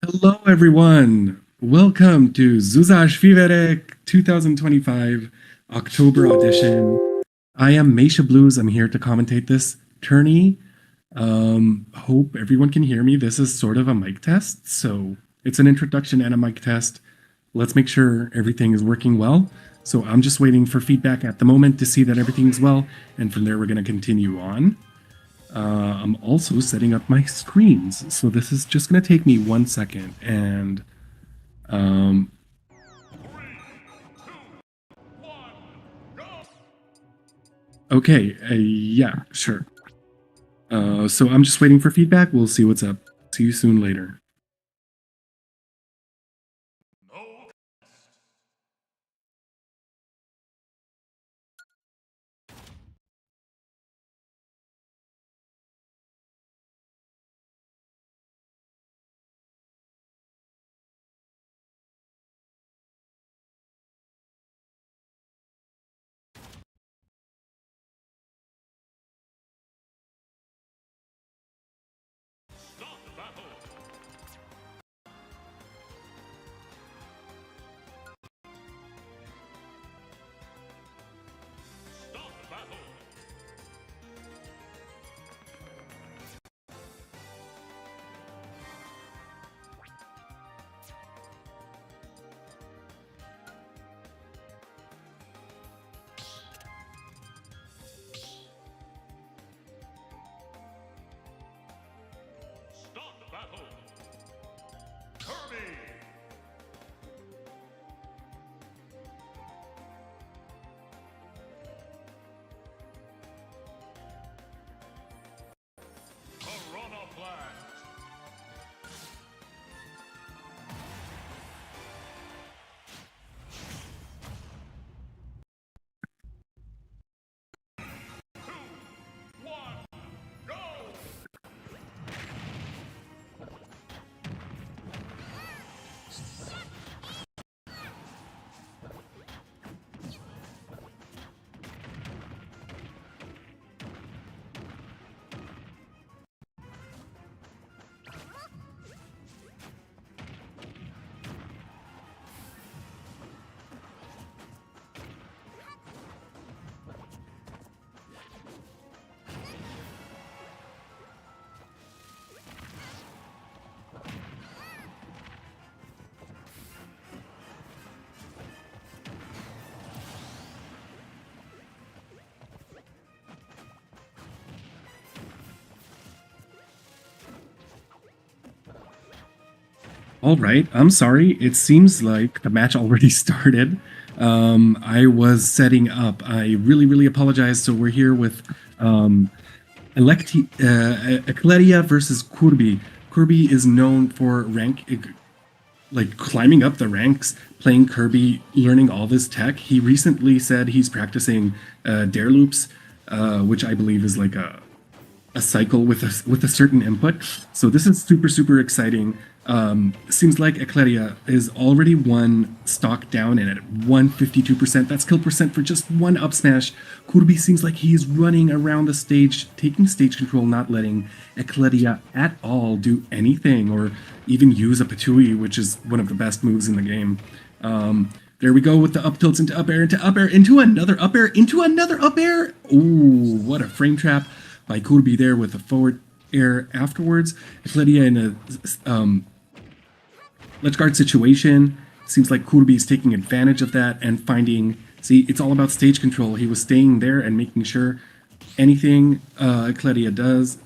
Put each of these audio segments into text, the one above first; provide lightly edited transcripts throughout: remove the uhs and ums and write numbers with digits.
Hello, everyone. Welcome to Zúzás Fivérek 2025 October audition. I am Meisha Blues. I'm here to commentate this tourney. Hope everyone can hear me. This is sort of a mic test, so it's an introduction and a mic test. Let's make sure everything is working well. So I'm just waiting for feedback at the moment to see that everything's well, and from there we're going to continue on. I'm also setting up my screens, so this is just going to take me 1 second. And okay, yeah, sure. So I'm just waiting for feedback. We'll see what's up. See you soon later. All right, I'm sorry. It seems like the match already started. I was setting up. I really apologize. So we're here with Ecleria versus Kirby. Kirby is known for like climbing up the ranks, playing Kirby, learning all this tech. He recently said he's practicing dare loops, which I believe is like a cycle with a certain input. So this is super exciting. Seems like Ecleria is already one stock down and at 152%. That's kill percent for just one up smash. Kirby seems like he's running around the stage, taking stage control, not letting Ecleria at all do anything or even use a Patui, which is one of the best moves in the game. There we go with the up tilts into up air, into another up air, into another up air. Ooh, what a frame trap by Kirby there with a forward air afterwards. Ecleria in a ledge guard situation. Seems like Kirby is taking advantage of that and finding. See, it's all about stage control. He was staying there and making sure anything Ecleria does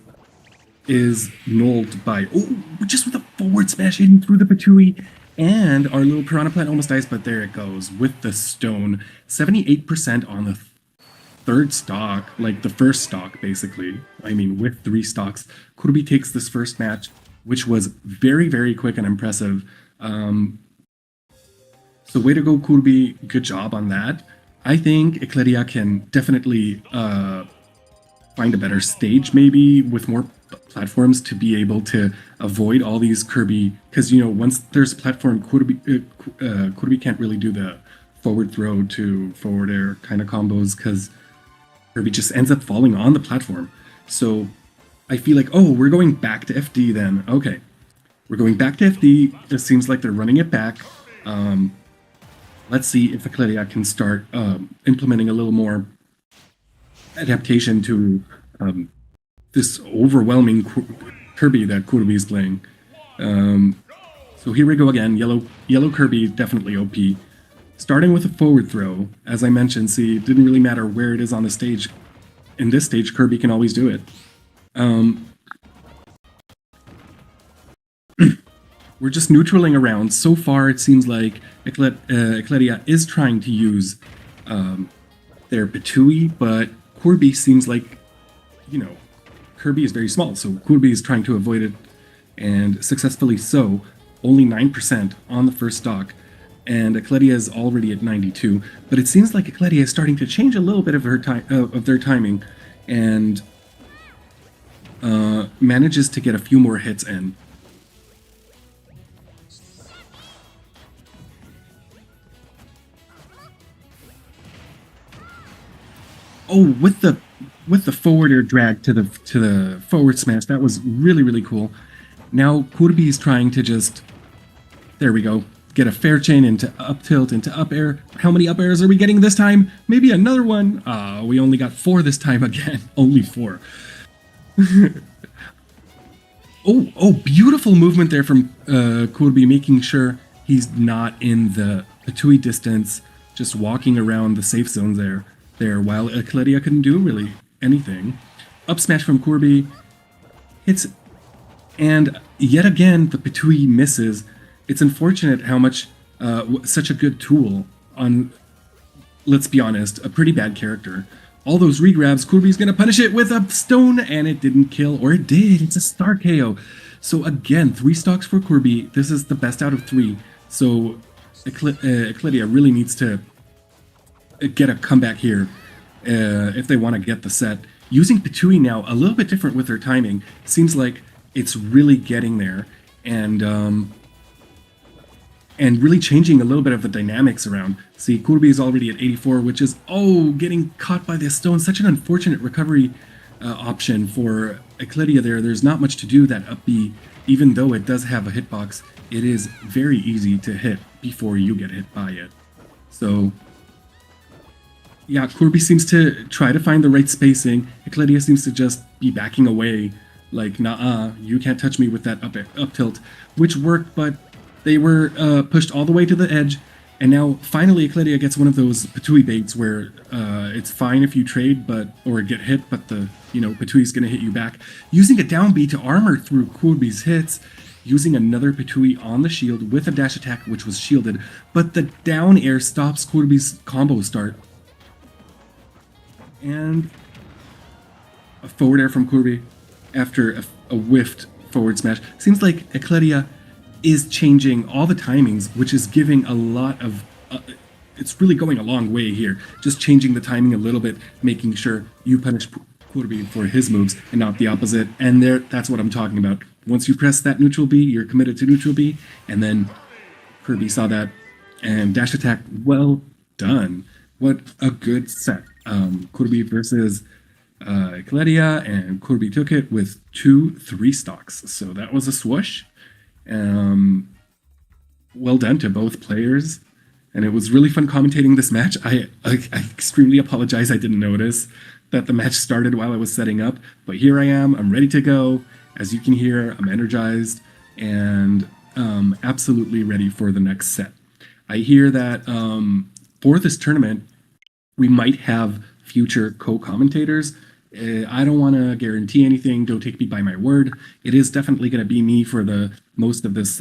is nulled by. Oh, just with a forward smash hitting through the Patui. And our little Piranha Plant almost dies, but there it goes with the stone. 78% on the third stock, like the first stock, basically. I mean, with 3 stocks. Kirby takes this first match, which was very quick and impressive. So way to go, Kirby. Good job on that. I think Ecleria can definitely find a better stage, maybe with more platforms to be able to avoid all these Kirby. Because, you know, once there's a platform, Kirby can't really do the forward throw to forward air kind of combos because Kirby just ends up falling on the platform. So I feel like, oh, we're going back to FD then. Okay. We're going back to FD. It seems like they're running it back. Let's see if Eclaria can start implementing a little more adaptation to this overwhelming Kirby that Kurbi is playing. So here we go again. Yellow Kirby, definitely OP. Starting with a forward throw, as I mentioned, see, it didn't really matter where it is on the stage. In this stage, Kirby can always do it. We're just neutraling around. So far, it seems like Eclaria is trying to use their Petui, but Kirby seems like, you know, Kirby is very small, so Kirby is trying to avoid it, and successfully so. Only 9% on the first stock, and Eclaria is already at 92. But it seems like Eclaria is starting to change a little bit of her of their timing, and manages to get a few more hits in. Oh, with the forward air drag to the forward smash, that was really cool. Now Kurbi is trying to just, there we go, get a fair chain into up tilt, into up air. How many up airs are we getting this time? Maybe another one. We only got 4 this time again. Only 4. Oh, beautiful movement there from Kurbi, making sure he's not in the Petui distance, just walking around the safe zones there while Eclaria couldn't do really anything. Up smash from Kurbi, hits, and yet again the Petui misses. It's unfortunate how much such a good tool on, let's be honest, a pretty bad character. All those regrabs, Kurbi's gonna punish it with a stone, and it didn't kill, or it did. It's a star KO. So again, 3 stocks for Kurbi. This is the best out of 3. So Eclaria really needs to get a comeback here if they want to get the set. Using Petui now, a little bit different with their timing. Seems like it's really getting there, and really changing a little bit of the dynamics around. See, Kurbi is already at 84, which is, getting caught by the stone. Such an unfortunate recovery option for Eclaria there. There's not much to do that up B, even though it does have a hitbox. It is very easy to hit before you get hit by it. So yeah, Kurbi seems to try to find the right spacing. Eclaria seems to just be backing away, like, nah, you can't touch me with that up tilt, which worked, but they were pushed all the way to the edge, and now finally Eclaria gets one of those Petui baits where it's fine if you trade, or get hit, but the Petui's gonna hit you back. Using a down B to armor through Kurbi's hits, using another Petui on the shield with a dash attack, which was shielded, but the down air stops Kurbi's combo start. And a forward air from Kurbi after a whiffed forward smash. Seems like Eclaria is changing all the timings, which is giving a lot of... it's really going a long way here. Just changing the timing a little bit, making sure you punish Kurbi for his moves and not the opposite. And that's what I'm talking about. Once you press that neutral B, you're committed to neutral B, and then Kurbi saw that and dash attack. Well done. What a good set. Kurbi versus Eclaria, and Kurbi took it with 2-3 stocks. So that was a swoosh. Well done to both players, and it was really fun commentating this match. I extremely apologize I didn't notice that the match started while I was setting up, but here I am. I'm ready to go. As you can hear, I'm energized and absolutely ready for the next set. I hear that for this tournament, we might have future co-commentators. I don't want to guarantee anything. Don't take me by my word. It is definitely going to be me for the most of this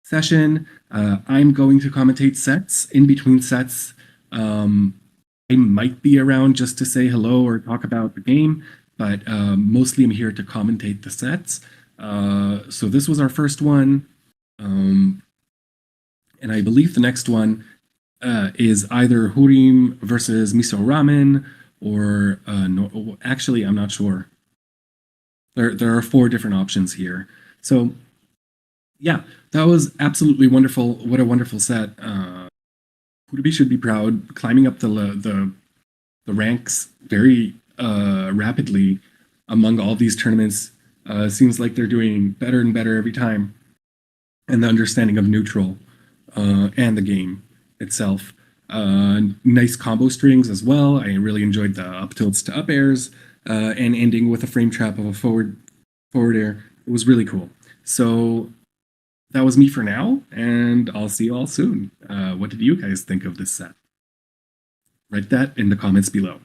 session. I'm going to commentate sets. In between sets, I might be around just to say hello or talk about the game, but mostly I'm here to commentate the sets. So this was our first one. And I believe the next one is either Hurim versus Miso Ramen, or no, actually, I'm not sure. There are 4 different options here. So yeah, that was absolutely wonderful. What a wonderful set. Kurbi should be proud, climbing up the ranks very rapidly among all these tournaments. Seems like they're doing better and better every time. and the understanding of neutral and the game itself. Nice combo strings as well. I really enjoyed the up tilts to up airs and ending with a frame trap of a forward air. It was really cool. So that was me for now, and I'll see you all soon. What did you guys think of this set? Write that in the comments below.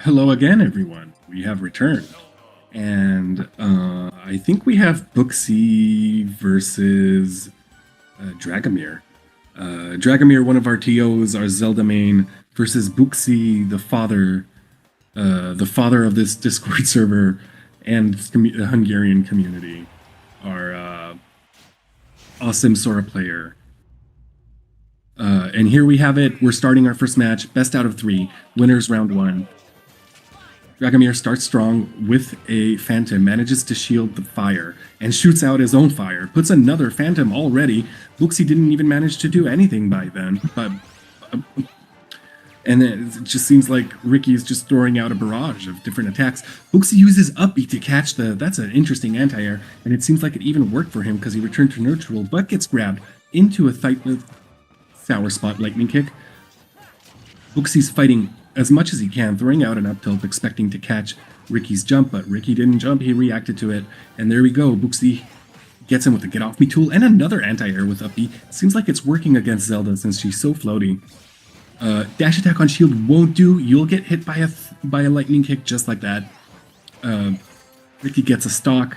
Hello again, everyone. We have returned. And I think we have Booksy versus Dragomir. Dragomir, one of our TOs, our Zelda main, versus Booksy, the father of this Discord server and the Hungarian community, our awesome Sora player. And here we have it. We're starting our first match. Best out of 3. Winners round 1. Dragomir starts strong with a Phantom, manages to shield the fire, and shoots out his own fire. Puts another Phantom already. Booksy didn't even manage to do anything by then, but And then it just seems like Ricky is just throwing out a barrage of different attacks. Booksy uses up B to catch the... That's an interesting anti-air, and it seems like it even worked for him because he returned to neutral, but gets grabbed into a sour spot lightning kick. Booksy's fighting as much as he can, throwing out an up tilt, expecting to catch Ricky's jump, but Ricky didn't jump, he reacted to it, and there we go. Booksy gets him with the get off me tool and another anti-air with up B. Seems like it's working against Zelda since she's so floaty. Dash attack on shield won't do. You'll get hit by a lightning kick just like that. Ricky gets a stock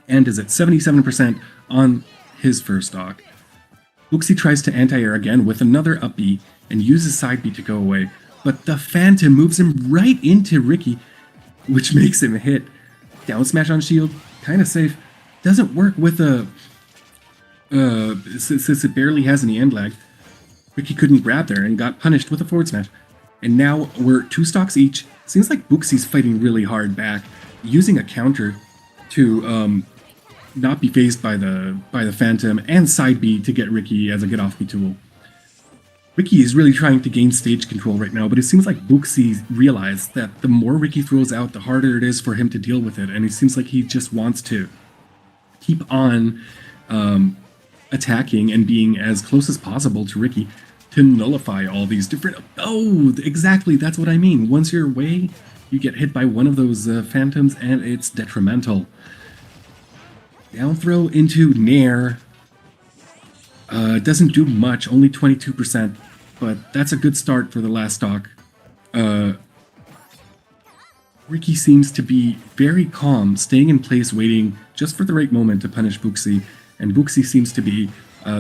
and is at 77% on his first stock. Booksy tries to anti-air again with another up B and uses side B to go away, but the Phantom moves him right into Ricky, which makes him hit. Down smash on shield, kind of safe. Doesn't work with a... since it barely has any end lag. Ricky couldn't grab there and got punished with a forward smash. And now we're 2 stocks each. Seems like Booksy's fighting really hard back, using a counter to not be phased by the Phantom, and side B to get Ricky as a get off me tool. Ricky is really trying to gain stage control right now, but it seems like Booksy realized that the more Ricky throws out, the harder it is for him to deal with it, and it seems like he just wants to keep on attacking and being as close as possible to Ricky to nullify all these different... Oh, exactly, that's what I mean. Once you're away, you get hit by one of those Phantoms, and it's detrimental. Down throw into Nair. Doesn't do much, only 22%, but that's a good start for the last stock. Ricky seems to be very calm, staying in place, waiting just for the right moment to punish Booksy, and Booksy seems to be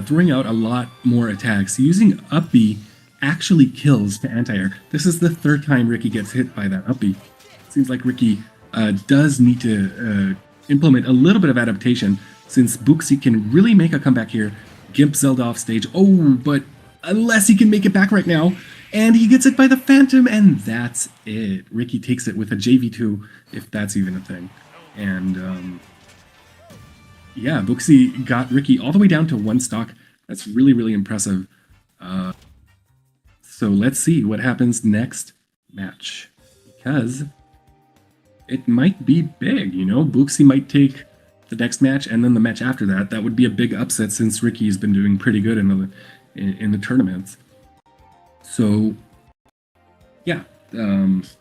throwing out a lot more attacks. Using up B actually kills to anti-air. This is the 3rd time Ricky gets hit by that up B. Seems like Ricky does need to implement a little bit of adaptation, since Booksy can really make a comeback here. Gimp Zelda off stage. Oh, but unless he can make it back right now, and he gets hit by the Phantom, and that's it. Ricky takes it with a JV2, if that's even a thing. And yeah, Booksy got Ricky all the way down to 1 stock. That's really, really impressive. So let's see what happens next match, because it might be big, you know? Booksy might take the next match, and then the match after that. That would be a big upset since Ricky's been doing pretty good in the tournaments. So yeah,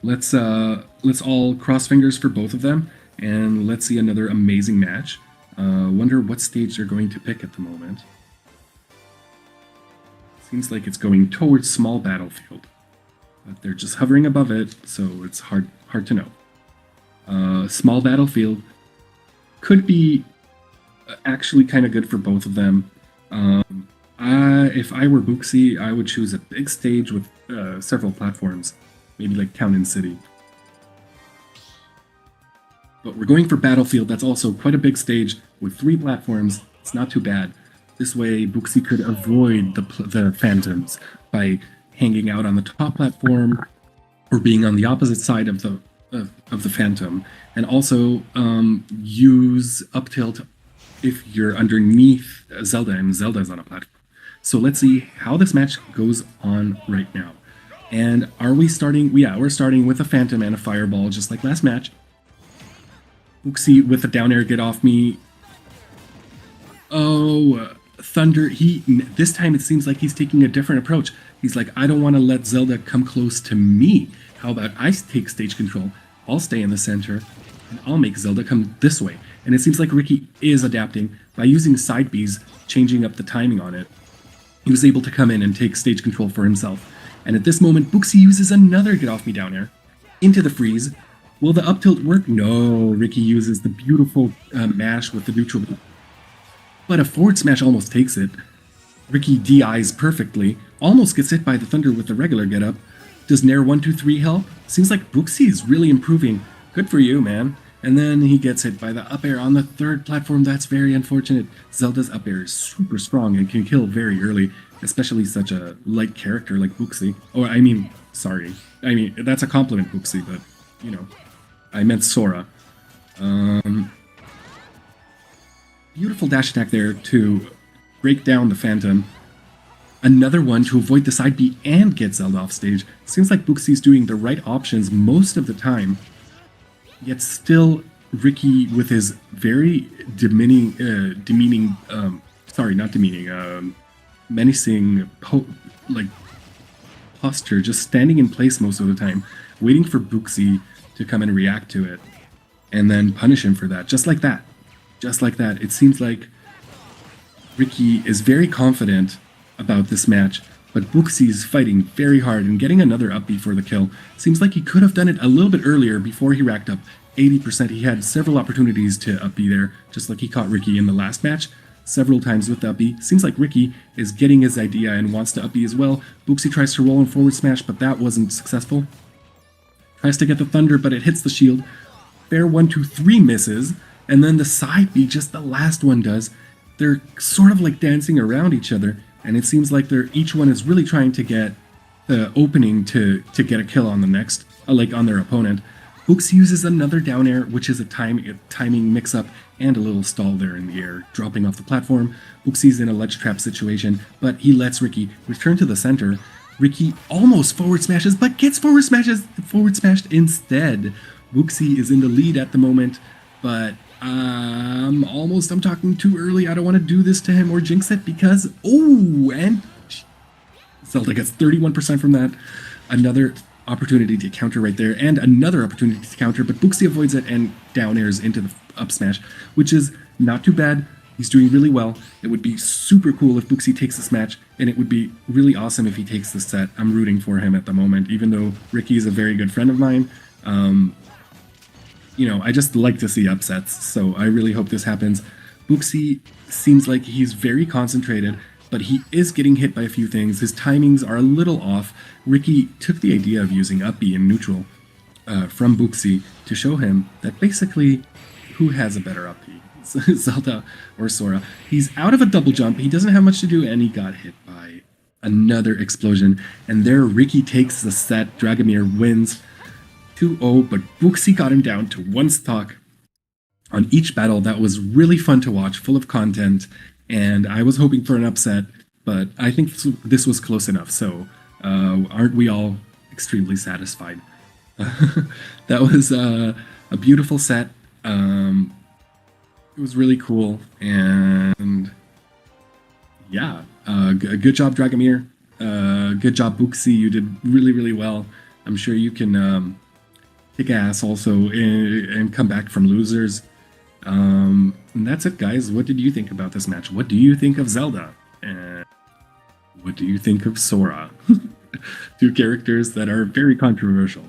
let's all cross fingers for both of them, and let's see another amazing match. Wonder what stage they're going to pick at the moment. Seems like it's going towards small battlefield, but they're just hovering above it, so it's hard to know. Small battlefield could be actually kind of good for both of them. If I were Booksy, I would choose a big stage with several platforms, maybe like Town and City. But we're going for Battlefield. That's also quite a big stage with 3 platforms. It's not too bad. This way, Booksy could avoid the Phantoms by hanging out on the top platform or being on the opposite side of the Phantom, and also use up tilt if you're underneath Zelda and Zelda's on a platform. So let's see how this match goes on right now. And are we starting? Yeah, we're starting with a Phantom and a Fireball, just like last match. Booksy with a down air get off me. Oh, Thunder. This time it seems like he's taking a different approach. He's like, I don't want to let Zelda come close to me. How about I take stage control? I'll stay in the center, and I'll make Zelda come this way. And it seems like Ricky is adapting by using side Bs, changing up the timing on it. He was able to come in and take stage control for himself. And at this moment, Booksy uses another get off me down air into the freeze. Will the up tilt work? No, Ricky uses the beautiful mash with the neutral. But a forward smash almost takes it. Ricky DIs perfectly, almost gets hit by the Thunder with the regular get up. Does Nair 1-2-3 help? Seems like Booksy is really improving. Good for you, man. And then he gets hit by the up air on the 3rd platform. That's very unfortunate. Zelda's up air is super strong and can kill very early, especially such a light character like Booksy. Oh, I mean, sorry. I mean, that's a compliment, Booksy, but, you know, I meant Sora. Beautiful dash attack there to break down the Phantom. Another one to avoid the side B and get Zelda off stage. Seems like Buxi's doing the right options most of the time, yet still Ricky with his very menacing posture, just standing in place most of the time, waiting for Buxi to come and react to it, and then punish him for that, just like that. Just like that. It seems like Ricky is very confident about this match, but Buxi is fighting very hard and getting another up B for the kill. Seems like he could have done it a little bit earlier before he racked up 80%. He had several opportunities to up B there, just like he caught Ricky in the last match several times with the up B. Seems like Ricky is getting his idea and wants to up B as well. Buxi tries to roll in forward smash, but that wasn't successful. Tries to get the thunder, but it hits the shield. Fair 1, 2, 3 misses, and then the side B, just the last one does. They're sort of like dancing around each other, and it seems like each one is really trying to get the opening to get a kill on the next, on their opponent. Buxi uses another down air, which is a timing mix-up and a little stall there in the air, dropping off the platform. Buxi's in a ledge trap situation, but he lets Ricky return to the center. Ricky almost forward smashes, but gets forward smashed instead. Buxi is in the lead at the moment, but I'm talking too early. I don't want to do this to him or jinx it because, and Zelda gets 31% from that. Another opportunity to counter right there, and another opportunity to counter, but Buxi avoids it and down airs into the up smash, which is not too bad. He's doing really well. It would be super cool if Buxi takes this match, and it would be really awesome if he takes this set. I'm rooting for him at the moment, even though Ricky is a very good friend of mine. I just like to see upsets, so I really hope this happens. Buxi seems like he's very concentrated, but he is getting hit by a few things. His timings are a little off. Ricky took the idea of using up B in neutral from Buxi to show him that basically who has a better up B, Zelda or Sora. He's out of a double jump. He doesn't have much to do, and he got hit by another explosion. And there Ricky takes the set. Dragomir wins 2-0, but Buxi got him down to one stock on each battle. That was really fun to watch, full of content, and I was hoping for an upset, but I think this was close enough, so aren't we all extremely satisfied? That was a beautiful set. It was really cool, and yeah, good job, Dragomir. Good job, Buxi. You did really, really well. I'm sure you can kick ass also and come back from losers. And that's it, guys. What did you think about this match? What do you think of Zelda? And what do you think of Sora? Two characters that are very controversial.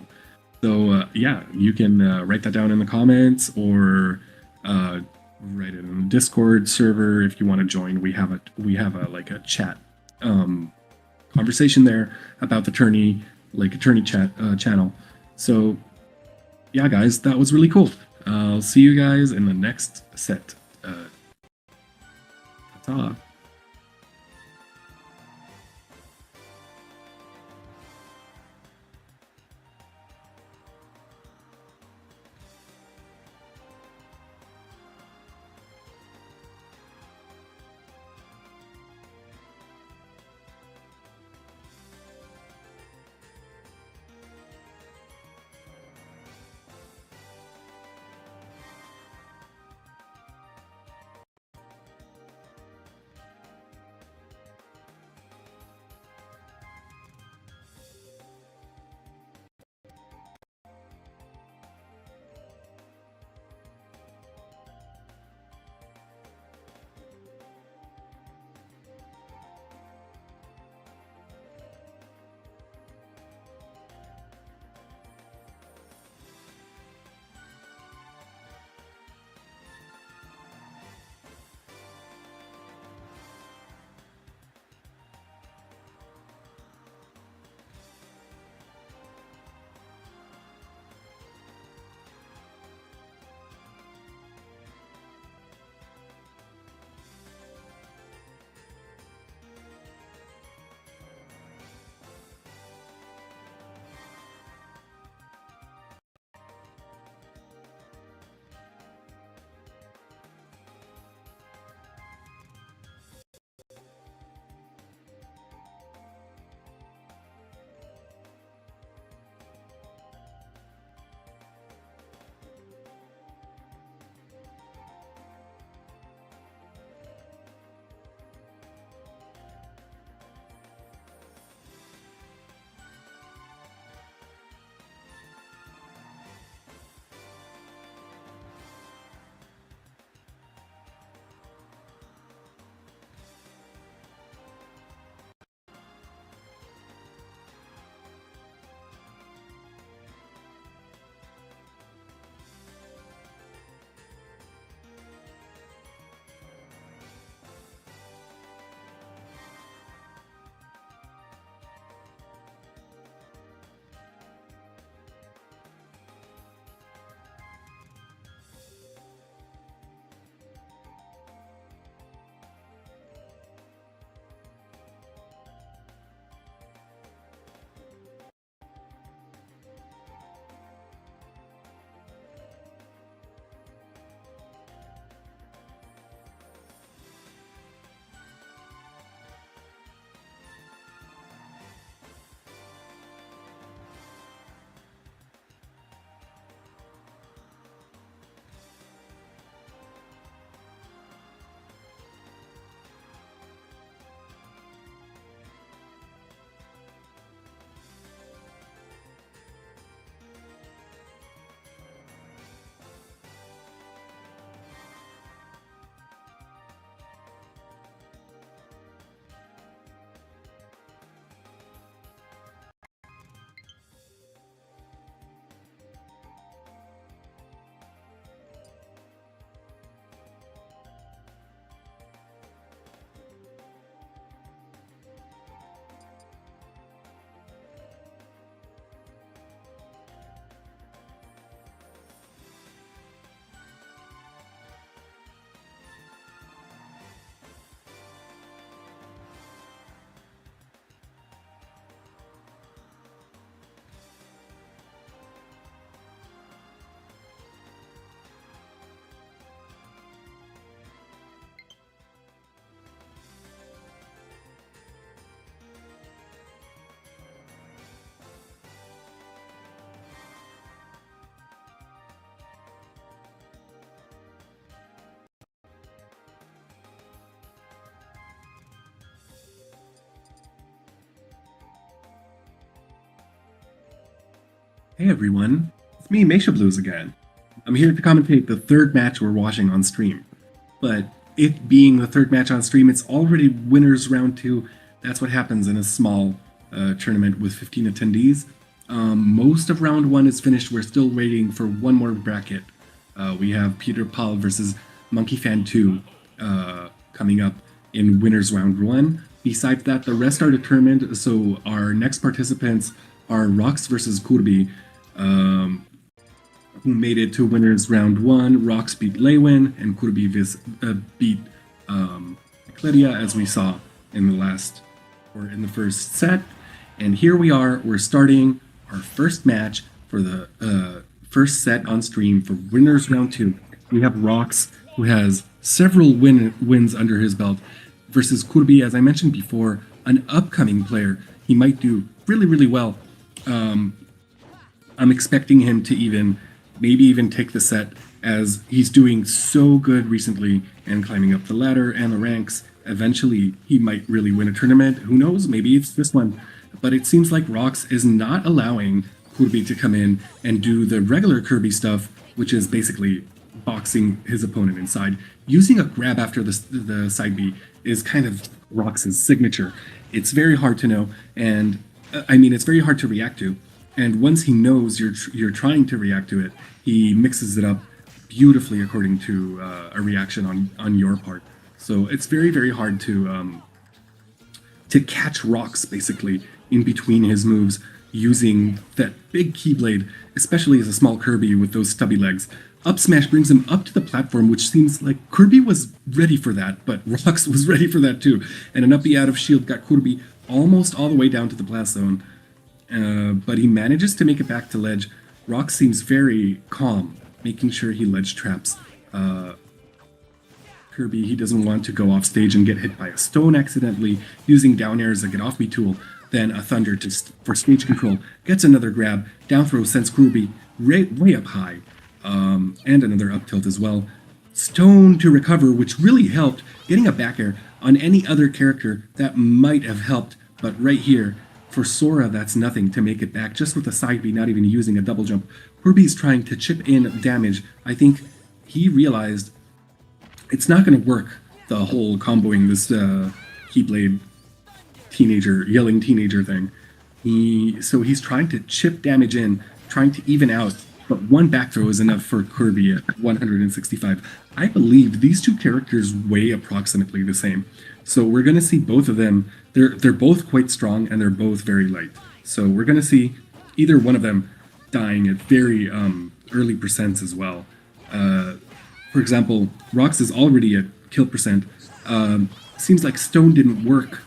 So yeah, you can write that down in the comments, or write it in the Discord server if you want to join. We have a chat conversation there about the tourney, chat channel. So yeah, guys, that was really cool. I'll see you guys in the next set. Ta-ta. Hey everyone, it's me, Meisha Blues again. I'm here to commentate the third match we're watching on stream. But it being the third match on stream, it's already winners round two. That's what happens in a small tournament with 15 attendees. Most of round one is finished. We're still waiting for one more bracket. We have Peter Paul versus Monkey Fan 2 coming up in winners round one. Besides that, the rest are determined. So our next participants are Rox versus Kurbi, who made it to winners round one. Rox beat Lewin, and Kurbi beat Kleria, as we saw in the first set. And here we are. We're starting our first match for the first set on stream for winners round two. We have Rox, who has several wins under his belt, versus Kurbi, as I mentioned before, an upcoming player. He might do really, really well. I'm expecting him to maybe even take the set, as he's doing so good recently and climbing up the ladder and the ranks. Eventually, he might really win a tournament. Who knows? Maybe it's this one. But it seems like Rox is not allowing Kurbi to come in and do the regular Kirby stuff, which is basically boxing his opponent inside. Using a grab after the side B is kind of Rox's signature. It's very hard to know, and it's very hard to react to. And once he knows you're trying to react to it, he mixes it up beautifully according to a reaction on your part. So it's very, very hard to catch Rox basically in between his moves using that big Keyblade, especially as a small Kirby with those stubby legs. Up smash brings him up to the platform, which seems like Kirby was ready for that, but Rox was ready for that too. And an up B out of shield got Kirby almost all the way down to the blast zone. But he manages to make it back to ledge. Rox seems very calm, making sure he ledge traps Kirby. He doesn't want to go off stage and get hit by a stone accidentally, using down air as a get off me tool, then a thunder for stage control. Gets another grab, down throw sends Kirby way up high, and another up tilt as well. Stone to recover, which really helped. Getting a back air on any other character that might have helped, but right here, for Sora, that's nothing to make it back, just with a side B, not even using a double jump. Kirby's trying to chip in damage. I think he realized it's not going to work, the whole comboing this Keyblade yelling teenager thing. So he's trying to chip damage in, trying to even out, but one back throw is enough for Kirby at 165. I believe these two characters weigh approximately the same. So we're going to see both of them. They're both quite strong, and they're both very light. So we're going to see either one of them dying at very early percents as well. For example, Rox is already at kill percent. Seems like Stone didn't work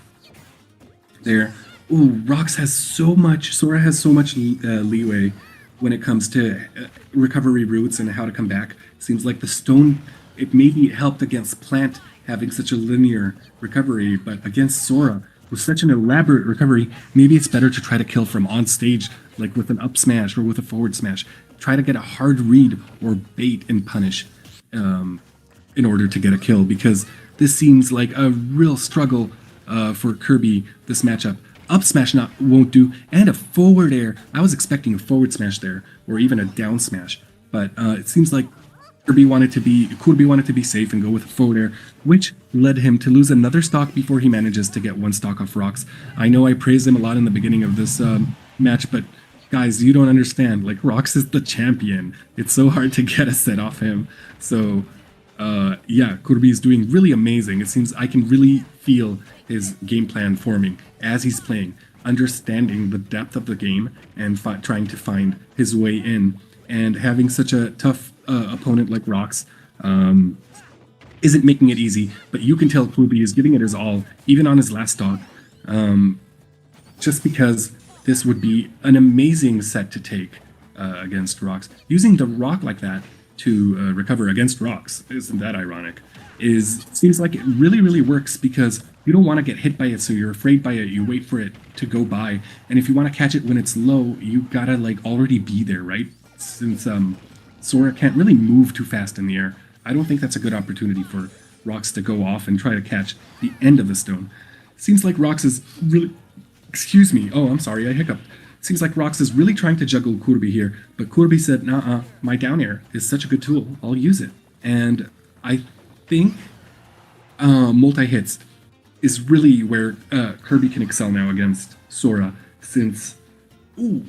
there. Ooh, Sora has so much leeway when it comes to recovery routes and how to come back. Seems like the Stone, it maybe helped against Plant having such a linear recovery, but against Sora, with such an elaborate recovery, maybe it's better to try to kill from on stage, like with an up smash or with a forward smash. Try to get a hard read or bait and punish in order to get a kill, because this seems like a real struggle for Kirby, this matchup. Up smash won't do, and a forward air. I was expecting a forward smash there, or even a down smash, but it seems like Kirby wanted to be safe and go with a forward air, which led him to lose another stock before he manages to get one stock off Rox. I know I praised him a lot in the beginning of this match, but guys, you don't understand. Like, Rox is the champion. It's so hard to get a set off him. So, yeah, Kirby is doing really amazing. It seems I can really feel his game plan forming as he's playing, understanding the depth of the game and trying to find his way in. And having such a tough opponent like Rox isn't making it easy, but you can tell Kirby is giving it his all, even on his last stock, just because this would be an amazing set to take against Rox. Using the rock like that to recover against Rox, isn't that ironic? Seems like it really, really works, because you don't want to get hit by it, so you're afraid by it. You wait for it to go by, and if you want to catch it when it's low, you gotta like already be there, right? Since Sora can't really move too fast in the air, I don't think that's a good opportunity for Rox to go off and try to catch the end of the stone. Seems like Rox is really... Excuse me. Oh, I'm sorry, I hiccuped. Seems like Rox is really trying to juggle Kurbi here, but Kurbi said, nah, my down air is such a good tool, I'll use it. And I think multi-hits is really where Kirby can excel now against Sora, since, ooh,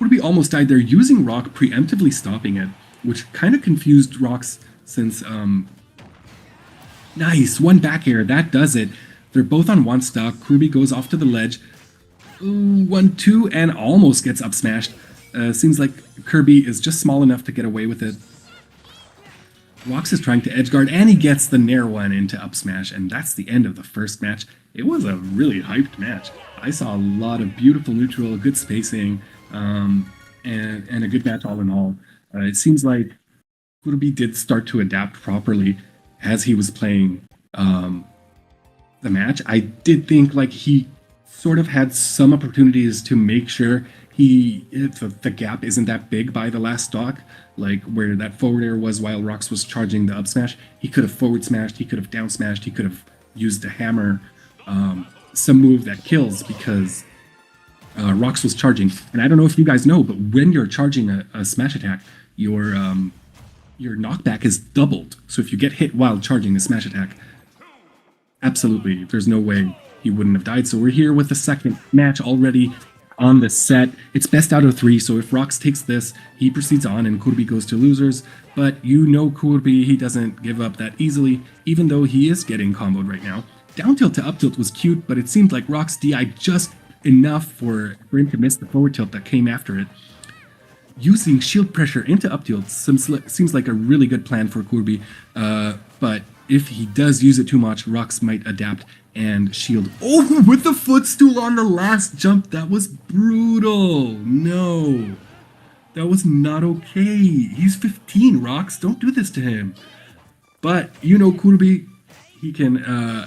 Kurbi almost died there using Rock, preemptively stopping it, which kind of confused Rox since, nice, one back air, that does it. They're both on one stock, Kirby goes off to the ledge, 1-2, and almost gets up smashed. Seems like Kirby is just small enough to get away with it. Rox is trying to edgeguard, and he gets the Nair one into up smash, and that's the end of the first match. It was a really hyped match. I saw a lot of beautiful neutral, good spacing, and a good match all in all. It seems like Kirby did start to adapt properly as he was playing the match. I did think like he sort of had some opportunities to make sure the gap isn't that big by the last stock, like where that forward air was while Rox was charging the up smash. He could have forward smashed, he could have down smashed, he could have used a hammer, some move that kills, because Rox was charging. And I don't know if you guys know, but when you're charging a smash attack, your knockback is doubled. So if you get hit while charging a smash attack, absolutely, there's no way he wouldn't have died. So we're here with the second match already on the set. It's best out of 3, so if Rox takes this, he proceeds on and Kirby goes to losers. But you know Kirby, he doesn't give up that easily, even though he is getting comboed right now. Down tilt to up tilt was cute, but it seemed like Rox DI just enough for him to miss the forward tilt that came after it. Using shield pressure into up tilt seems like a really good plan for Kirby, but if he does use it too much, Rox might adapt and shield. Oh, with the footstool on the last jump, that was brutal. No, that was not okay. He's 15, Rox, don't do this to him. But you know Kirby, he can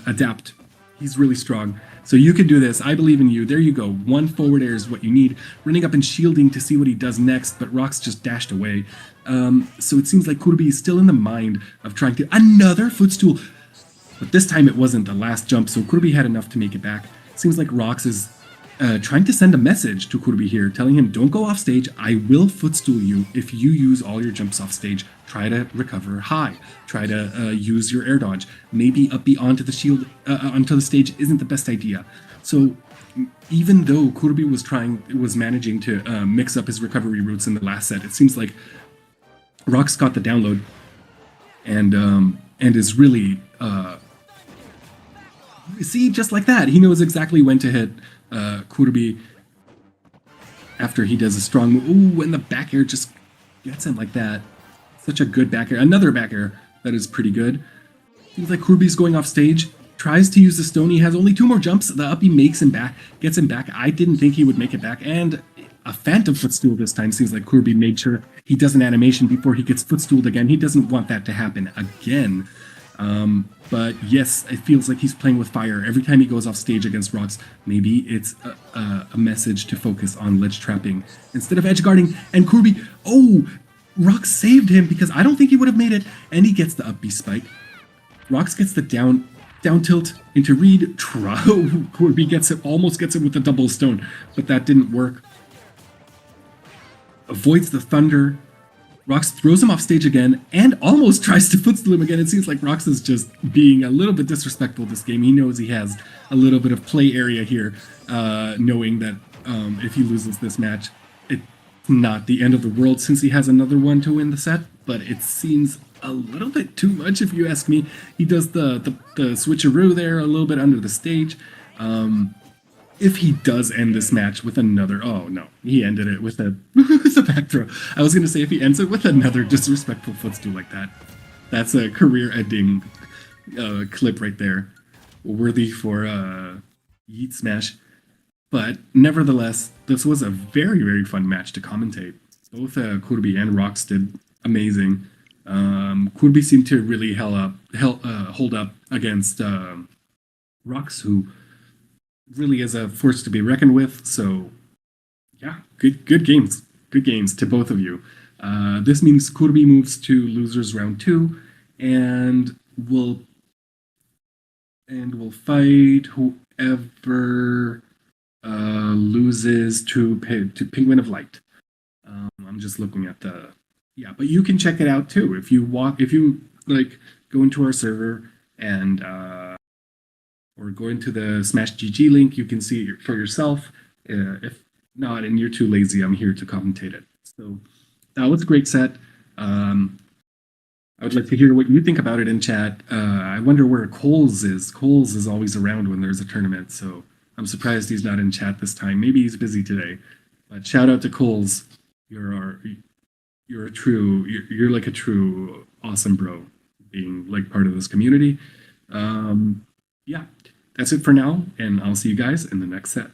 adapt. He's really strong. So you can do this. I believe in you. There you go. One forward air is what you need. Running up and shielding to see what he does next, but Rox just dashed away. So it seems like Kirby is still in the mind of trying to... Another footstool! But this time it wasn't the last jump, so Kirby had enough to make it back. Seems like Rox is trying to send a message to Kirby here, telling him, don't go off stage, I will footstool you if you use all your jumps off stage. Try to recover high. Try to use your air dodge. Maybe up onto the shield, onto the stage isn't the best idea. So even though Kirby was managing to mix up his recovery routes in the last set, it seems like Rox got the download and is really see, just like that, he knows exactly when to hit Kirby after he does a strong move. Ooh, and the back air just gets him like that. Such a good back air. Another back air that is pretty good. Seems like Kirby's going off stage. Tries to use the stone. He has only 2 more jumps. The uppy makes him back, gets him back. I didn't think he would make it back. And a phantom footstool this time. Seems like Kirby made sure he does an animation before he gets footstooled again. He doesn't want that to happen again. But yes, it feels like he's playing with fire every time he goes off stage against Rox. Maybe it's a message to focus on ledge trapping instead of edge guarding. And Kirby, oh, Rox saved him because I don't think he would have made it. And he gets the up B spike. Rox gets the down tilt into read. Kirby gets it, almost gets it with the double stone, but that didn't work. Avoids the thunder. Rox throws him off stage again and almost tries to footstool him again. It seems like Rox is just being a little bit disrespectful this game. He knows he has a little bit of play area here, knowing that if he loses this match, it's not the end of the world since he has another one to win the set, but it seems a little bit too much if you ask me. He does the switcheroo there a little bit under the stage. If he does end this match with another... Oh, no. He ended it with a back throw. I was going to say if he ends it with another disrespectful footstool like that, that's a career-ending clip right there. Worthy for Yeet Smash. But nevertheless, this was a very, very fun match to commentate. Both Kirby and Rox did amazing. Kirby seemed to really hold up against Rox, who really is a force to be reckoned with. So yeah, good games to both of you. This means Kirby moves to losers round 2 and will fight whoever loses loses to Penguin of Light. I'm just looking at the but you can check it out too if you like go into our server and or go into the Smash GG link. You can see it for yourself. If not, and you're too lazy, I'm here to commentate it. So that was a great set. I would like to hear what you think about it in chat. I wonder where Coles is. Coles is always around when there's a tournament, so I'm surprised he's not in chat this time. Maybe he's busy today. But shout out to Coles. You're like a true awesome bro, being like part of this community. Yeah, that's it for now, and I'll see you guys in the next set.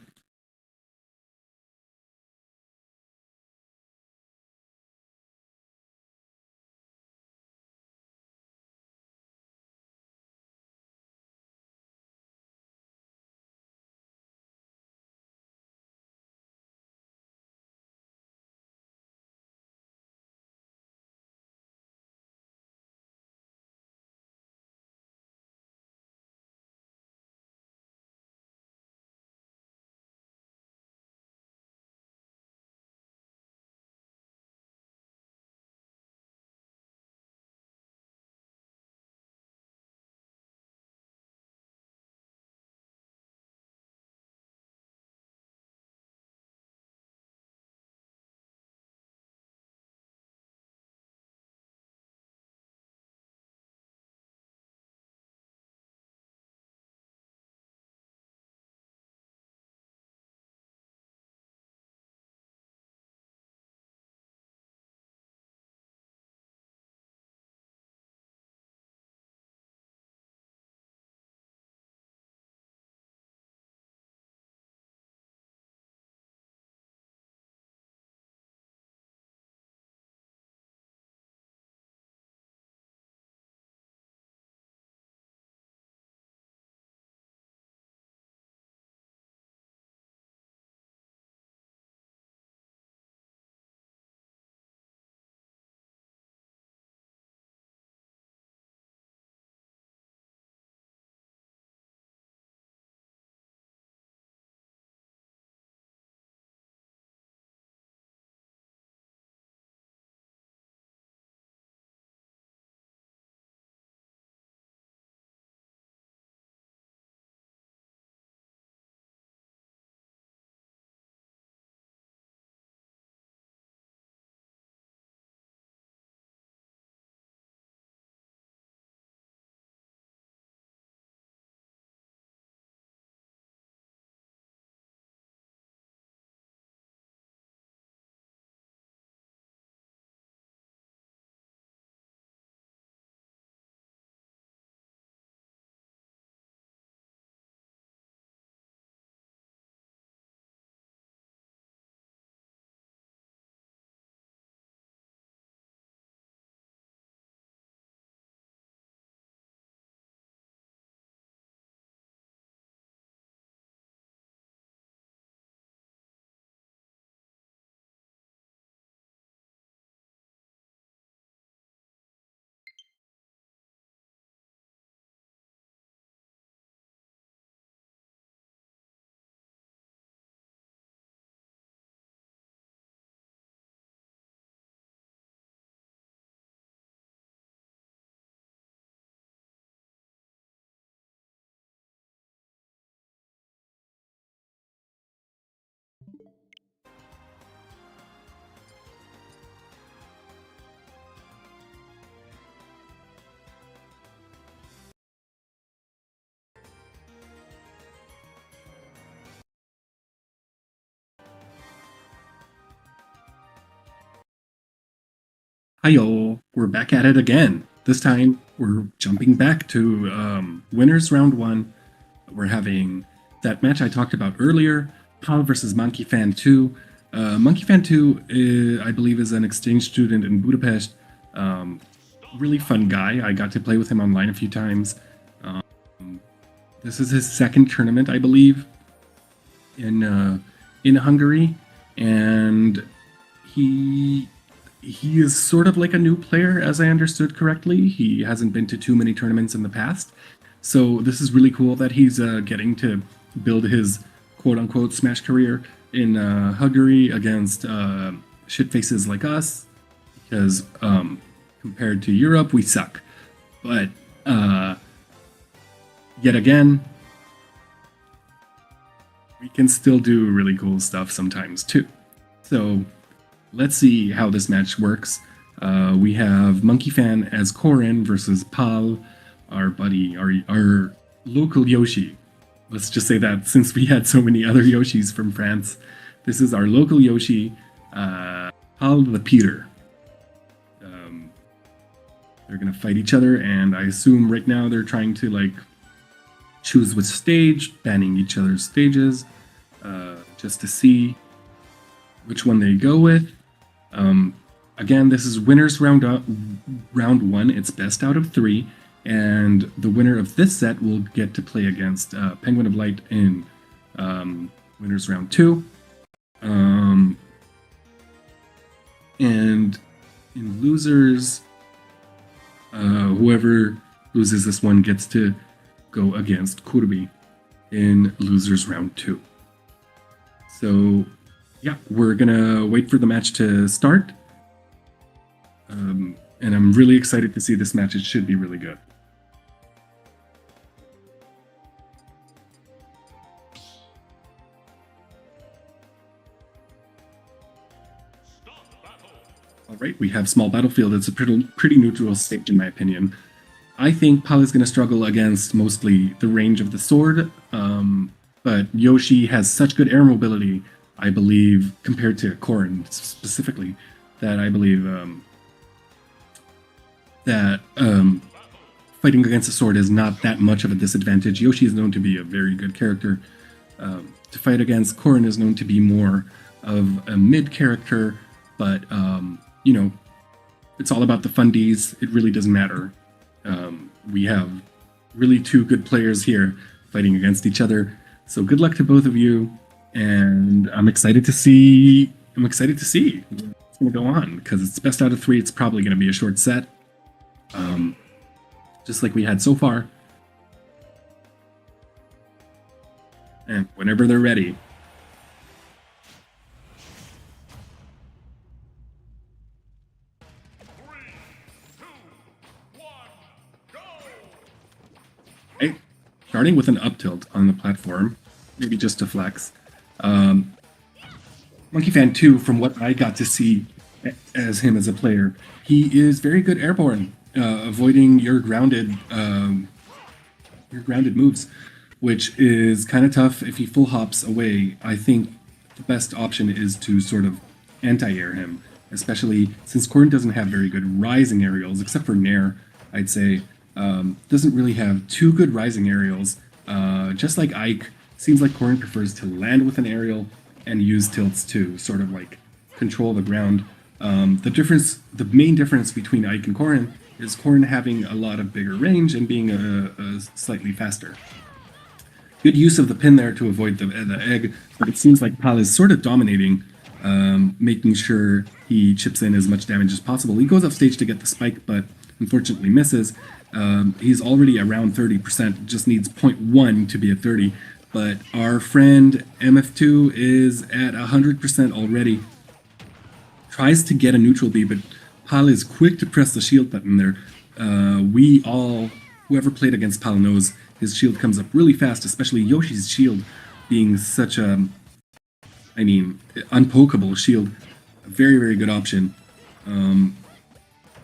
Hiyo, we're back at it again. This time, we're jumping back to winners round one. We're having that match I talked about earlier, Paul versus Monkey Fan 2. Monkey Fan 2, I believe, is an exchange student in Budapest. Really fun guy. I got to play with him online a few times. This is his second tournament, I believe, in Hungary, and he is sort of like a new player, as I understood correctly. He hasn't been to too many tournaments in the past, so this is really cool that he's getting to build his quote-unquote Smash career. in Hungary against shit faces like us, because compared to Europe, we suck. But yet again, we can still do really cool stuff sometimes too. So let's see how this match works. We have Monkey Fan as Corin versus Pal, our buddy, our local Yoshi. Let's just say that since we had so many other Yoshis from France, this is our local Yoshi, Pal the Peter. They're gonna fight each other, and I assume right now they're trying to like choose which stage, banning each other's stages, just to see which one they go with. Again, this is winners round one. It's best out of 3, and the winner of this set will get to play against Penguin of Light in winners round 2. And in losers, whoever loses this one gets to go against Kurbi in losers round 2. So yeah, we're gonna wait for the match to start. And I'm really excited to see this match. It should be really good. All right, we have small battlefield. It's a pretty neutral stage in my opinion. I think Pal is going to struggle against mostly the range of the sword, but Yoshi has such good air mobility, I believe, compared to Corin specifically, that I believe that fighting against a sword is not that much of a disadvantage. Yoshi is known to be a very good character. To fight against, Corin is known to be more of a mid character, but you know, it's all about the fundies. It really doesn't matter. We have really 2 good players here fighting against each other. So good luck to both of you, and I'm excited to see what's going to go on, because it's best out of 3. It's probably going to be a short set, just like we had so far. And whenever they're ready. Okay, starting with an up tilt on the platform, maybe just to flex. Monkey Fan 2, from what I got to see as him as a player, he is very good airborne, avoiding your grounded moves, which is kind of tough if he full hops away. I think the best option is to sort of anti-air him, especially since Corin doesn't have very good rising aerials, except for Nair, I'd say. Doesn't really have 2 good rising aerials. Just like Ike, seems like Corin prefers to land with an aerial and use tilts to sort of like control the ground. The main difference between Ike and Corin is Corin having a lot of bigger range and being a slightly faster. Good use of the pin there to avoid the egg, but it seems like Pal is sort of dominating, making sure he chips in as much damage as possible. He goes off stage to get the spike, but unfortunately misses. He's already around 30%, just needs 0.1 to be at 30. But our friend MF2 is at 100% already. Tries to get a neutral B, but Pal is quick to press the shield button there. Whoever played against Pal knows his shield comes up really fast, especially Yoshi's shield being such a, unpokeable shield. A very, very good option.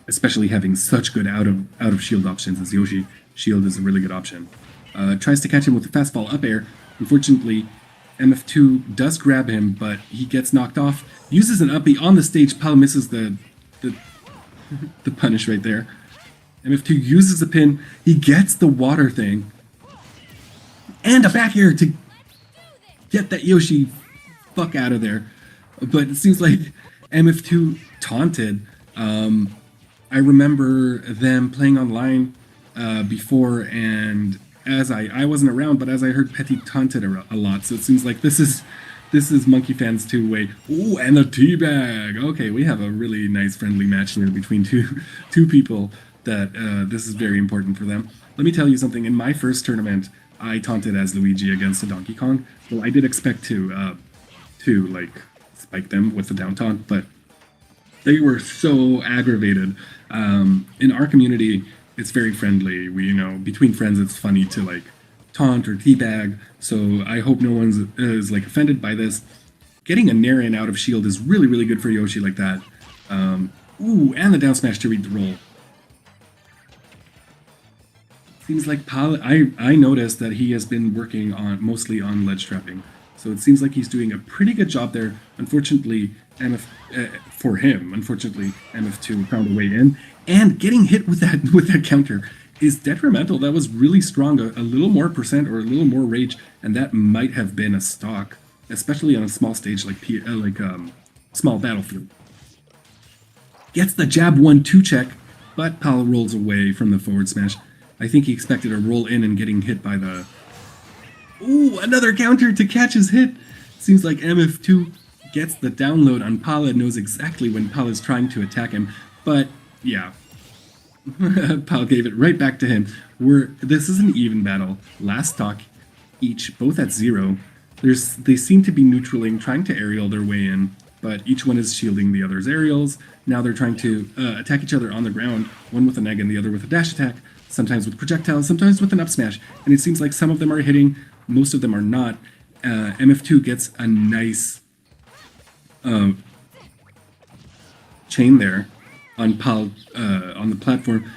Especially having such good out of shield options as Yoshi. Shield is a really good option. Tries to catch him with a fast fall up air. Unfortunately, MF2 does grab him, but he gets knocked off. Uses an up B on the stage. Pal misses the punish right there. MF2 uses a pin. He gets the water thing. And a back air to get that Yoshi fuck out of there. But it seems like MF2 taunted. I remember them playing online before, and as I wasn't around, but as I heard, Petty taunted a lot. So it seems like this is Monkey Fan's 2-way. Ooh, and a teabag. Okay, we have a really nice friendly match here between two people that this is very important for them. Let me tell you something. In my first tournament, I taunted as Luigi against a Donkey Kong. Well, I did expect to to like spike them with the down taunt, but they were so aggravated. In our community, it's very friendly. We, you know, between friends, it's funny to like taunt or teabag. So I hope no one's is like offended by this. Getting a Nair in out of shield is really, really good for Yoshi like that. Ooh, and the down smash to read the roll. Seems like I noticed that he has been working on mostly on ledge trapping. So it seems like he's doing a pretty good job there. Unfortunately, for him, MF2 found a way in, and getting hit with that counter is detrimental. That was really strong. A little more percent or a little more rage, and that might have been a stock, especially on a small stage like small battlefield. Gets the jab 1-2 check, but Pal rolls away from the forward smash. I think he expected a roll in and getting hit by the... Ooh, another counter to catch his hit. Seems like MF2 gets the download on Pal and knows exactly when Pal is trying to attack him. But, yeah. Pal gave it right back to him. This is an even battle. Last stock, each, both at 0. They seem to be neutraling, trying to aerial their way in, but each one is shielding the other's aerials. Now they're trying to attack each other on the ground, one with an egg and the other with a dash attack, sometimes with projectiles, sometimes with an up smash. And it seems like some of them are hitting, most of them are not. MF2 gets a nice chain there on Pal on the platform,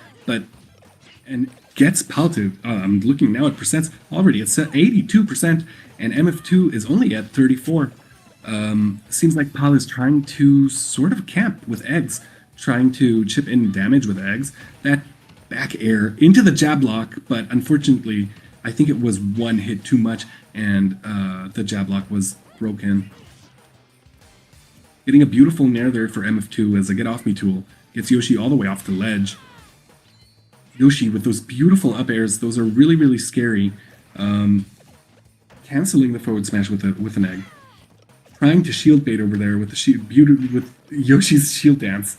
and gets Pal to. I'm looking now at percents already. It's at 82%, and MF2 is only at 34. Seems like Pal is trying to sort of camp with eggs, trying to chip in damage with eggs. That back air into the jab block, but unfortunately, I think it was one hit too much, and the jab block was broken. Getting a beautiful nair there for MF2 as a get off me tool. Gets Yoshi all the way off the ledge. Yoshi with those beautiful up airs, those are really, really scary. Canceling the forward smash with an egg. Trying to shield bait over there with with Yoshi's shield dance.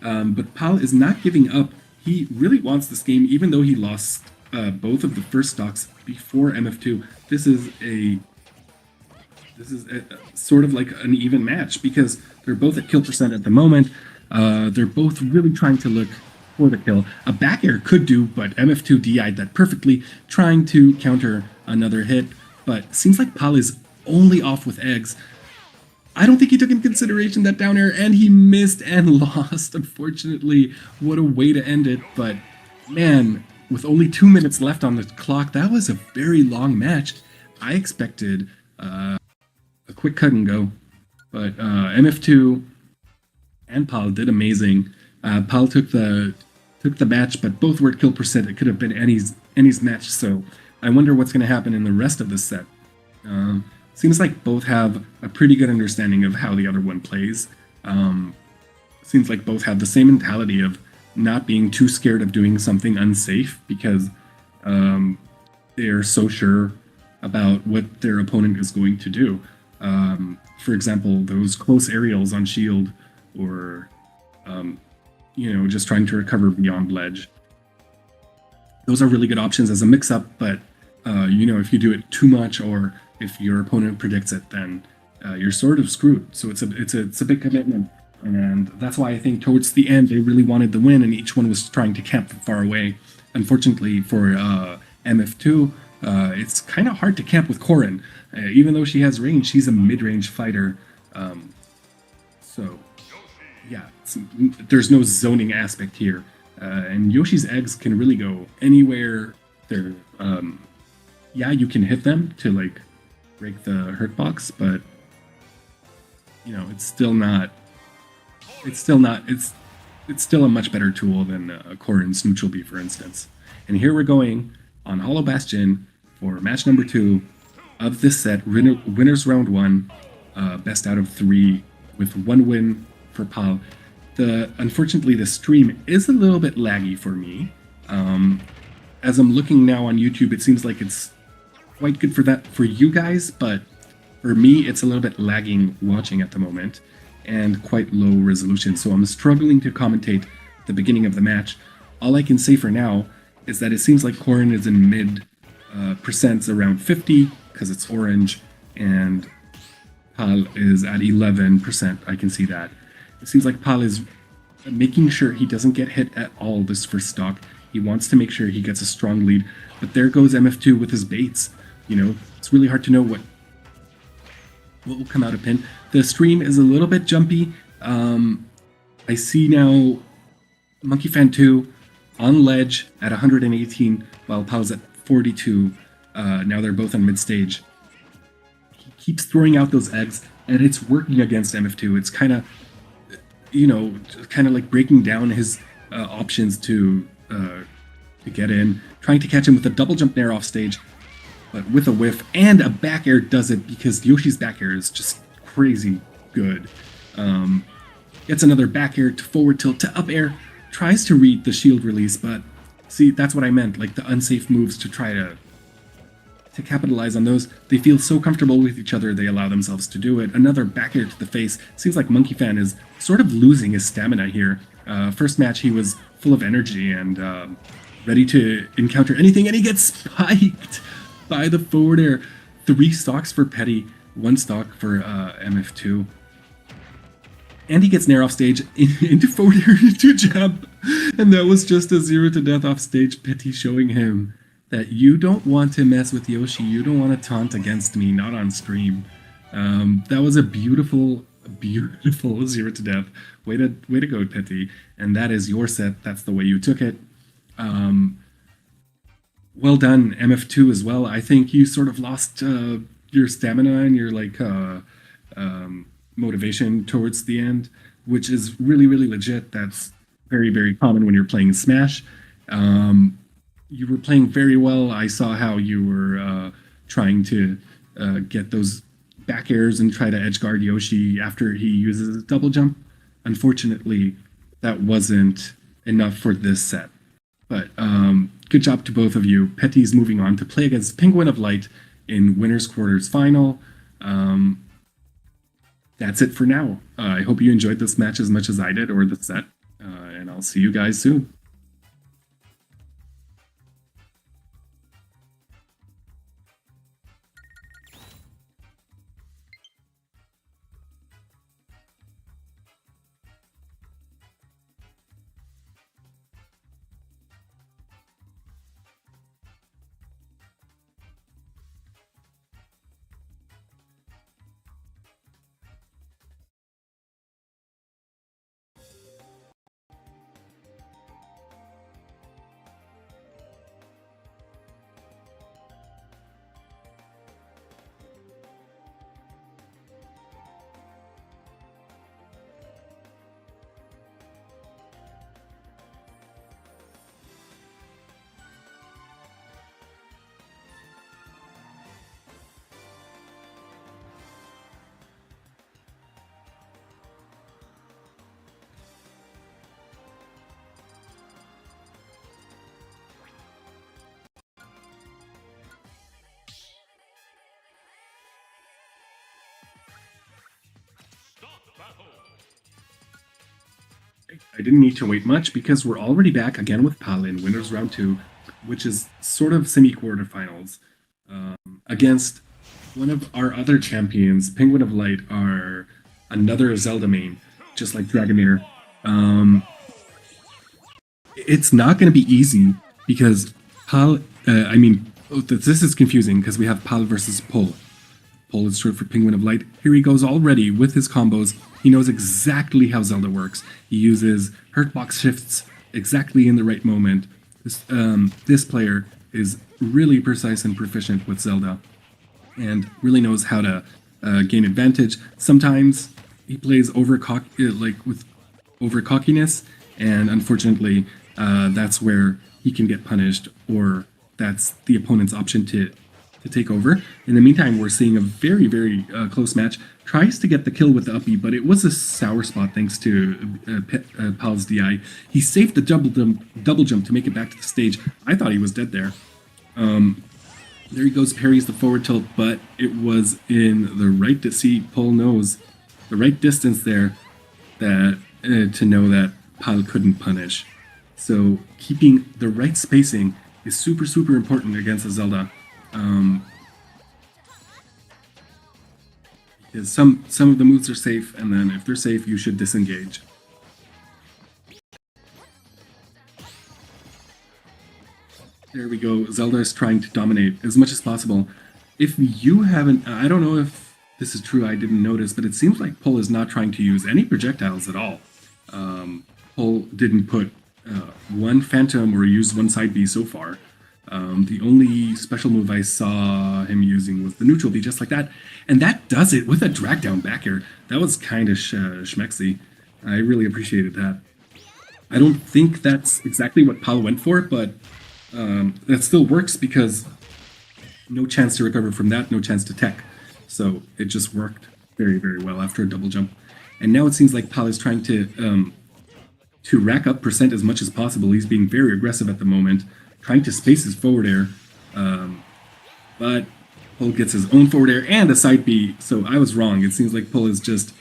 But Pal is not giving up. He really wants this game, even though he lost both of the first stocks before MF2. This is a sort of like an even match because they're both at kill percent at the moment. They're both really trying to look for the kill. A back air could do, but MF2 DI'd that perfectly, trying to counter another hit. But seems like Pal is only off with eggs. I don't think he took in consideration that down air, and he missed and lost, unfortunately. What a way to end it, but man, with only 2 minutes left on the clock, that was a very long match. I expected a quick cut and go, but MF2 and Pal did amazing. Pal took the match, but both were at kill percent. It could have been Annie's match, so I wonder what's going to happen in the rest of this set. Seems like both have a pretty good understanding of how the other one plays. Seems like both have the same mentality of not being too scared of doing something unsafe because they're so sure about what their opponent is going to do. For example, those close aerials on shield or, just trying to recover beyond ledge. Those are really good options as a mix-up, but, if you do it too much or if your opponent predicts it, then you're sort of screwed. So it's a big commitment, and that's why I think towards the end they really wanted the win, and each one was trying to camp far away. Unfortunately for MF2, it's kind of hard to camp with Corrin. Even though she has range, she's a mid-range fighter. So yeah, there's no zoning aspect here, and Yoshi's eggs can really go anywhere. They're you can hit them to like break the hurt box, but it's still a much better tool than Corrin's neutral B, for instance. And here we're going on Hollow Bastion for match number 2 of this set, winners round 1, best out of 3 with 1 win for Pal. Unfortunately the stream is a little bit laggy for me. As I'm looking now on YouTube, it seems like it's quite good for you guys, but for me it's a little bit lagging watching at the moment and quite low resolution, so I'm struggling to commentate the beginning of the match. All I can say for now is that it seems like Corrin is in mid percents around 50 because it's orange, and Pal is at 11%. I can see that. It seems like Pal is making sure he doesn't get hit at all this first stock. He wants to make sure he gets a strong lead. But there goes MF2 with his baits. You know, it's really hard to know what will come out of pin. The stream is a little bit jumpy. I see now Monkey Fan 2 on ledge at 118, while Pal's at 42. Now they're both on mid stage. He keeps throwing out those eggs, and it's working against MF2. It's kind of, you know, kind of like breaking down his options to get in, trying to catch him with a double jump nair off stage, but with a whiff, and a back air does it because Yoshi's back air is just crazy good. Gets another back air to forward tilt to up air, tries to read the shield release, but see, that's what I meant, like the unsafe moves to try to capitalize on those. They feel so comfortable with each other, they allow themselves to do it. Another back air to the face. Seems like Monkey Fan is sort of losing his stamina here. First match, he was full of energy and ready to encounter anything, and he gets spiked by the forward air. 3 stocks for Petty, 1 stock for MF2. And he gets nair off stage into forward air into jab. And that was just a 0 to death off stage. Petty showing him that you don't want to mess with Yoshi. You don't want to taunt against me, not on stream. That was a beautiful 0 to death. Way to go, Petty. And that is your set. That's the way you took it. Well done, MF2 as well. I think you sort of lost your stamina and your like motivation towards the end, which is really legit. That's very common when you're playing Smash. You were playing very well. I saw how you were trying to get those back airs and try to edge guard Yoshi after he uses a double jump. Unfortunately, that wasn't enough for this set. But good job to both of you. Petty's moving on to play against Penguin of Light in Winners Quarters Final. That's it for now. I hope you enjoyed this match as much as I did, or the set. And I'll see you guys soon. I didn't need to wait much because we're already back again with Pal in Winners Round 2, which is sort of semi-quarterfinals. Against one of our other champions, Penguin of Light, are another Zelda main, just like Dragonair. It's not going to be easy because Pal, this is confusing because we have Pal versus Pol. Pol is short for Penguin of Light. Here he goes already with his combos. He knows exactly how Zelda works. He uses hurtbox shifts exactly in the right moment. This player is really precise and proficient with Zelda and really knows how to gain advantage. Sometimes he plays with over cockiness, and unfortunately that's where he can get punished, or that's the opponent's option to take over. In the meantime, we're seeing a very close match. Tries to get the kill with the uppie, but it was a sour spot thanks to Pal's DI. He saved the double jump to make it back to the stage. I thought he was dead there. There he goes, parries the forward tilt, but it was in the right to see Pol knows the right distance there that to know that Pal couldn't punish. So keeping the right spacing is super important against a Zelda. Because some of the moves are safe, and then if they're safe, you should disengage. There we go. Zelda is trying to dominate as much as possible. If you haven't, I don't know if this is true, I didn't notice, but it seems like Pull is not trying to use any projectiles at all. Pull didn't put one Phantom or use one side B so far. The only special move I saw him using was the neutral B, just like that. And that does it with a drag down back air. That was kind of schmexy. I really appreciated that. I don't think that's exactly what Pal went for, but that still works because no chance to recover from that, no chance to tech. So it just worked very, very well after a double jump. And now it seems like Pal is trying to rack up percent as much as possible. He's being very aggressive at the moment, trying to space his forward air. But Pull gets his own forward air and a side B. So I was wrong. It seems like Pull is just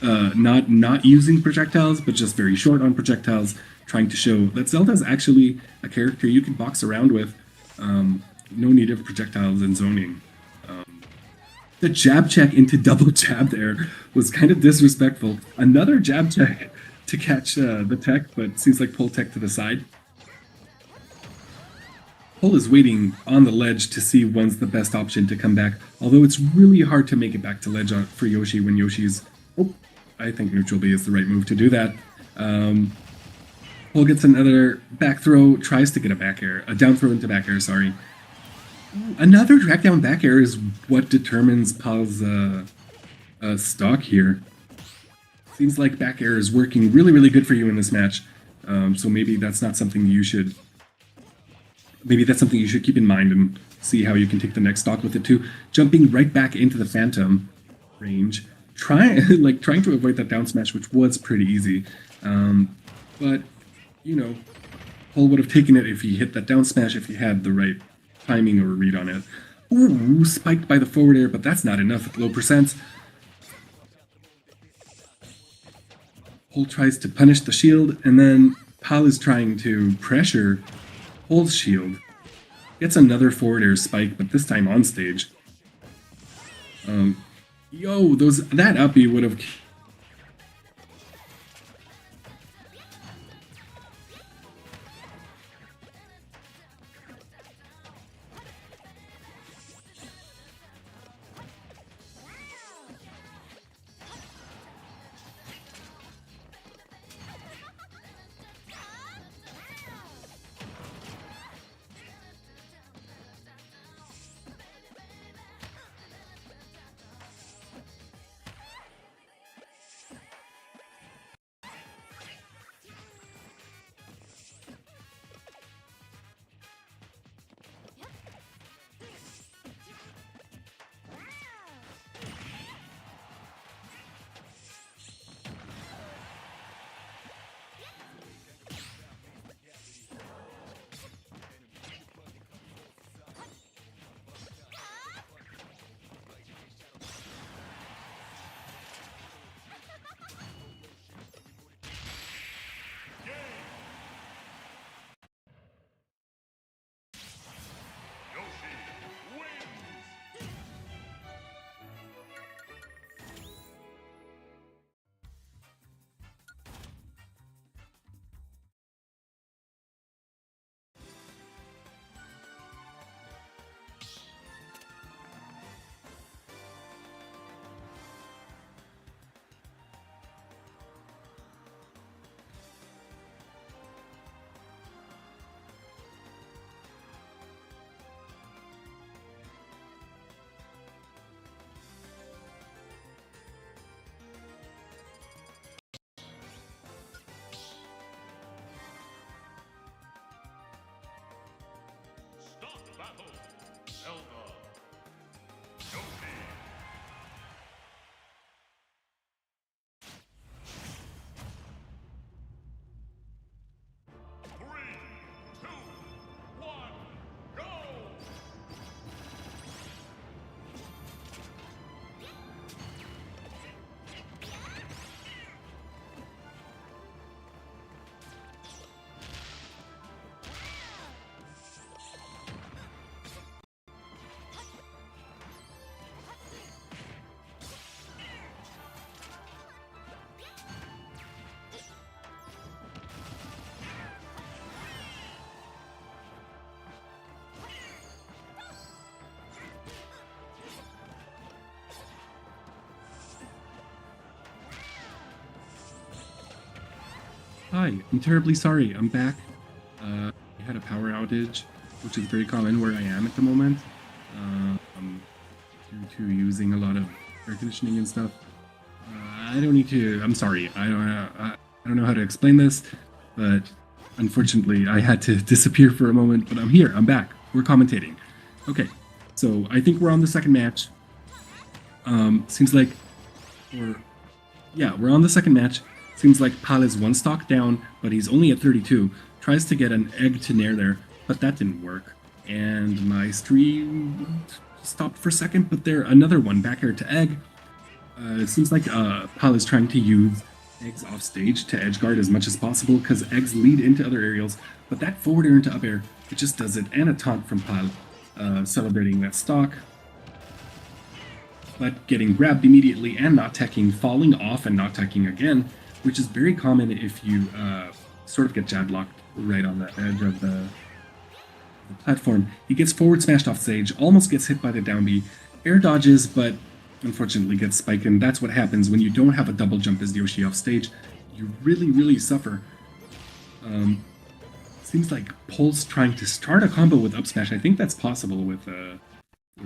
not using projectiles, but just very short on projectiles, trying to show that Zelda is actually a character you can box around with. No need of projectiles and zoning. The jab check into double jab there was kind of disrespectful. Another jab check to catch the tech, but seems like Pull tech to the side. Pull is waiting on the ledge to see when's the best option to come back, although it's really hard to make it back to ledge for Yoshi when Yoshi's... Oh, I think neutral B is the right move to do that. Pull gets another back throw, tries to get a back air, a down throw into back air, sorry. Another drag down back air is what determines Pal's stock here. Seems like back air is working really, really good for you in this match. So maybe that's not something you should... Maybe that's something you should keep in mind and see how you can take the next stock with it too. Jumping right back into the Phantom range. Trying to avoid that down smash, which was pretty easy. But, you know, Pull would have taken it if he hit that down smash, if he had the right timing or read on it. Ooh, spiked by the forward air, but that's not enough at low percents. Pull tries to punish the shield, and then Pal is trying to pressure Pull's shield. Gets another forward air spike, but this time on stage. That uppy would have... Hi, I'm terribly sorry. I'm back. I had a power outage, which is very common where I am at the moment, due to using a lot of air conditioning and stuff. I don't need to. I'm sorry. I don't know how to explain this, but unfortunately, I had to disappear for a moment. But I'm here. I'm back. We're commentating. Okay, so I think we're on the second match. Seems like, or yeah, we're on the second match. Seems like Pal is one stock down, but he's only at 32. Tries to get an egg to nair there, but that didn't work. And my stream stopped for a second, but there another one back air to egg. It seems like Pal is trying to use eggs off stage to edge guard as much as possible because eggs lead into other aerials, but that forward air into up air, it just does it. And a taunt from Pal, celebrating that stock. But getting grabbed immediately and not teching, falling off and not teching again, which is very common if you sort of get jab locked right on the edge of the platform. He gets forward smashed off stage, almost gets hit by the down B, air dodges, but unfortunately gets spiked, and that's what happens when you don't have a double jump as Yoshi off stage. You really suffer. Seems like Pul's trying to start a combo with up smash. I think that's possible with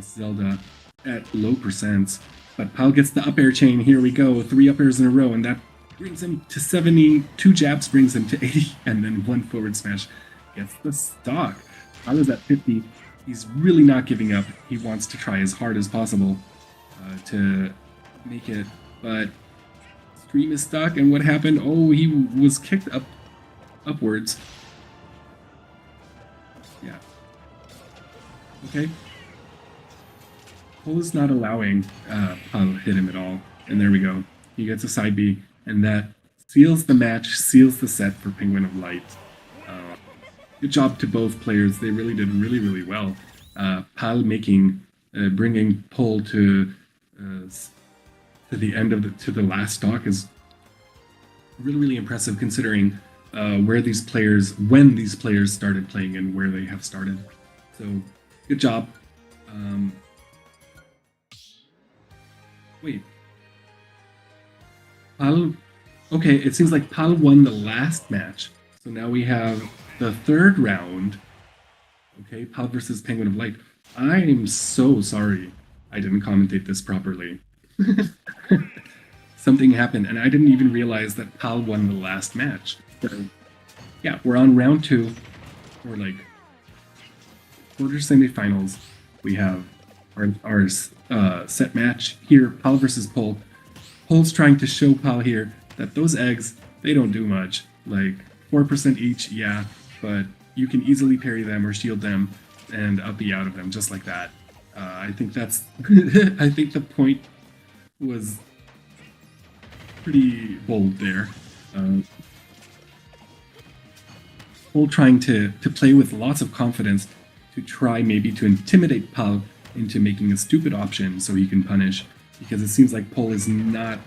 Zelda at low percents, but Pal gets the up air chain. Here we go, 3 up airs in a row, and that brings him to 70, 2 jabs brings him to 80, and then 1 forward smash gets the stock. Pal is at 50. He's really not giving up. He wants to try as hard as possible to make it, but stream is stuck, and what happened? Oh, he was kicked upwards. Yeah. Okay. Pul is not allowing Pal to hit him at all, and there we go. He gets a side B, and that seals the match, seals the set for Penguin of Light. Good job to both players. They really did really well. Pal bringing Pul to the end of the last stock is really impressive, considering when these players started playing and where they have started. So good job. Wait. Pal. Okay, it seems like Pal won the last match. So now we have the third round. Okay, Pal versus Penguin of Light. I'm so sorry I didn't commentate this properly. Something happened, and I didn't even realize that Pal won the last match. So, yeah, we're on round 2. We're like quarter semifinals. We have our set match here, Pal versus Pul. Pul's trying to show Pal here that those eggs, they don't do much. Like 4% each, yeah, but you can easily parry them or shield them and up B out of them just like that. I think that's I think the point was pretty bold there. Pul trying to play with lots of confidence to try maybe to intimidate Pal into making a stupid option so he can punish, because it seems like Pul is not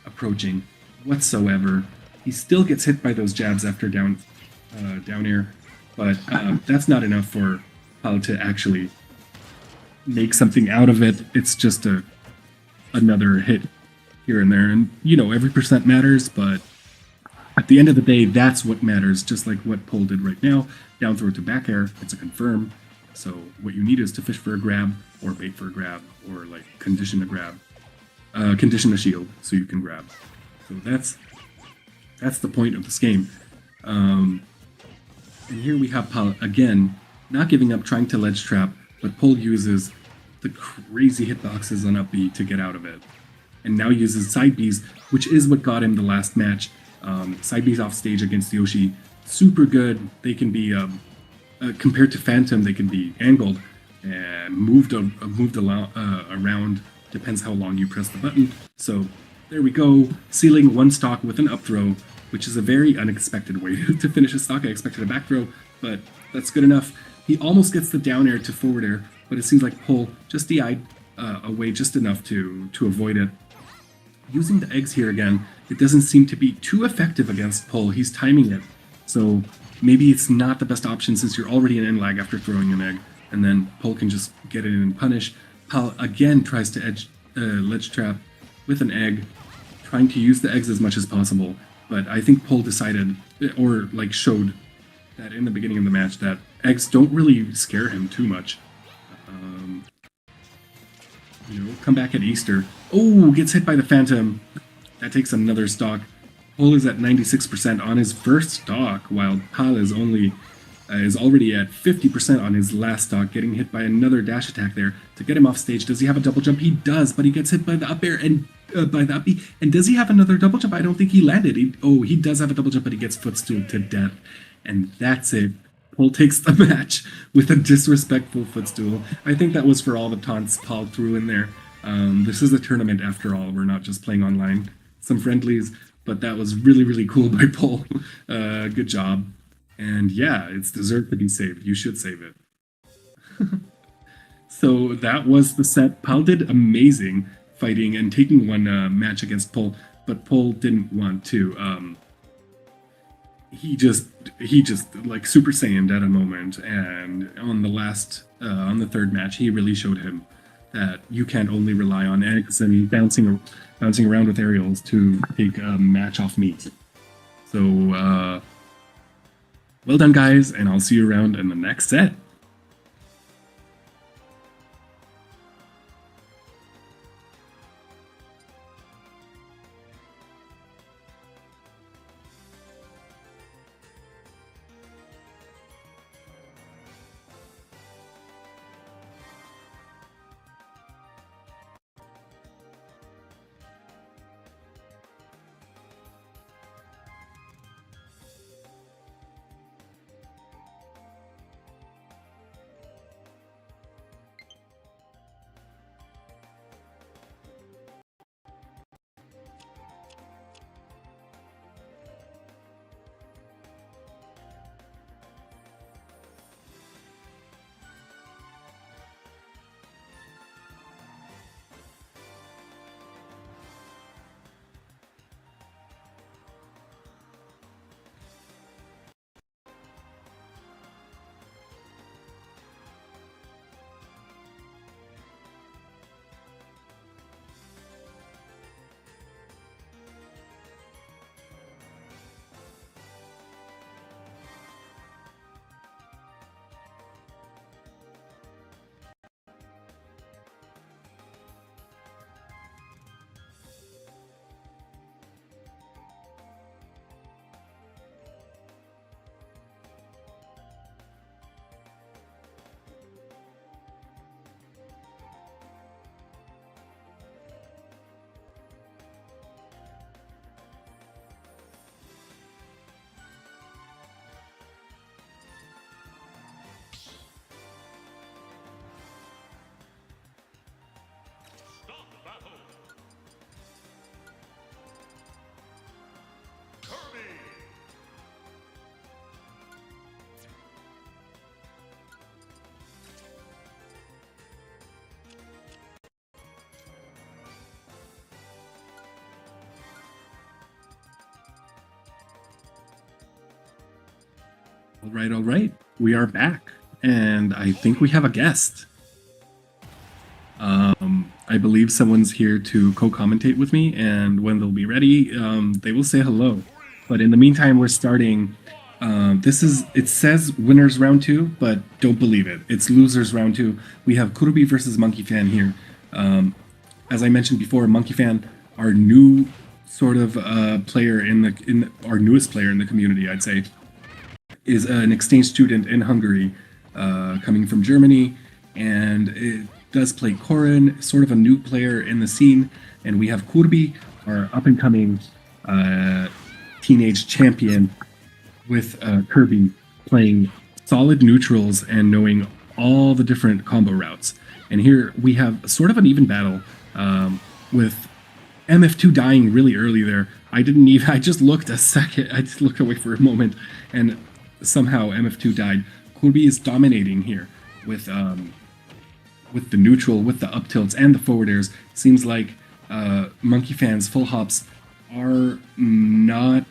approaching whatsoever. He still gets hit by those jabs after down air, but that's not enough for Pal to actually make something out of it. It's just another hit here and there, and you know, every percent matters, but at the end of the day, that's what matters, just like what Pul did right now. Down throw to back air, it's a confirm. So what you need is to fish for a grab, or bait for a grab, or like condition a grab. Condition a shield so you can grab. So that's the point of this game. And here we have Pal again, not giving up, trying to ledge trap, but Pul uses the crazy hitboxes on up B to get out of it. And now uses side Bs, which is what got him the last match. Side Bs off stage against Yoshi, super good. They can be, compared to Phantom, they can be angled and moved around. Depends how long you press the button. So there we go, sealing one stock with an up throw, which is a very unexpected way to finish a stock. I expected a back throw, but that's good enough. He almost gets the down air to forward air, but it seems like Pul just DI'd away just enough to avoid it. Using the eggs here again, it doesn't seem to be too effective against Pul. He's timing it, so maybe it's not the best option since you're already in end lag after throwing an egg, and then Pul can just get it in and punish. Pal again tries to ledge trap with an egg, trying to use the eggs as much as possible. But I think Pol decided, or like showed that in the beginning of the match, that eggs don't really scare him too much. Come back at Easter. Oh, gets hit by the Phantom. That takes another stock. Pol is at 96% on his first stock, while Pal is already at 50% on his last stock, getting hit by another dash attack there to get him off stage. Does he have a double jump? He does, but he gets hit by the up air and by the up B. And does he have another double jump? I don't think he landed. He does have a double jump, but he gets footstool to death. And that's it. Pol takes the match with a disrespectful footstool. I think that was for all the taunts Paul threw in there. This is a tournament after all. We're not just playing online. Some friendlies, but that was really, really cool by Pol. Good job. And yeah, it's deserved to be saved. You should save it. So that was the set. Pal did amazing fighting and taking one match against Pol, but Pol didn't want to. He just like Super Saiyaned at a moment, and on the third match, he really showed him that you can't only rely on eggs and bouncing around with aerials to take a match off me. So, well done, guys, and I'll see you around in the next set. All right. We are back, and I think we have a guest. I believe someone's here to co-commentate with me, and when they'll be ready, they will say hello. But in the meantime, we're starting. It says winners round 2, but don't believe it. It's losers round 2. We have Kurbi versus Monkey Fan here. As I mentioned before, Monkey Fan, our new sort of player our newest player in the community, I'd say, is an exchange student in Hungary, coming from Germany, and it does play Korin, sort of a new player in the scene. And we have Kurbi, our up-and-coming teenage champion, with Kirby playing solid neutrals and knowing all the different combo routes. And here we have sort of an even battle, with MF2 dying really early there. I just looked a second, I just looked away for a moment, and somehow MF2 died. Kurbi is dominating here with the neutral, with the up tilts and the forward airs. Seems like Monkey Fan's full hops are not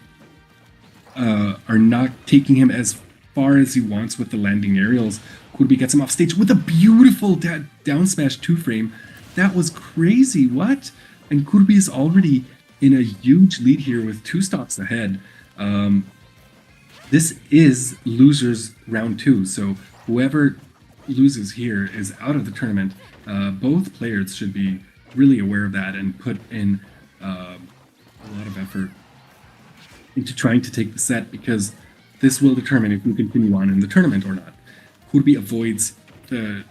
taking him as far as he wants with the landing aerials. Kurbi gets him off stage with a beautiful down smash 2 frame. That was crazy. What? And Kurbi is already in a huge lead here with 2 stocks ahead. This is losers round 2, so whoever loses here is out of the tournament. Both players should be really aware of that and put in a lot of effort into trying to take the set, because this will determine if we continue on in the tournament or not. Kurbi avoids the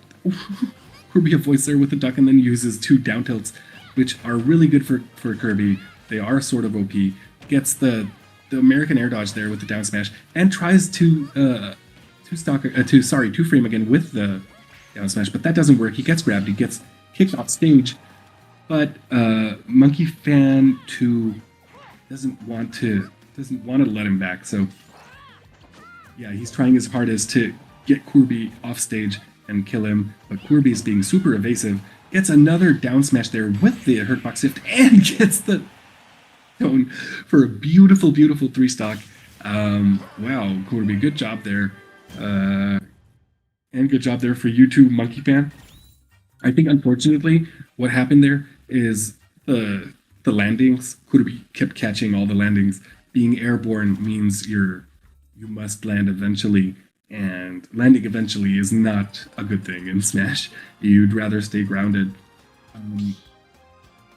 Kurbi avoids there with the duck and then uses 2 down tilts, which are really good for Kirby. They are sort of OP. Gets the American air dodge there with the down smash and tries to two frame again with the down smash, but that doesn't work. He gets grabbed. He gets kicked off stage, but Monkey Fan 2 doesn't want to let him back. So yeah, he's trying his hardest to get Kurbi off stage and kill him, but Kurbi is being super evasive. Gets another down smash there with the Hurtbox Shift and gets the tone for a beautiful, beautiful 3 stock. Wow, Kurbi, good job there. And good job there for you too, Monkey Fan. I think unfortunately what happened there is the landings. Kurbi kept catching all the landings. Being airborne means you must land eventually, and landing eventually is not a good thing in Smash. You'd rather stay grounded.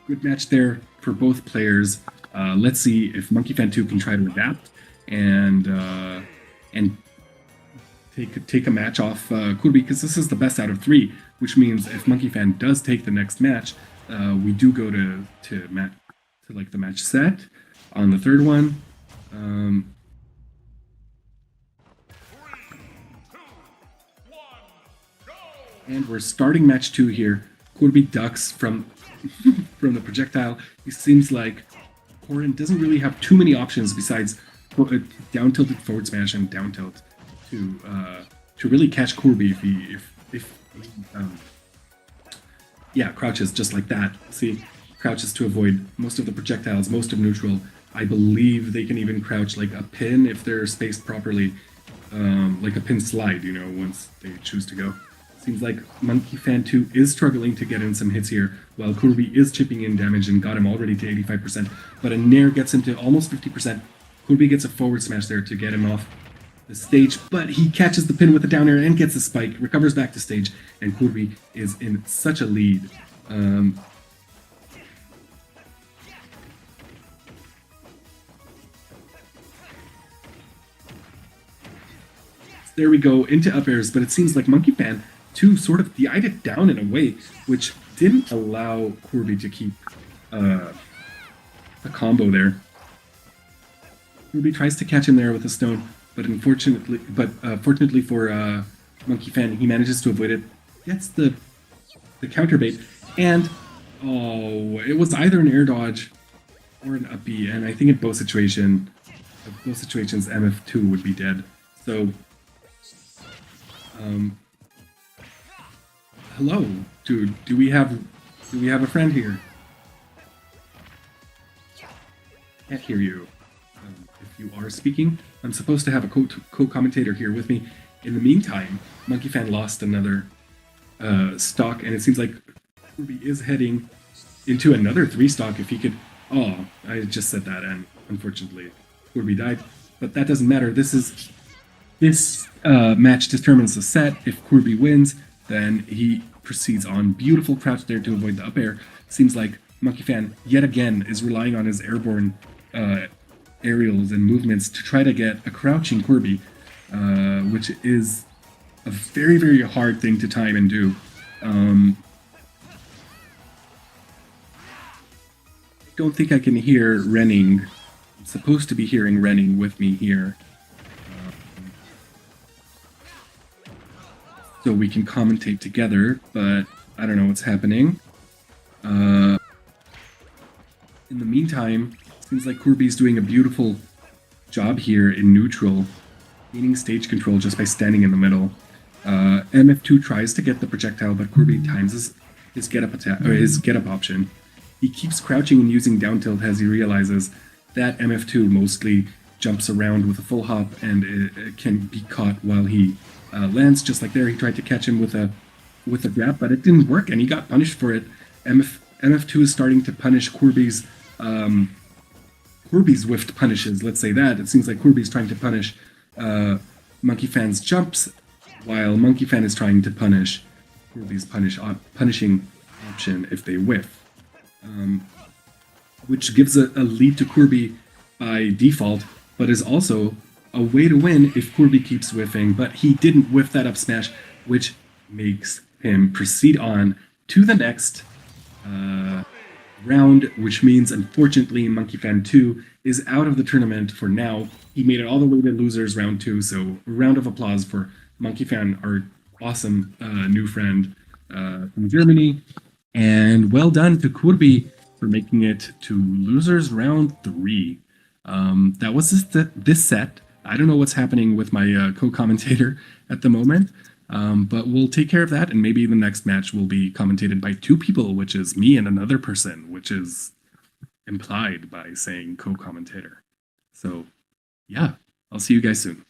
Good match there for both players. Let's see if Monkey Fan 2 can try to adapt and take a match off Kurbi, because this is the best out of 3, which means if Monkey Fan does take the next match, we do go to like the match set on the 3rd one. And we're starting match 2 here. Kurbi ducks from from the projectile. It seems like Korin doesn't really have too many options besides down tilted forward smash and down tilt to really catch Kurbi if he crouches just like that. See, crouches to avoid most of the projectiles, most of neutral. I believe they can even crouch like a pin if they're spaced properly, like a pin slide, once they choose to go. Seems like Monkey Fan 2 is struggling to get in some hits here, while Kurbi is chipping in damage and got him already to 85%, but a Nair gets him to almost 50%. Kurbi gets a forward smash there to get him off the stage, but he catches the pin with the down air and gets a spike, recovers back to stage, and Kurbi is in such a lead. There we go, into up airs, but it seems like Monkey Fan 2 sort of DI'd it down in a way which didn't allow Kurbi to keep a combo there. Kurbi tries to catch him there with a stone, but fortunately for Monkey Fan, he manages to avoid it. Gets the counter bait, and it was either an air dodge or an up B, and I think in both situations MF2 would be dead. So hello, dude. Do we have a friend here? Can't hear you. If you are speaking, I'm supposed to have a co-commentator here with me. In the meantime, Monkey Fan lost another stock, and it seems like Kurbi is heading into another 3 stock. If he could, I just said that, and unfortunately, Kurbi died. But that doesn't matter. This match determines the set. If Kurbi wins, then he proceeds on. Beautiful crouch there to avoid the up air. Seems like Monkey Fan, yet again, is relying on his airborne aerials and movements to try to get a crouching Kurbi, which is a very, very hard thing to time and do. I don't think I can hear Renning. I'm supposed to be hearing Renning with me here. So we can commentate together, but I don't know what's happening. In the meantime, seems like Kurbi's doing a beautiful job here in neutral, gaining stage control just by standing in the middle. MF2 tries to get the projectile, but Kurbi times his get up option. He keeps crouching and using down tilt as he realizes that MF2 mostly jumps around with a full hop and it can be caught while he lands. Just like there, he tried to catch him with a grab, but it didn't work and he got punished for it. MF2 is starting to punish Kurbi's Corby's whiffed punishes. Let's say that. It seems like Corby's trying to punish Monkey Fan's jumps, while Monkey Fan is trying to punish Corby's punishing option if they whiff. Which gives a lead to Corby by default, but is also a way to win if Corby keeps whiffing. But he didn't whiff that up smash, which makes him proceed on to the next round, which means, unfortunately, Monkey Fan 2 is out of the tournament for now. He made it all the way to losers round 2, so a round of applause for Monkey Fan, our awesome new friend from Germany. And well done to Kurbi for making it to losers round 3. That was this set. I don't know what's happening with my co-commentator at the moment, but we'll take care of that, and maybe the next match will be commentated by 2 people, which is me and another person, which is implied by saying co-commentator. So, yeah, I'll see you guys soon.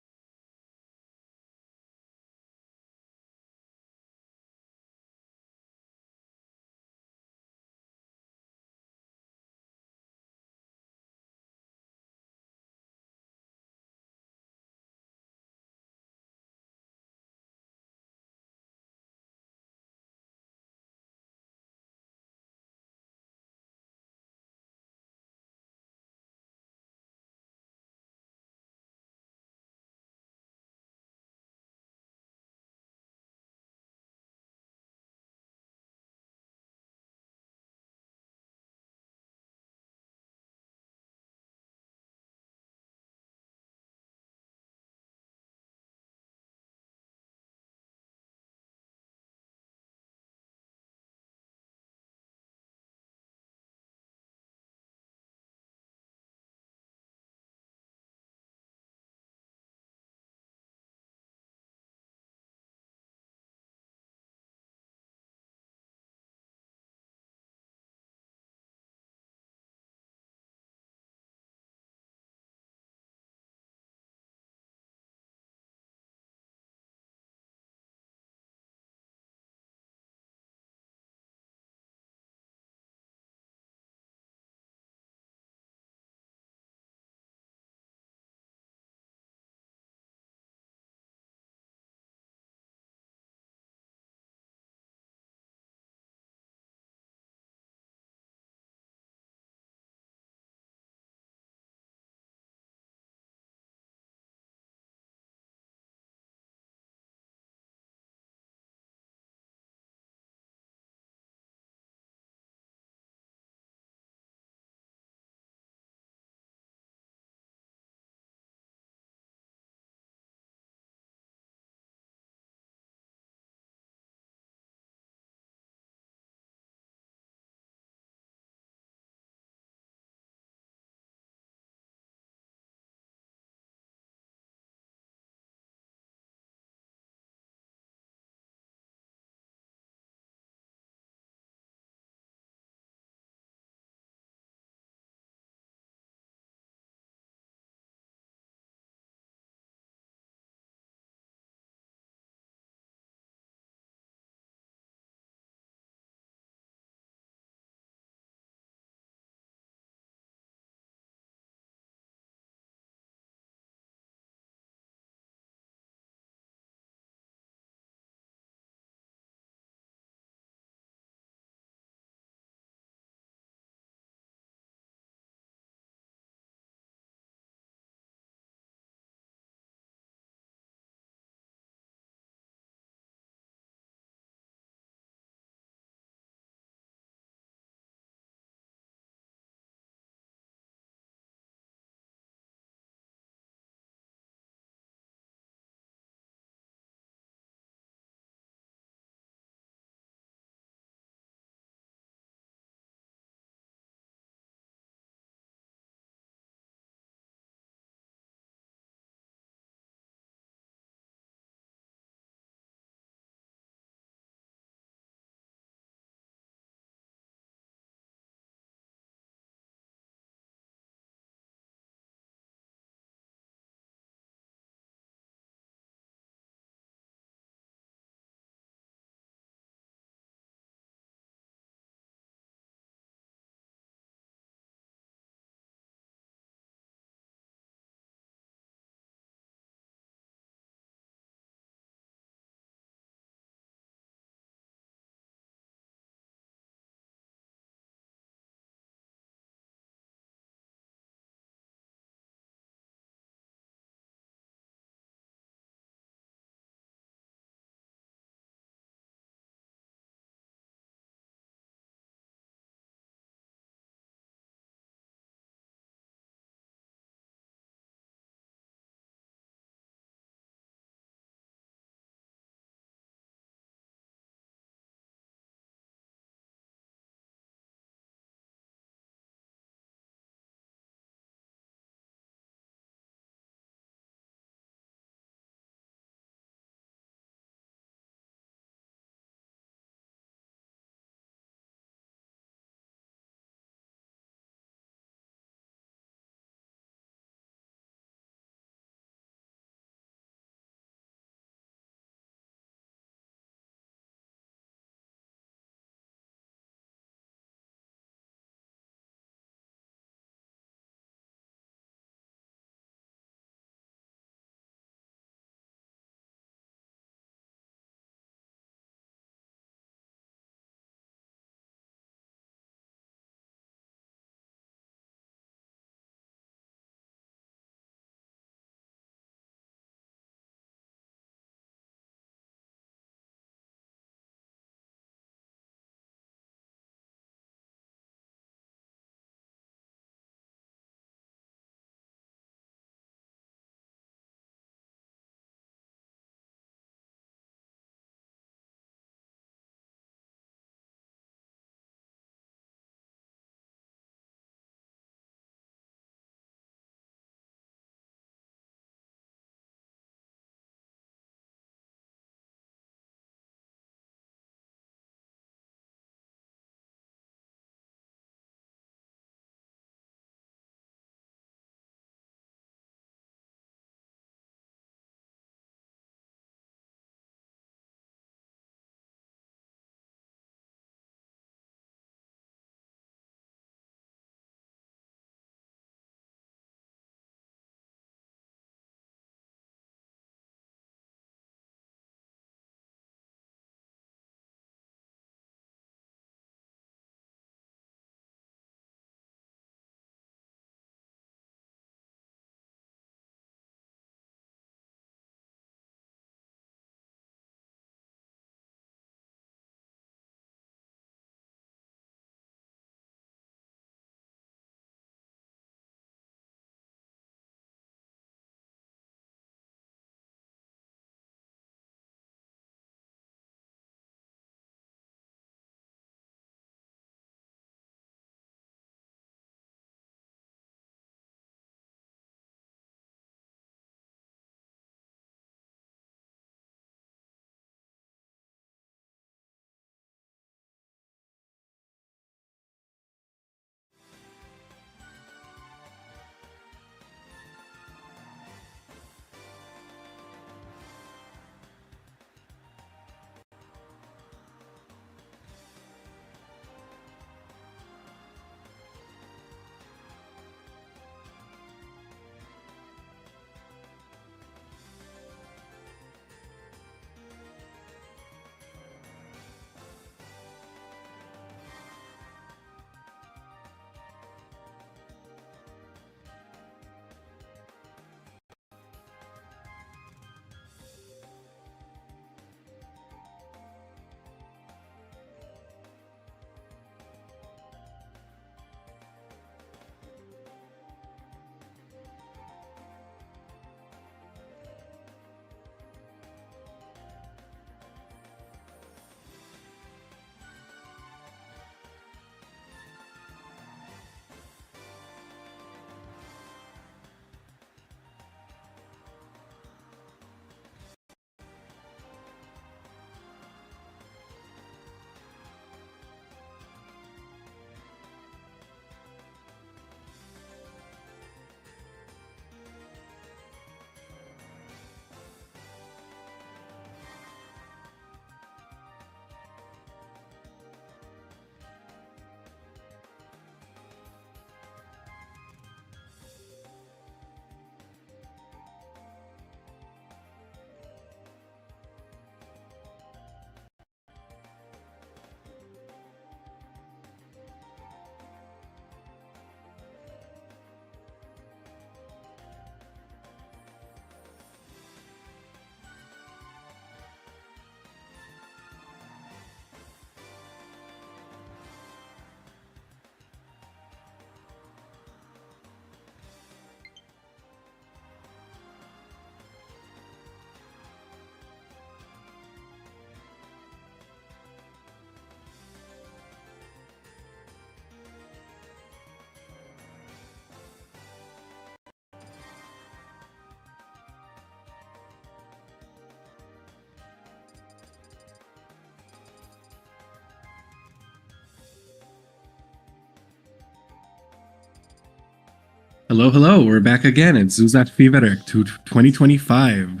Hello, hello. We're back again. It's Zúzás Fivérek to 2025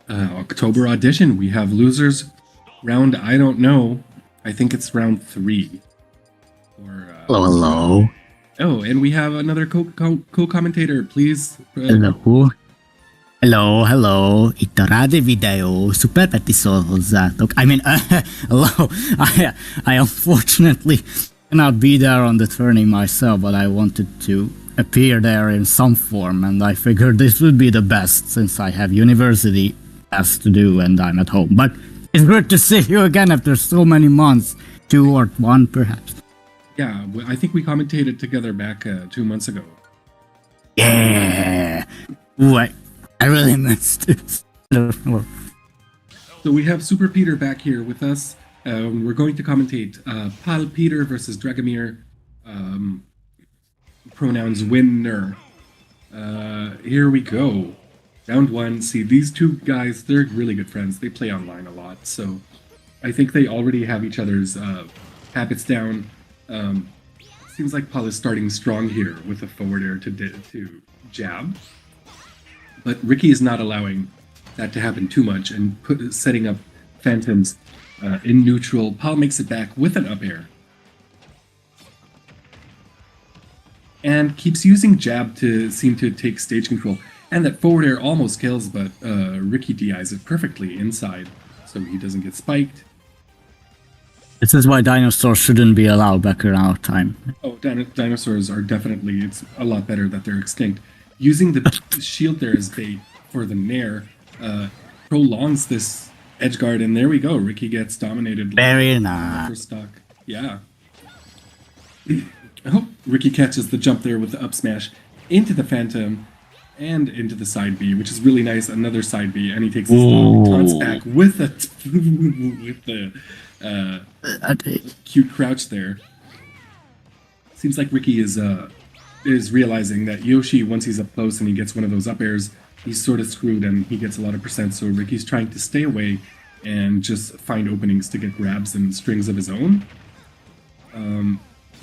October audition. We have losers round. I don't know. I think it's round 3. Or Hello. oh, and we have another co-commentator. Please. Hello. Itt a rádi videó. Super Peti szól hozzátok. Hello. I unfortunately cannot be there on the tourney myself, but I wanted to appear there in some form, and I figured this would be the best since I have university tasks to do and I'm at home. But it's good to see you again after so many months. 2 or 1 perhaps. Yeah, I think we commentated together back 2 months ago. Yeah. Ooh, I really missed it. So we have Super Peter back here with us. We're going to commentate Pal Peter versus Dragomir. Pronouns winner. Here we go. Round 1. See, these two guys, they're really good friends. They play online a lot, so I think they already have each other's habits down. Seems like Paul is starting strong here with a forward air to jab. But Ricky is not allowing that to happen too much and setting up phantoms in neutral. Paul makes it back with an up air. And keeps using jab to seem to take stage control. And that forward air almost kills, but Ricky DIs it perfectly inside, so he doesn't get spiked. This is why dinosaurs shouldn't be allowed back around our time. Oh, dinosaurs are definitely, it's a lot better that they're extinct. Using the shield there as bait for the Nair prolongs this edge guard, and there we go. Ricky gets dominated. Very nice. First stock. Yeah. Oh, Ricky catches the jump there with the up smash into the Phantom and into the side B, which is really nice. Another side B, and he takes his taunts back with the cute crouch there. Seems like Ricky is realizing that Yoshi, once he's up close and he gets one of those up airs, he's sort of screwed and he gets a lot of percent. So Ricky's trying to stay away and just find openings to get grabs and strings of his own.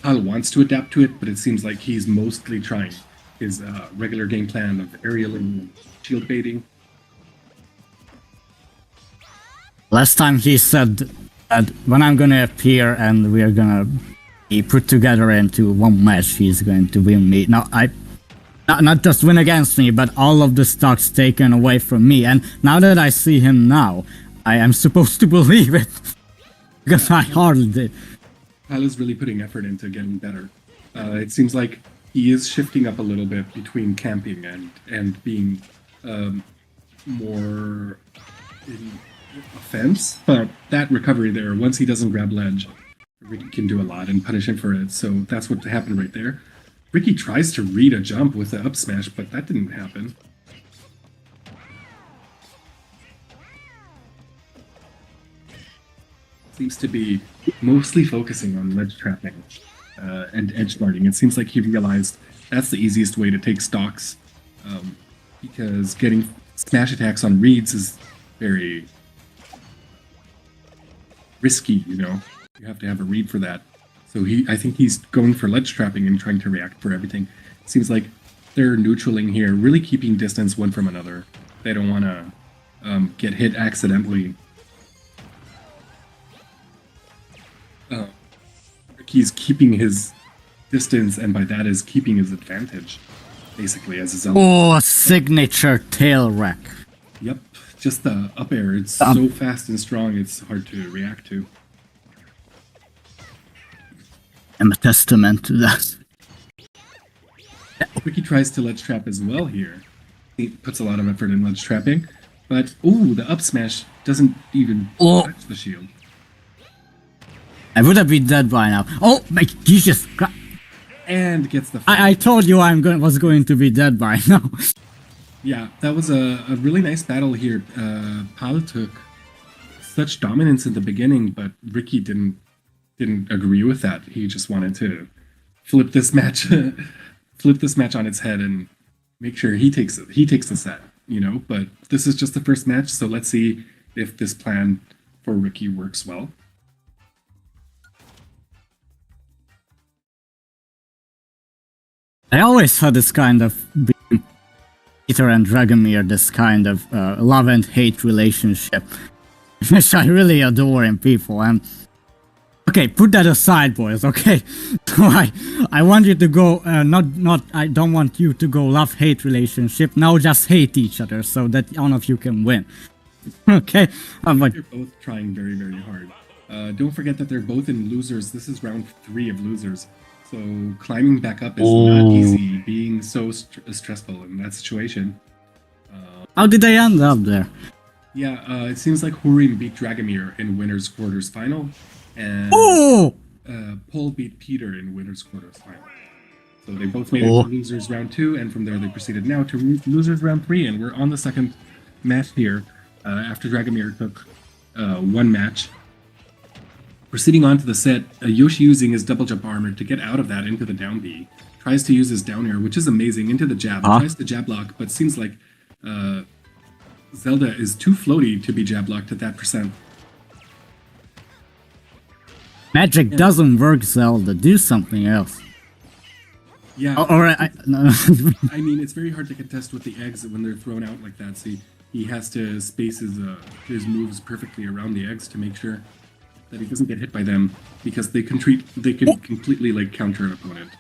Kyle wants to adapt to it, but it seems like he's mostly trying his regular game plan of aerial and shield baiting. Last time he said that when I'm gonna appear and we are gonna be put together into one match, he's going to win me. Now, not just win against me, but all of the stocks taken away from me. And now that I see him now, I am supposed to believe it. Because I hardly did. Kyle is really putting effort into getting better. It seems like he is shifting up a little bit between camping and being more in offense, but that recovery there, once he doesn't grab ledge, Ricky can do a lot and punish him for it, so that's what happened right there. Ricky tries to read a jump with the up smash, but that didn't happen. Seems to be mostly focusing on ledge trapping and edge guarding. It seems like he realized that's the easiest way to take stocks, because getting smash attacks on reads is very risky, you know? You have to have a read for that. So I think he's going for ledge trapping and trying to react for everything. Seems like they're neutraling here, really keeping distance one from another. They don't want to get hit accidentally. Ricky's keeping his distance, and by that is keeping his advantage, basically, as his own. Oh, signature tail rack. Yep, just the up air. It's so fast and strong, it's hard to react to. I'm a testament to that. Ricky tries to ledge trap as well here. He puts a lot of effort in ledge trapping, but ooh, the up smash doesn't even touch the shield. I would have been dead by now. Oh my Jesus Christ! And gets the. I told you was going to be dead by now. Yeah, that was a really nice battle here. Pal took such dominance in the beginning, but Ricky didn't agree with that. He just wanted to flip this match on its head and make sure he takes the set, you know. But this is just the first match, so let's see if this plan for Ricky works well. I always had this kind of between Peter and Dragomir, this kind of love and hate relationship, which I really adore in people. And okay, put that aside, boys. Okay, so I want you to go not I don't want you to go love hate relationship. Now just hate each other so that one of you can win. Okay, but They're both trying very, very hard. Don't forget that they're both in losers. This is round 3 of losers. So climbing back up is not easy, being so stressful in that situation. how did they end up there? Yeah, it seems like Húrin beat Dragomir in winners quarters final, and Paul beat Peter in winners quarters final. So they both made it to losers round 2, and from there they proceeded now to losers round 3, and we're on the second match here after Dragomir took one match. Proceeding on to the set, Yoshi using his double jump armor to get out of that into the down B. Tries to use his down air, which is amazing, into the jab. Tries to jab lock, but seems like Zelda is too floaty to be jab locked at that percent. Magic doesn't work, Zelda. Do something else. Yeah. No. I mean, it's very hard to contest with the eggs when they're thrown out like that. See, he has to space his moves perfectly around the eggs to make sure that he doesn't get hit by them, because they can completely like counter an opponent.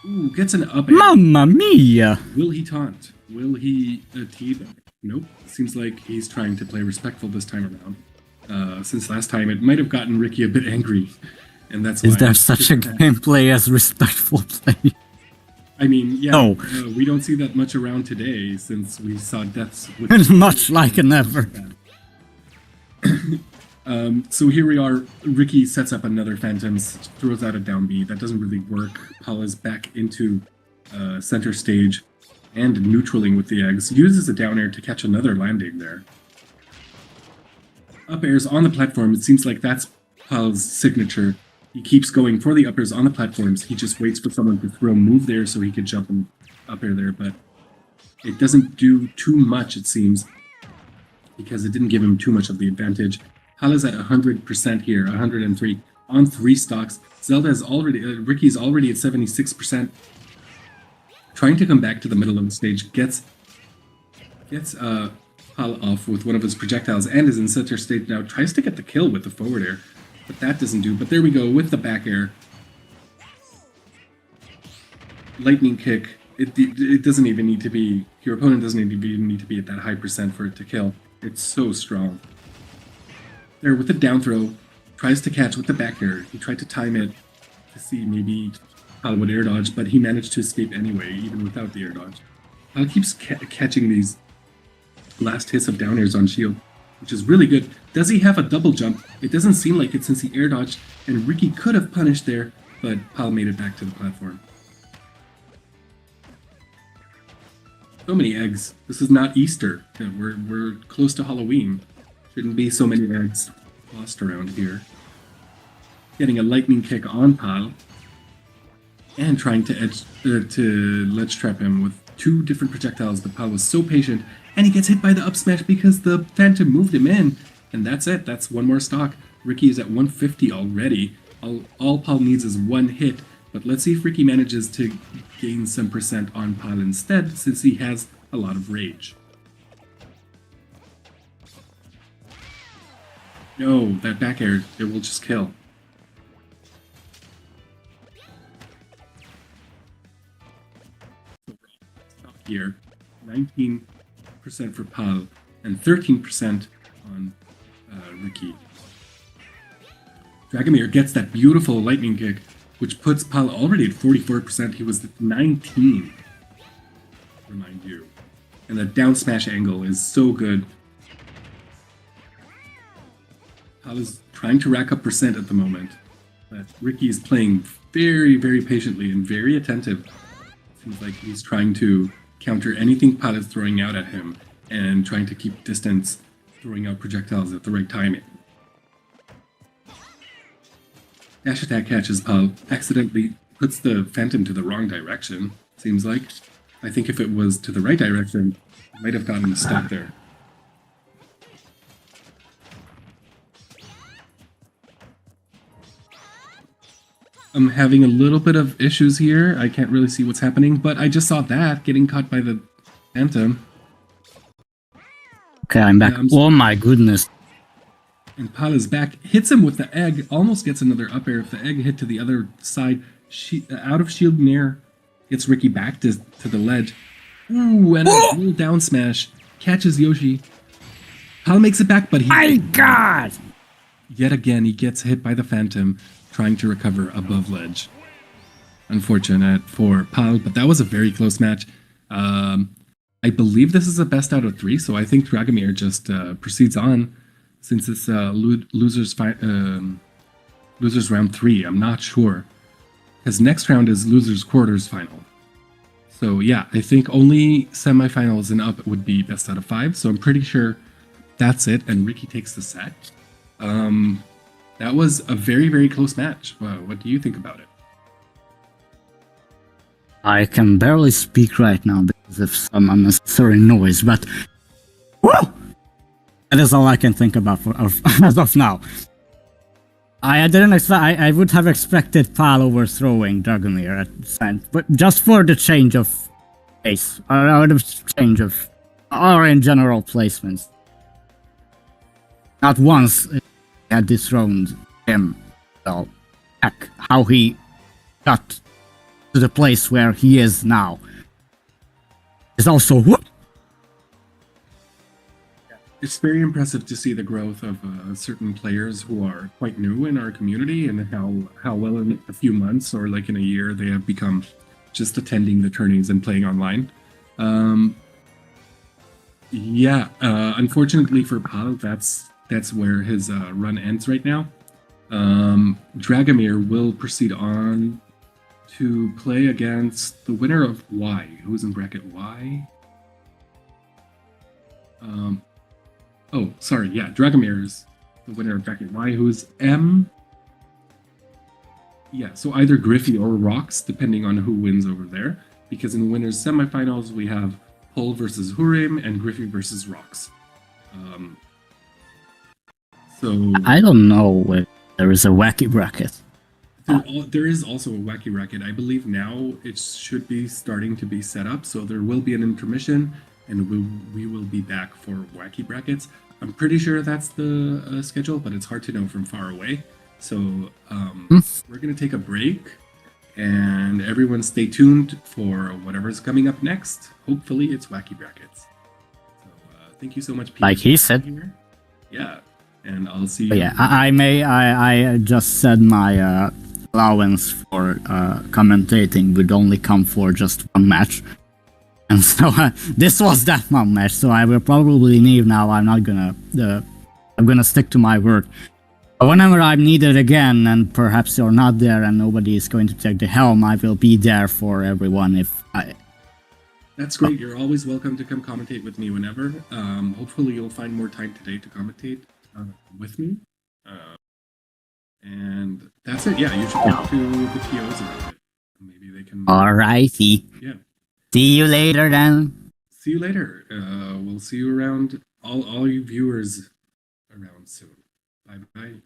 Ooh, gets an up air. Mamma mia! Will he taunt? Will he teed? Nope. Seems like he's trying to play respectful this time around. Since last time, it might have gotten Ricky a bit angry, and that's why. Is there such a gameplay as respectful play? I mean, yeah, no. We don't see that much around today, since we saw deaths with much like never. So here we are. Ricky sets up another Phantoms, throws out a down B. That doesn't really work. Paula's back into center stage and neutraling with the eggs. Uses a down air to catch another landing there. Up airs on the platform. It seems like that's Paula's signature. He keeps going for the up airs on the platforms. He just waits for someone to throw a move there so he can jump and up air there, but it doesn't do too much, it seems, because it didn't give him too much of the advantage. Hala's at 100% here, 103 on 3 stocks. Zelda is already, Ricky's already at 76%. Trying to come back to the middle of the stage, gets Hala off with one of his projectiles and is in center stage now. Tries to get the kill with the forward air, but that doesn't do. But there we go with the back air. Lightning kick. It doesn't even need to be, your opponent doesn't even need to be at that high percent for it to kill. It's so strong. There with the down throw, tries to catch with the back air. He tried to time it to see maybe Hala would air dodge, but he managed to escape anyway, even without the air dodge. Hala keeps catching these last hits of down airs on shield, which is really good. Does he have a double jump? It doesn't seem like it since he air dodged, and Ricky could have punished there, but Hala made it back to the platform. So many eggs. This is not Easter. We're close to Halloween. Shouldn't be so many eggs lost around here. Getting a lightning kick on Pal. And trying to ledge trap him with 2 different projectiles, but Pal was so patient, and he gets hit by the up smash because the Phantom moved him in. And that's it. That's one more stock. Ricky is at 150 already. All Pal needs is 1 hit. But let's see if Ricky manages to gain some percent on Pal instead, since he has a lot of rage. No, that back air, it will just kill. Here, 19% for Pal and 13% on Ricky. Dragomir gets that beautiful lightning kick, which puts Pal already at 44%. He was at 19, remind you. And the down smash angle is so good. Pal is trying to rack up percent at the moment, but Ricky is playing very, very patiently and very attentive. Seems like he's trying to counter anything Pal is throwing out at him and trying to keep distance, throwing out projectiles at the right timing. Dash attack catches Pal, accidentally puts the Phantom to the wrong direction, seems like. I think if it was to the right direction, it might have gotten stuck there. I'm having a little bit of issues here. I can't really see what's happening, but I just saw that getting caught by the Phantom. Okay, I'm back. Yeah, Oh my goodness. And Pal is back, hits him with the egg, almost gets another up air. If the egg hit to the other side, out of shield near, gets Ricky back to the ledge. Ooh, and a little down smash. Catches Yoshi. Pal makes it back, but My God! Yet again, he gets hit by the Phantom, trying to recover above ledge. Unfortunate for Pal, but that was a very close match. I believe this is a best out of 3, so I think Dragomir just proceeds on. Since it's losers round 3, I'm not sure. Because next round is losers quarters final. So yeah, I think only semifinals and up would be best out of 5. So I'm pretty sure that's it, and Ricky takes the set. That was a very, very close match. What do you think about it? I can barely speak right now because of some unnecessary noise, but whoa! That is all I can think about as of now. I didn't expect. I would have expected Pal overthrowing Dragomir at the end, but just for the change of pace, or the change of, or in general placements. Not once he had dethroned him. Well, heck, how he got to the place where he is now is also. It's very impressive to see the growth of certain players who are quite new in our community, and how well in a few months or like in a year they have become just attending the tourneys and playing online. Unfortunately for Pal, that's where his run ends right now. Dragomir will proceed on to play against the winner of Y. Who's in bracket Y? Oh, sorry, yeah, Dragomir is the winner of bracket Y, who's M. Yeah, so either Griffey or Rocks, depending on who wins over there. Because in the winners semifinals, we have Pol versus Hurim and Griffey versus Rocks. So I don't know if there is a wacky bracket. There is also a wacky bracket. I believe now it should be starting to be set up, so there will be an intermission, and we will be back for wacky brackets. I'm pretty sure that's the schedule, but it's hard to know from far away. So we're going to take a break, and everyone stay tuned for whatever's coming up next. Hopefully it's wacky brackets. So thank you so much, Pete. Like he said. Here. Yeah, and I'll see you. Yeah, I just said my allowance for commentating would only come for just one match. And so this was that one match, so I will probably leave now. I'm not gonna, I'm gonna stick to my word. But whenever I'm needed again, and perhaps you're not there and nobody is going to take the helm, I will be there for everyone if I... That's great. You're always welcome to come commentate with me whenever. Hopefully you'll find more time today to commentate with me. And that's it. Yeah, you should talk to the TOs about it. Maybe they can... Alrighty. Yeah. See you later then. See you later. We'll see you around, all you viewers around soon. Bye-bye.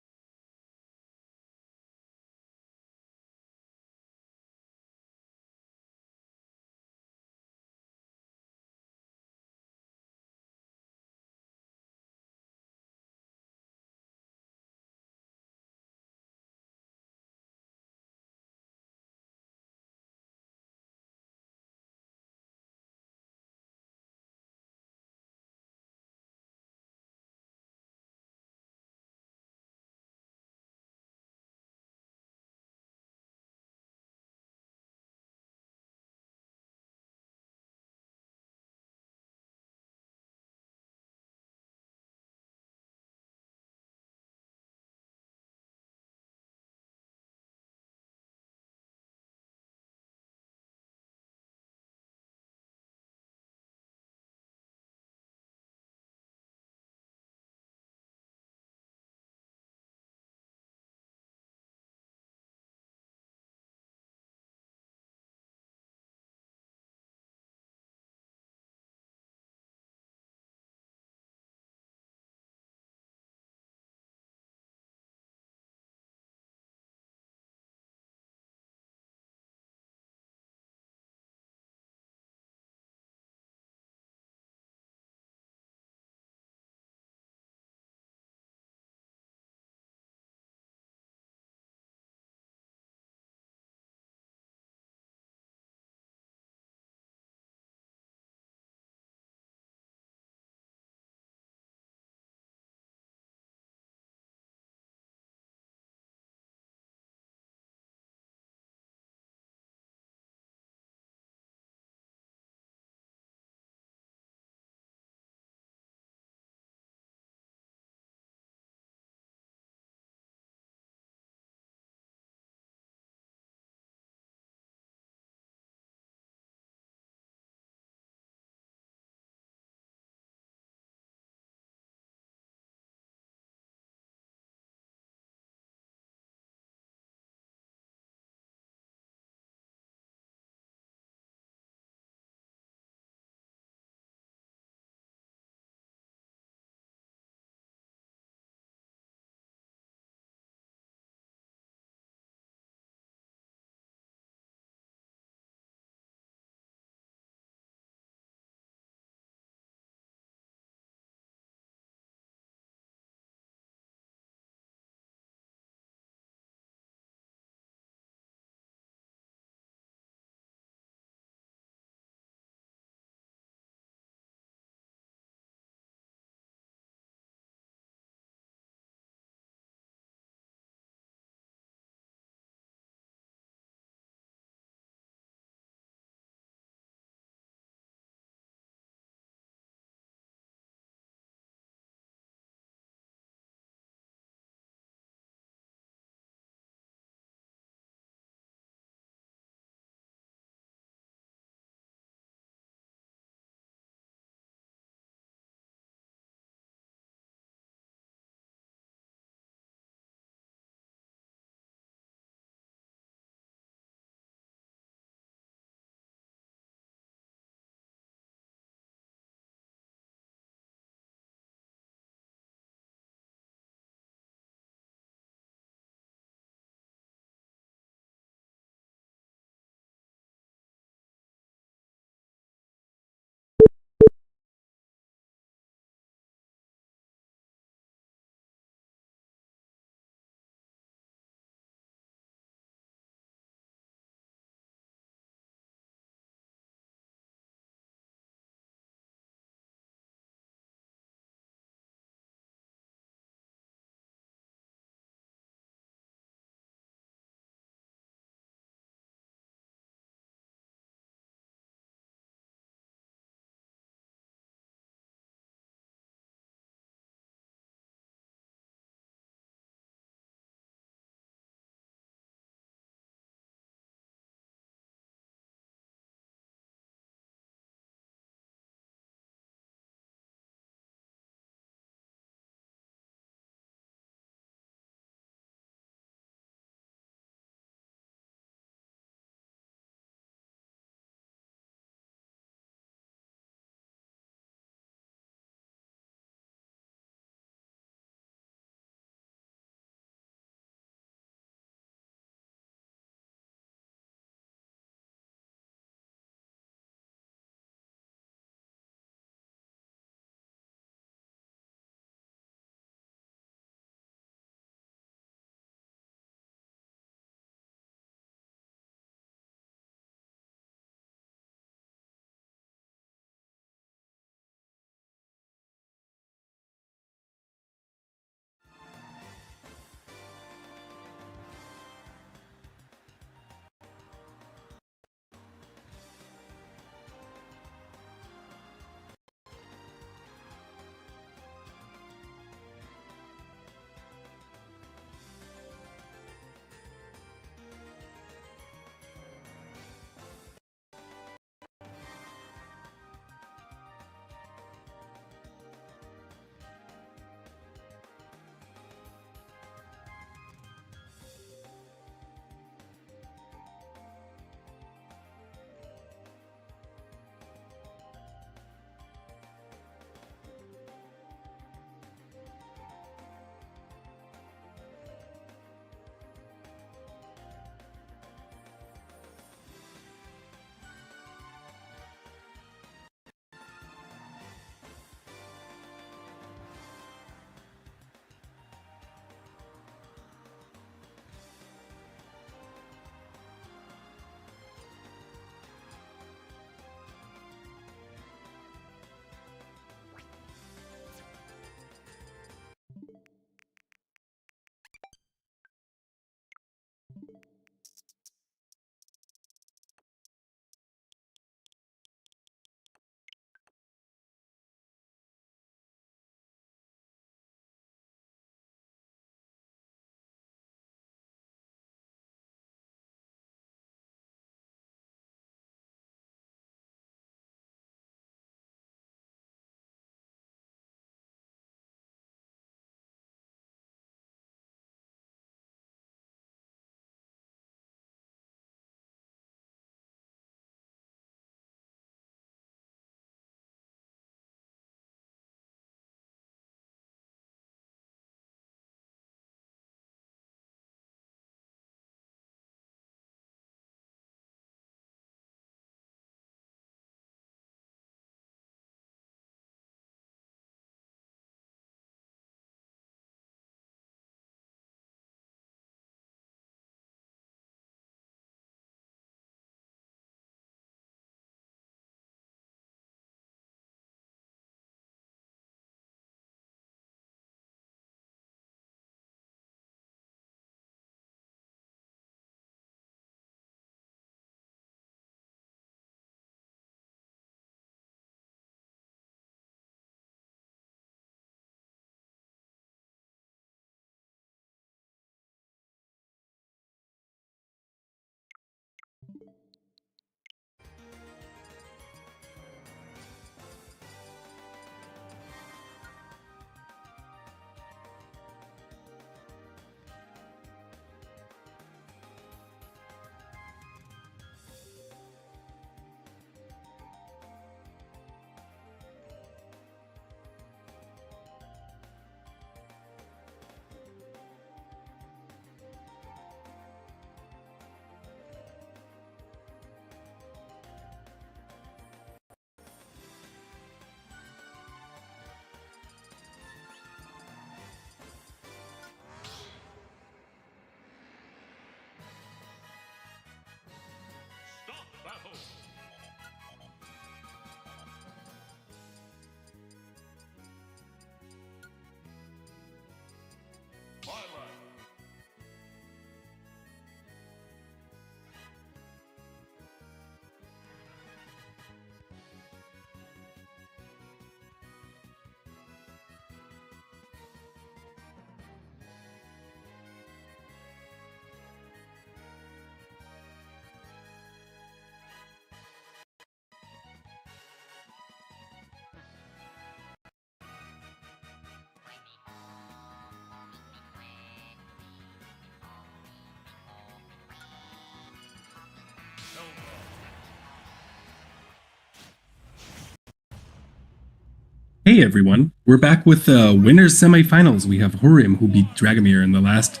Hey everyone, we're back with the winners semifinals. We have Hurim, who beat Dragomir in the last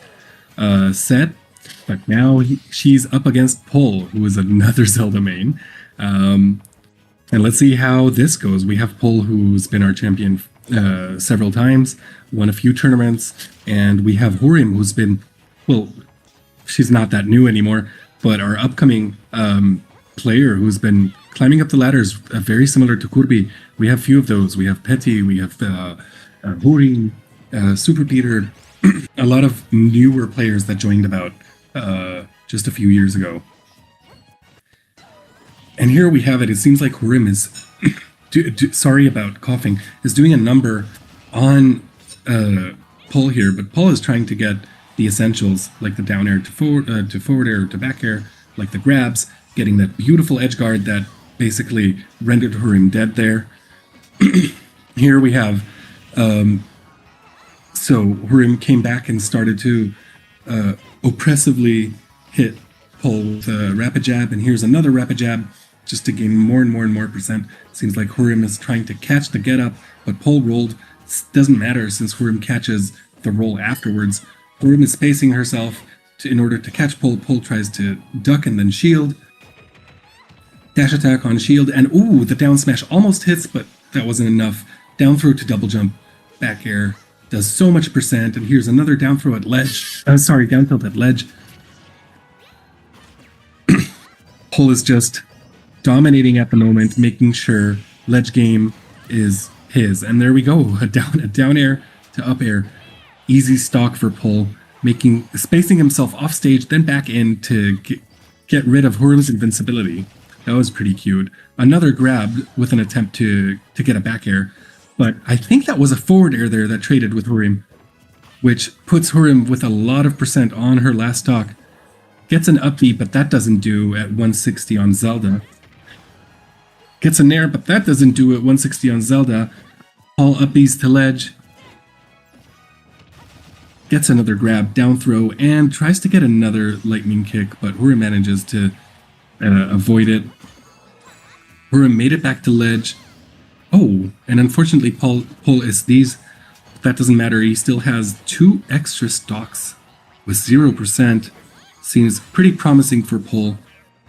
set, but now she's up against Pol, who is another Zelda main. And let's see how this goes. We have Pol, who's been our champion several times, won a few tournaments, and we have Hurim, who's been, well, she's not that new anymore, but our upcoming player who's been climbing up the ladders, very similar to Kurbi. We have few of those. We have Petty, we have Hurim, Super Peter, a lot of newer players that joined about just a few years ago. And here we have it. It seems like Hurim is, sorry about coughing, is doing a number on Pol here, but Pol is trying to get the essentials, like the down air to forward air to back air, like the grabs, getting that beautiful edge guard that basically rendered Hurim dead there. Here we have, so Hurim came back and started to oppressively hit Pol with a rapid jab, and here's another rapid jab just to gain more and more and more percent. Seems like Hurim is trying to catch the get up, but Pol rolled. Doesn't matter since Hurim catches the roll afterwards. Hurim is spacing herself in order to catch Pol. Pol tries to duck and then shield. Dash attack on shield, and ooh, the down smash almost hits, but that wasn't enough. Down throw to double jump, back air, does so much percent, and here's another down throw at ledge. Down tilt at ledge. Pol is just dominating at the moment, making sure ledge game is his. And there we go, a down air to up air. Easy stock for Pol, spacing himself off stage, then back in to get rid of Hurim's invincibility. That was pretty cute. Another grab with an attempt to get a back air. But I think that was a forward air there that traded with Hurim, which puts Hurim with a lot of percent on her last stock. Gets an up B, but that doesn't do at 160 on Zelda. Gets a nair, but that doesn't do at 160 on Zelda. All up Bs to ledge. Gets another grab, down throw, and tries to get another lightning kick, but Hurim manages to avoid it. Hurim made it back to ledge. Oh, and unfortunately Pol SDs. That doesn't matter. He still has 2 extra stocks with 0%. Seems pretty promising for Pol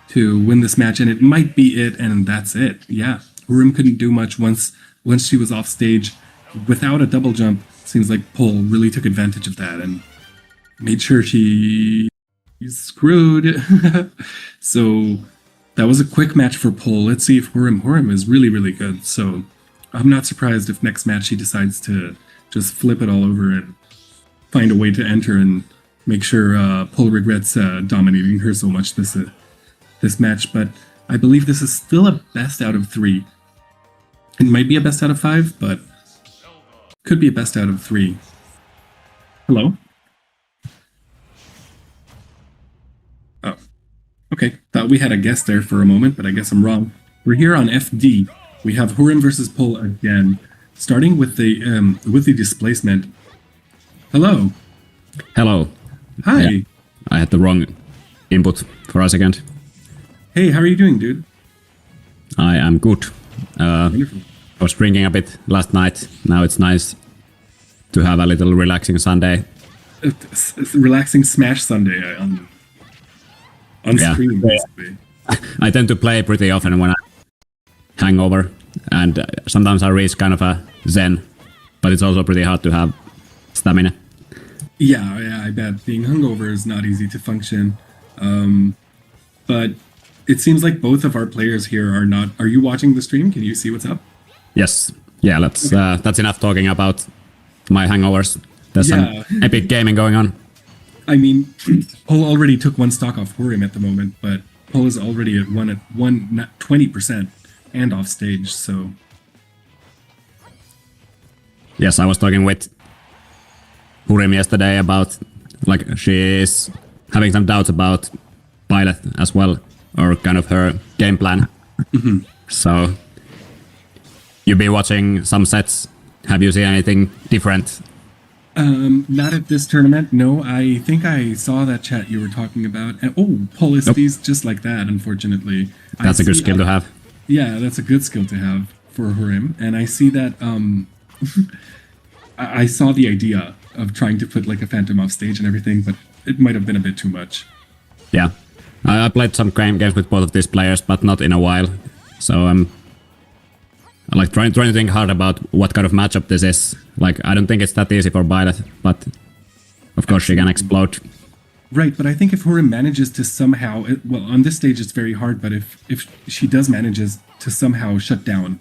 to win this match, and it might be it, and that's it. Yeah, Hurim couldn't do much once she was off stage without a double jump. Seems like Pol really took advantage of that and made sure she's screwed. So that was a quick match for Pol. Let's see if Hurim is really, really good. So I'm not surprised if next match she decides to just flip it all over and find a way to enter and make sure Pol regrets dominating her so much this match. But I believe this is still a best out of 3. It might be a best out of 5, but could be a best out of 3. Hello? Oh, okay. Thought we had a guest there for a moment, but I guess I'm wrong. We're here on FD. We have Hurim versus Pol again, starting with the displacement. Hello. Hello. Hi. Yeah, I had the wrong input for a second. Hey, how are you doing, dude? I am good. Wonderful. I was drinking a bit last night. Now it's nice to have a little relaxing Sunday. It's a relaxing Smash Sunday on stream, basically. I tend to play pretty often when I hangover, and sometimes I reach kind of a zen, but it's also pretty hard to have stamina. Yeah, I bet. Being hungover is not easy to function. But it seems like both of our players here are not... Are you watching the stream? Can you see what's up? Yes. Yeah, that's enough talking about my hangovers. There's some epic gaming going on. I mean, Paul already took one stock off Hurim at the moment, but Paul is already at 20% and off stage, so... Yes, I was talking with Hurim yesterday about, like, she is having some doubts about Pilot as well, or kind of her game plan. So, you've been watching some sets. Have you seen anything different? Not at this tournament, no. I think I saw that chat you were talking about. And, Paul is just like that, unfortunately. That's a good skill to have. Yeah, that's a good skill to have for Hurim. And I see that, I saw the idea of trying to put like a Phantom off stage and everything, but it might have been a bit too much. Yeah. I played some games with both of these players, but not in a while. So I'm like trying to think hard about what kind of matchup this is. Like, I don't think it's that easy for Violet, but of course she can explode. Right, but I think if Hurim manages to somehow, well, on this stage it's very hard, but if she does manages to somehow shut down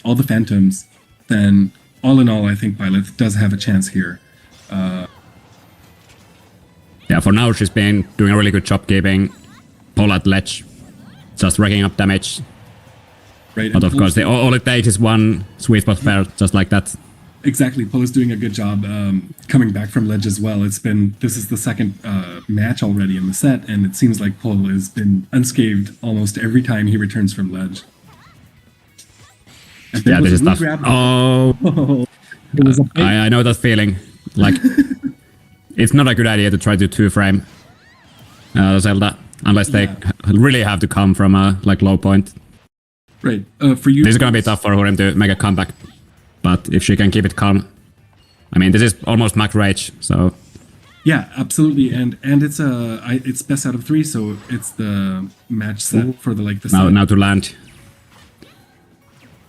all the Phantoms, then all in all, I think Violet does have a chance here. Yeah, for now she's been doing a really good job keeping Paul at ledge, just racking up damage. Right, but of course, all it takes is one sweet spot fair, just like that. Exactly, Paul is doing a good job coming back from ledge as well. This is the second match already in the set, and it seems like Paul has been unscathed almost every time he returns from ledge. Yeah, this is tough. Oh, I know that feeling. Like, it's not a good idea to try to two-frame Zelda unless they really have to come from a low point. Right. For you, this is gonna be tough for Hurim to make a comeback, but if she can keep it calm, I mean, this is almost max rage. So yeah, absolutely, and it's best out of 3, so it's the match set for the now to land.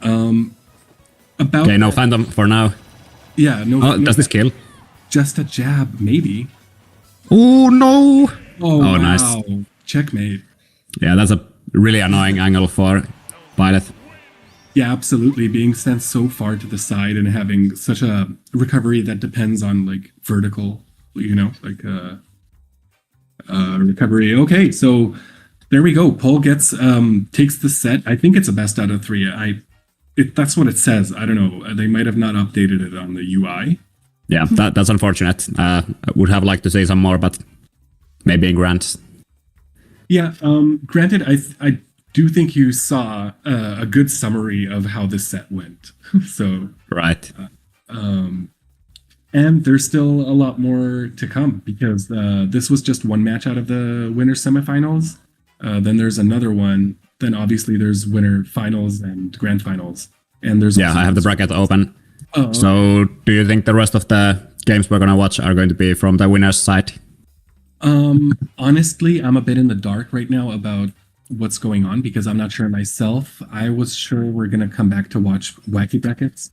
Okay, no Phantom for now. Yeah, no. Oh, does this kill? Just a jab, maybe. Oh no! Oh, wow. Nice. Checkmate. Yeah, that's a really annoying angle for Violet. Yeah, absolutely. Being sent so far to the side and having such a recovery that depends on vertical, recovery. Okay, so there we go. Paul takes the set. I think it's a best out of 3. That's what it says. I don't know. They might have not updated it on the UI. Yeah, that's unfortunate. I would have liked to see some more, but maybe in grants. Yeah, granted, I do think you saw a good summary of how this set went. So right. And there's still a lot more to come because this was just one match out of the winner semifinals. Then there's another one. Then obviously there's winner finals and grand finals. And there's I have the bracket open. So do you think the rest of the games we're gonna watch are going to be from the winner's side? Honestly, I'm a bit in the dark right now about what's going on because I'm not sure myself. I was sure we're gonna come back to watch wacky brackets.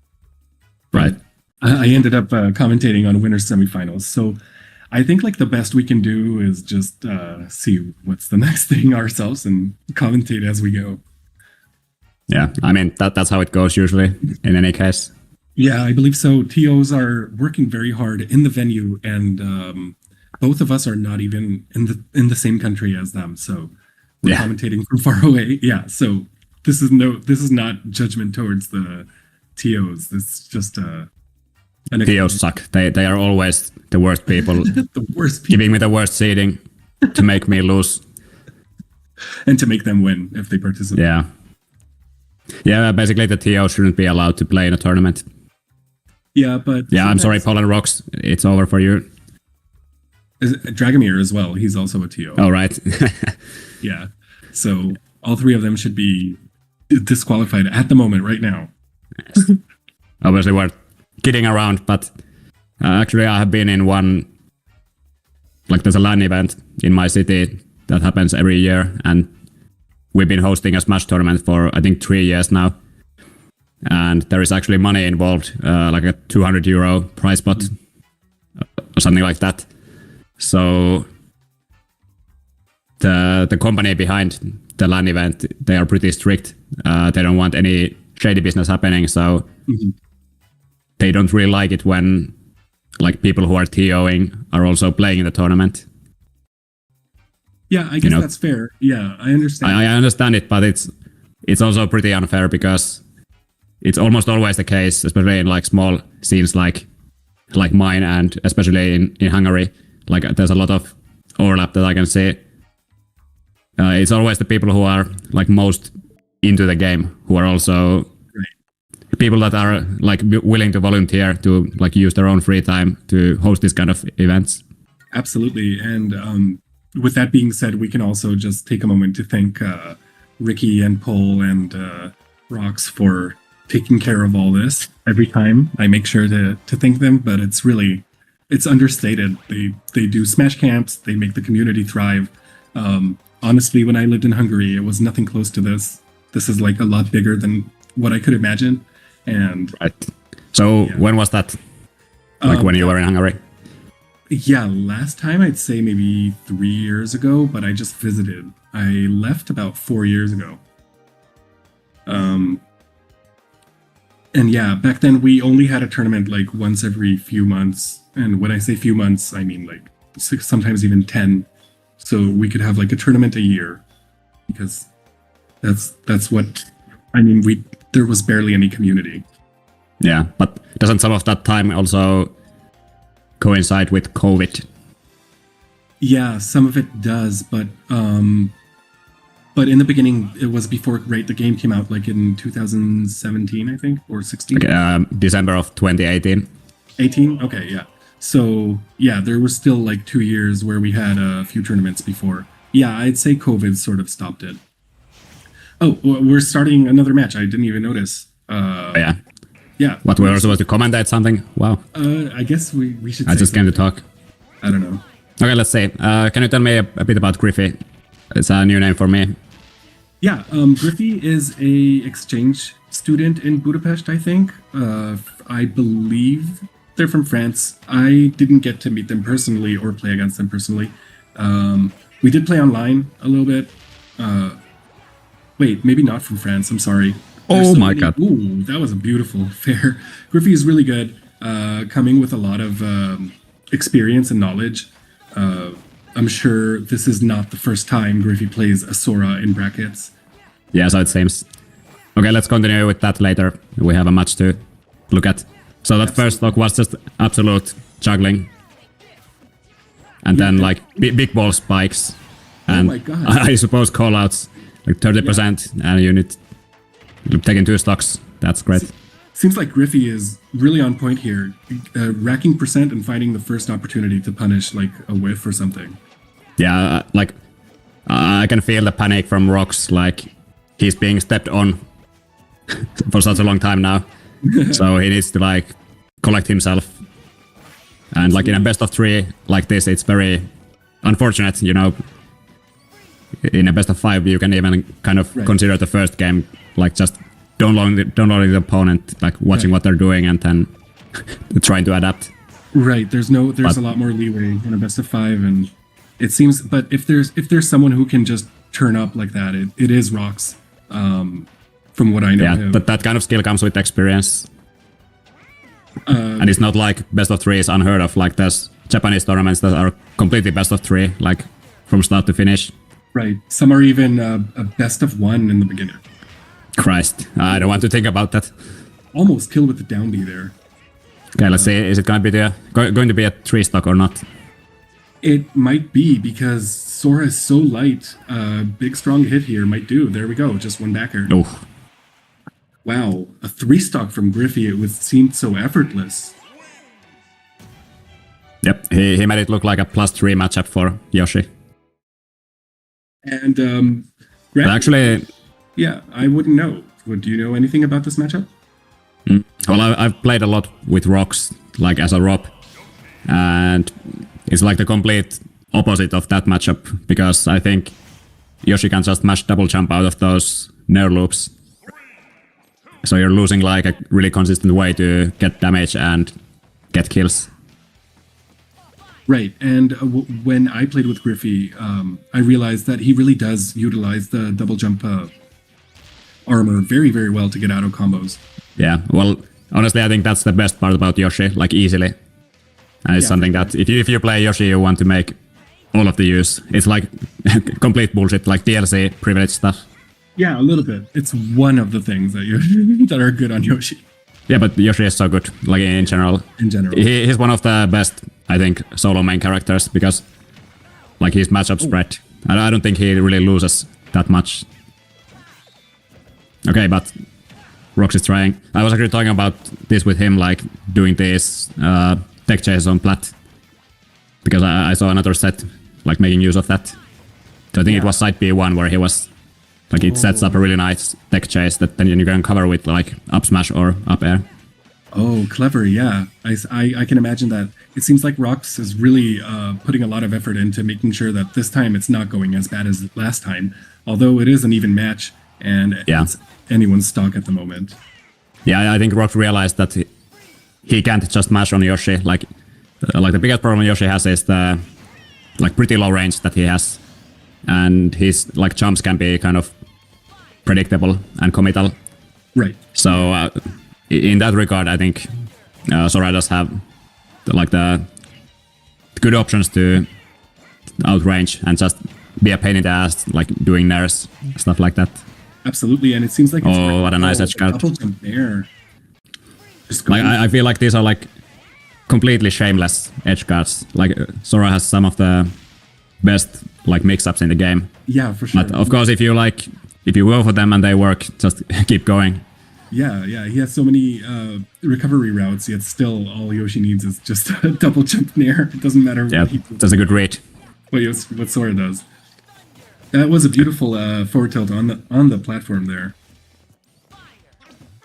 Right. I ended up commentating on winner semifinals. So I think the best we can do is just see what's the next thing ourselves and commentate as we go. Yeah, I mean, that's how it goes usually in any case. Yeah, I believe so. TOs are working very hard in the venue, and both of us are not even in the same country as them. So we're commentating from far away. Yeah, so this is not judgment towards the TOs. This is just TOs suck. They are always the worst people. The worst people. Giving me the worst seeding to make me lose. And to make them win if they participate. Yeah. Yeah, basically the TO shouldn't be allowed to play in a tournament. Yeah, but... Yeah, I'm sorry, Poland Rocks. It's over for you. Dragomir as well. He's also a TO. Oh, right. Yeah. So all 3 of them should be disqualified at the moment, right now. Yes. Obviously, we're kidding around, but actually I have been in one... there's a LAN event in my city that happens every year, and we've been hosting a Smash tournament for, I think, 3 years now. And there is actually money involved, like a €200 prize pot or something like that. So the company behind the LAN event, they are pretty strict. They don't want any shady business happening, so they don't really like it when like people who are TOing are also playing in the tournament. Yeah, I guess that's fair. Yeah, I understand. I understand it, but it's also pretty unfair because it's almost always the case, especially in like small scenes like mine, and especially in Hungary. Like there's a lot of overlap that I can see. It's always the people who are like most into the game who are also people that are like willing to volunteer to like use their own free time to host this kind of events. Absolutely, and with that being said, we can also just take a moment to thank Ricky and Paul and Rox for taking care of all this. Every time I make sure to thank them, but it's understated. They do Smash camps, they make the community thrive. Honestly, when I lived in Hungary, it was nothing close to this. This is like a lot bigger than what I could imagine. And right. So when was that? Like when you were in Hungary? Yeah, last time I'd say maybe 3 years ago, but I just visited. I left about 4 years ago. And yeah, back then we only had a tournament like once every few months. And when I say few months, I mean like 6, sometimes even 10. So we could have like a tournament a year, because that's what I mean. There was barely any community. Yeah, but doesn't some of that time also coincide with COVID? Yeah, some of it does, but in the beginning it was before the game came out, like in 2017, I think, or 16. Okay, December of 2018. 18? Okay, yeah. So yeah, there was still like 2 years where we had a few tournaments before. Yeah, I'd say COVID sort of stopped it. Oh, we're starting another match. I didn't even notice. Yeah. Yeah. What, we were supposed to commentate something? Wow. I guess we should. I just came to talk. I don't know. Okay, let's see. Can you tell me a bit about Griffy? It's a new name for me. Yeah, Griffy is a exchange student in Budapest, I think. I believe they're from France. I didn't get to meet them personally or play against them personally. We did play online a little bit. Wait, maybe not from France. I'm sorry. Oh my god. Ooh, that was a beautiful fair. Griffy is really good, coming with a lot of experience and knowledge. I'm sure this is not the first time Griffy plays a Sora in brackets. Yeah, so it seems. Okay, let's continue with that later. We have a match to look at. So that first stock was just absolute juggling. And then like big ball spikes. And oh my god. I suppose callouts. Like 30%, and you need taking 2 stocks. That's great. Seems like Griffy is really on point here, racking percent and finding the first opportunity to punish like a whiff or something. Yeah, like I can feel the panic from Rox. Like he's being stepped on for such a long time now, so he needs to like collect himself. And like in a best of 3 like this, it's very unfortunate, you know. In a best of 5, you can even kind of consider the first game like just downloading the opponent, like watching what they're doing and then trying to adapt. Right. There's a lot more leeway in a best of 5, and it seems. But if there's someone who can just turn up like that, it is Rox. From what I know. Yeah, that kind of skill comes with experience. And it's not like best of 3 is unheard of. Like there's Japanese tournaments that are completely best of 3, like from start to finish. Right. Some are even a best of 1 in the beginning. Christ, I don't want to think about that. Almost kill with the down B there. Okay, let's see. Is it going to be a 3 stock or not? It might be, because Sora is so light. Big strong hit here might do. There we go. Just one backer. Oh. Wow. A 3 stock from Griffy. It seemed so effortless. Yep. He made it look like a +3 matchup for Yoshi. And actually, yeah, I wouldn't know. Do you know anything about this matchup? Well, I've played a lot with Rox, like as a ROP, and it's like the complete opposite of that matchup, because I think Yoshi can just mash double jump out of those nair loops. So you're losing like a really consistent way to get damage and get kills. Right, and when I played with Griffy, I realized that he really does utilize the double jump armor very, very well to get auto combos. Yeah, well, honestly, I think that's the best part about Yoshi, like easily. And it's Yeah, something for that if you play Yoshi, you want to make all of the use. It's like complete bullshit, like DLC privilege stuff. Yeah, a little bit. It's one of the things that that are good on Yoshi. Yeah, but Yoshi is so good, like in general. In general. He's one of the best, I think, solo main characters because like his matchup spread. And I don't think he really loses that much. Okay, but Rox is trying. I was actually talking about this with him, like doing this tech chase on plat. Because I saw another set, like making use of that. So I think it was side B1 where he was, like it sets up a really nice tech chase that then you can cover with like up smash or up air. Oh, clever, yeah. I can imagine that. It seems like Rox is really putting a lot of effort into making sure that this time it's not going as bad as last time. Although it is an even match, and it's anyone's stock at the moment. Yeah, I think Rox realized that he can't just mash on Yoshi. Like the biggest problem Yoshi has is the like pretty low range that he has. And his like jumps can be kind of predictable and committal. Right. So in that regard, I think Sora does have the good options to outrange and just be a pain in the ass, like doing nairs, stuff like that. Absolutely, and it seems like it's what a nice edge guard. double jump there. Like I feel like these are like completely shameless edge guards. Like Sora has some of the best like mix-ups in the game. Yeah, for sure. But of course, if you go for them and they work, just keep going. Yeah, he has so many recovery routes, yet still all Yoshi needs is just a double jump nair. It doesn't matter Yeah, what he does. that's a good rate. What Sora does. That was a beautiful forward tilt on the platform there.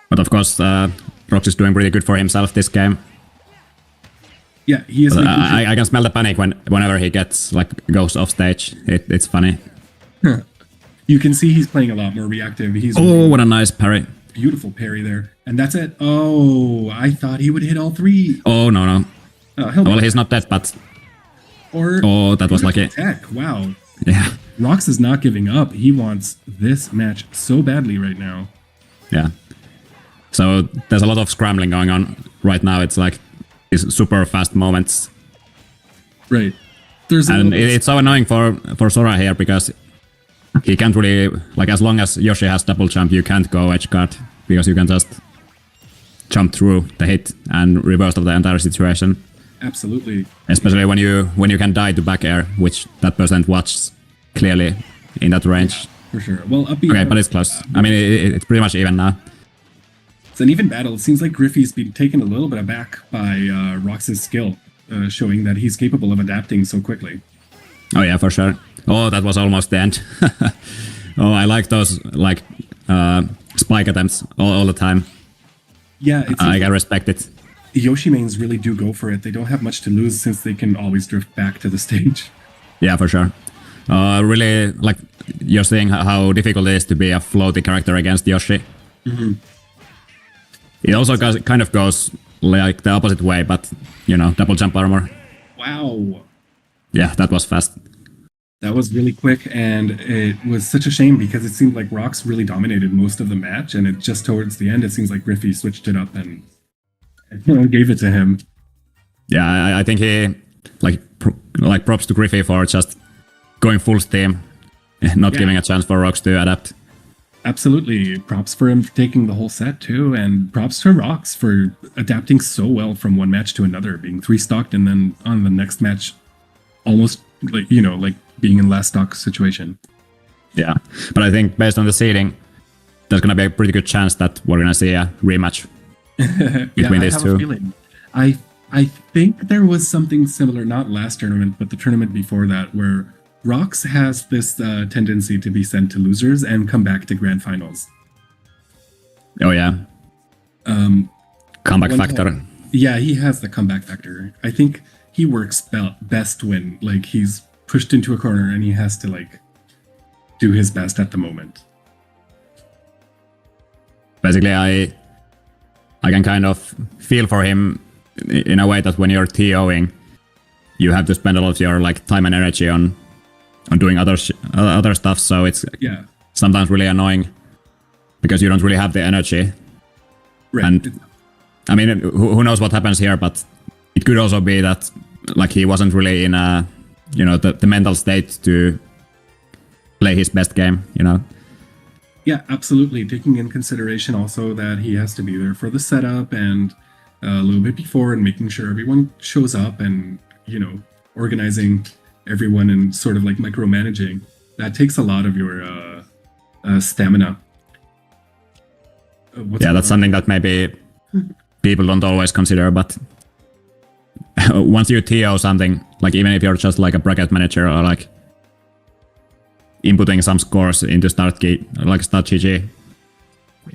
But of course, Rox is doing pretty good for himself this game. Yeah, he is. I can smell the panic whenever he goes off stage. It's funny. You can see he's playing a lot more reactive. He's what a nice parry. beautiful parry there, and that's it. Oh, I thought he would hit all three. Oh no. Well, he's not dead, but that was lucky. Tech. Wow. Yeah. Rox is not giving up. He wants this match so badly right now. Yeah. So there's a lot of scrambling going on right now. It's like these super fast moments. Right. It's so annoying for Sora here because he can't really, like, as long as Yoshi has double jump, you can't go edge guard because you can just jump through the hit and reverse of the entire situation. Absolutely. Especially when you can die to back air, which that percent watches clearly in that range. For sure. Well, up Okay, but it's close. I mean, it's pretty much even now. It's an even battle. It seems like Griffey's been taken a little bit aback by Rox's skill, showing that he's capable of adapting so quickly. Oh yeah, for sure. Oh, that was almost the end. Oh, I like those like spike attempts all the time. Yeah, I can respect it. Yoshi mains really do go for it. They don't have much to lose since they can always drift back to the stage. Yeah, for sure. Really, like, you're seeing how difficult it is to be a floaty character against Yoshi. Mm-hmm. It also kind of goes like the opposite way, but, you know, double jump armor. Wow. Yeah, that was fast. That was really quick, and it was such a shame because it seemed like Rox really dominated most of the match, and it just towards the end, it seems like Griffey switched it up and gave it to him. Yeah, I think he, like props to Griffey for just going full steam, not giving a chance for Rox to adapt. Absolutely. Props for him for taking the whole set too, and props to Rox for adapting so well from one match to another, being 3-stocked and then on the next match almost like being in last stock situation. Yeah, but I think based on the seeding, there's gonna be a pretty good chance that we're gonna see a rematch between these two. A feeling. I think there was something similar, not last tournament, but the tournament before that, where Rox has this tendency to be sent to losers and come back to grand finals. Oh yeah. Comeback factor. Yeah, he has the comeback factor. I think he works best when he's pushed into a corner and he has to do his best at the moment. Basically, I can kind of feel for him in a way that when you're TOing, you have to spend a lot of your time and energy on doing other stuff. So it's sometimes really annoying because you don't really have the energy. Right. And I mean, who knows what happens here? But it could also be that like he wasn't really in a the mental state to play his best game. Yeah, absolutely. Taking in consideration also that he has to be there for the setup and a little bit before, and making sure everyone shows up, and organizing everyone and sort of like micromanaging. That takes a lot of your stamina. That's something that maybe people don't always consider, but once you TO something, like even if you're just like a bracket manager or like inputting some scores into start GG,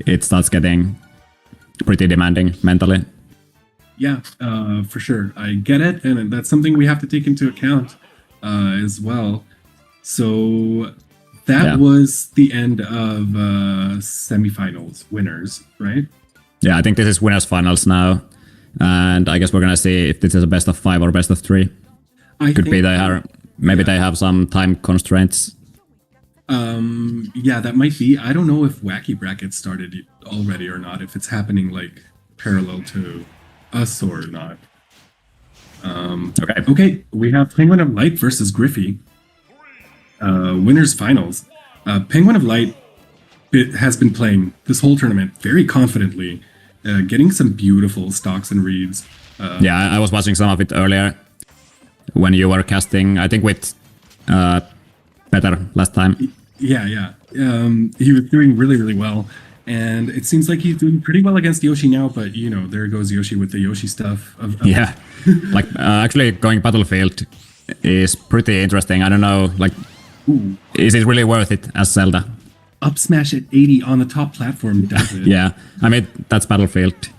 it starts getting pretty demanding mentally. Yeah, for sure. I get it, and that's something we have to take into account as well. So that was the end of semifinals winners, right? Yeah, I think this is winners finals now, and I guess we're gonna see if this is a best of 5 or best of 3. Maybe they have some time constraints. Yeah, that might be. I don't know if Wacky Bracket started already or not, if it's happening like parallel to us or not. Okay, we have Penguin of Light versus Griffey. Winners finals. Penguin of Light has been playing this whole tournament very confidently, getting some beautiful stocks and reads. I was watching some of it earlier when you were casting, I think with Peter last time. Yeah. He was doing really, really well. And it seems like he's doing pretty well against Yoshi now, but there goes Yoshi with the Yoshi stuff. Yeah, like actually going Battlefield is pretty interesting. I don't know, like, is it really worth it as Zelda? Up smash at 80 on the top platform does it. Yeah, I mean, that's Battlefield.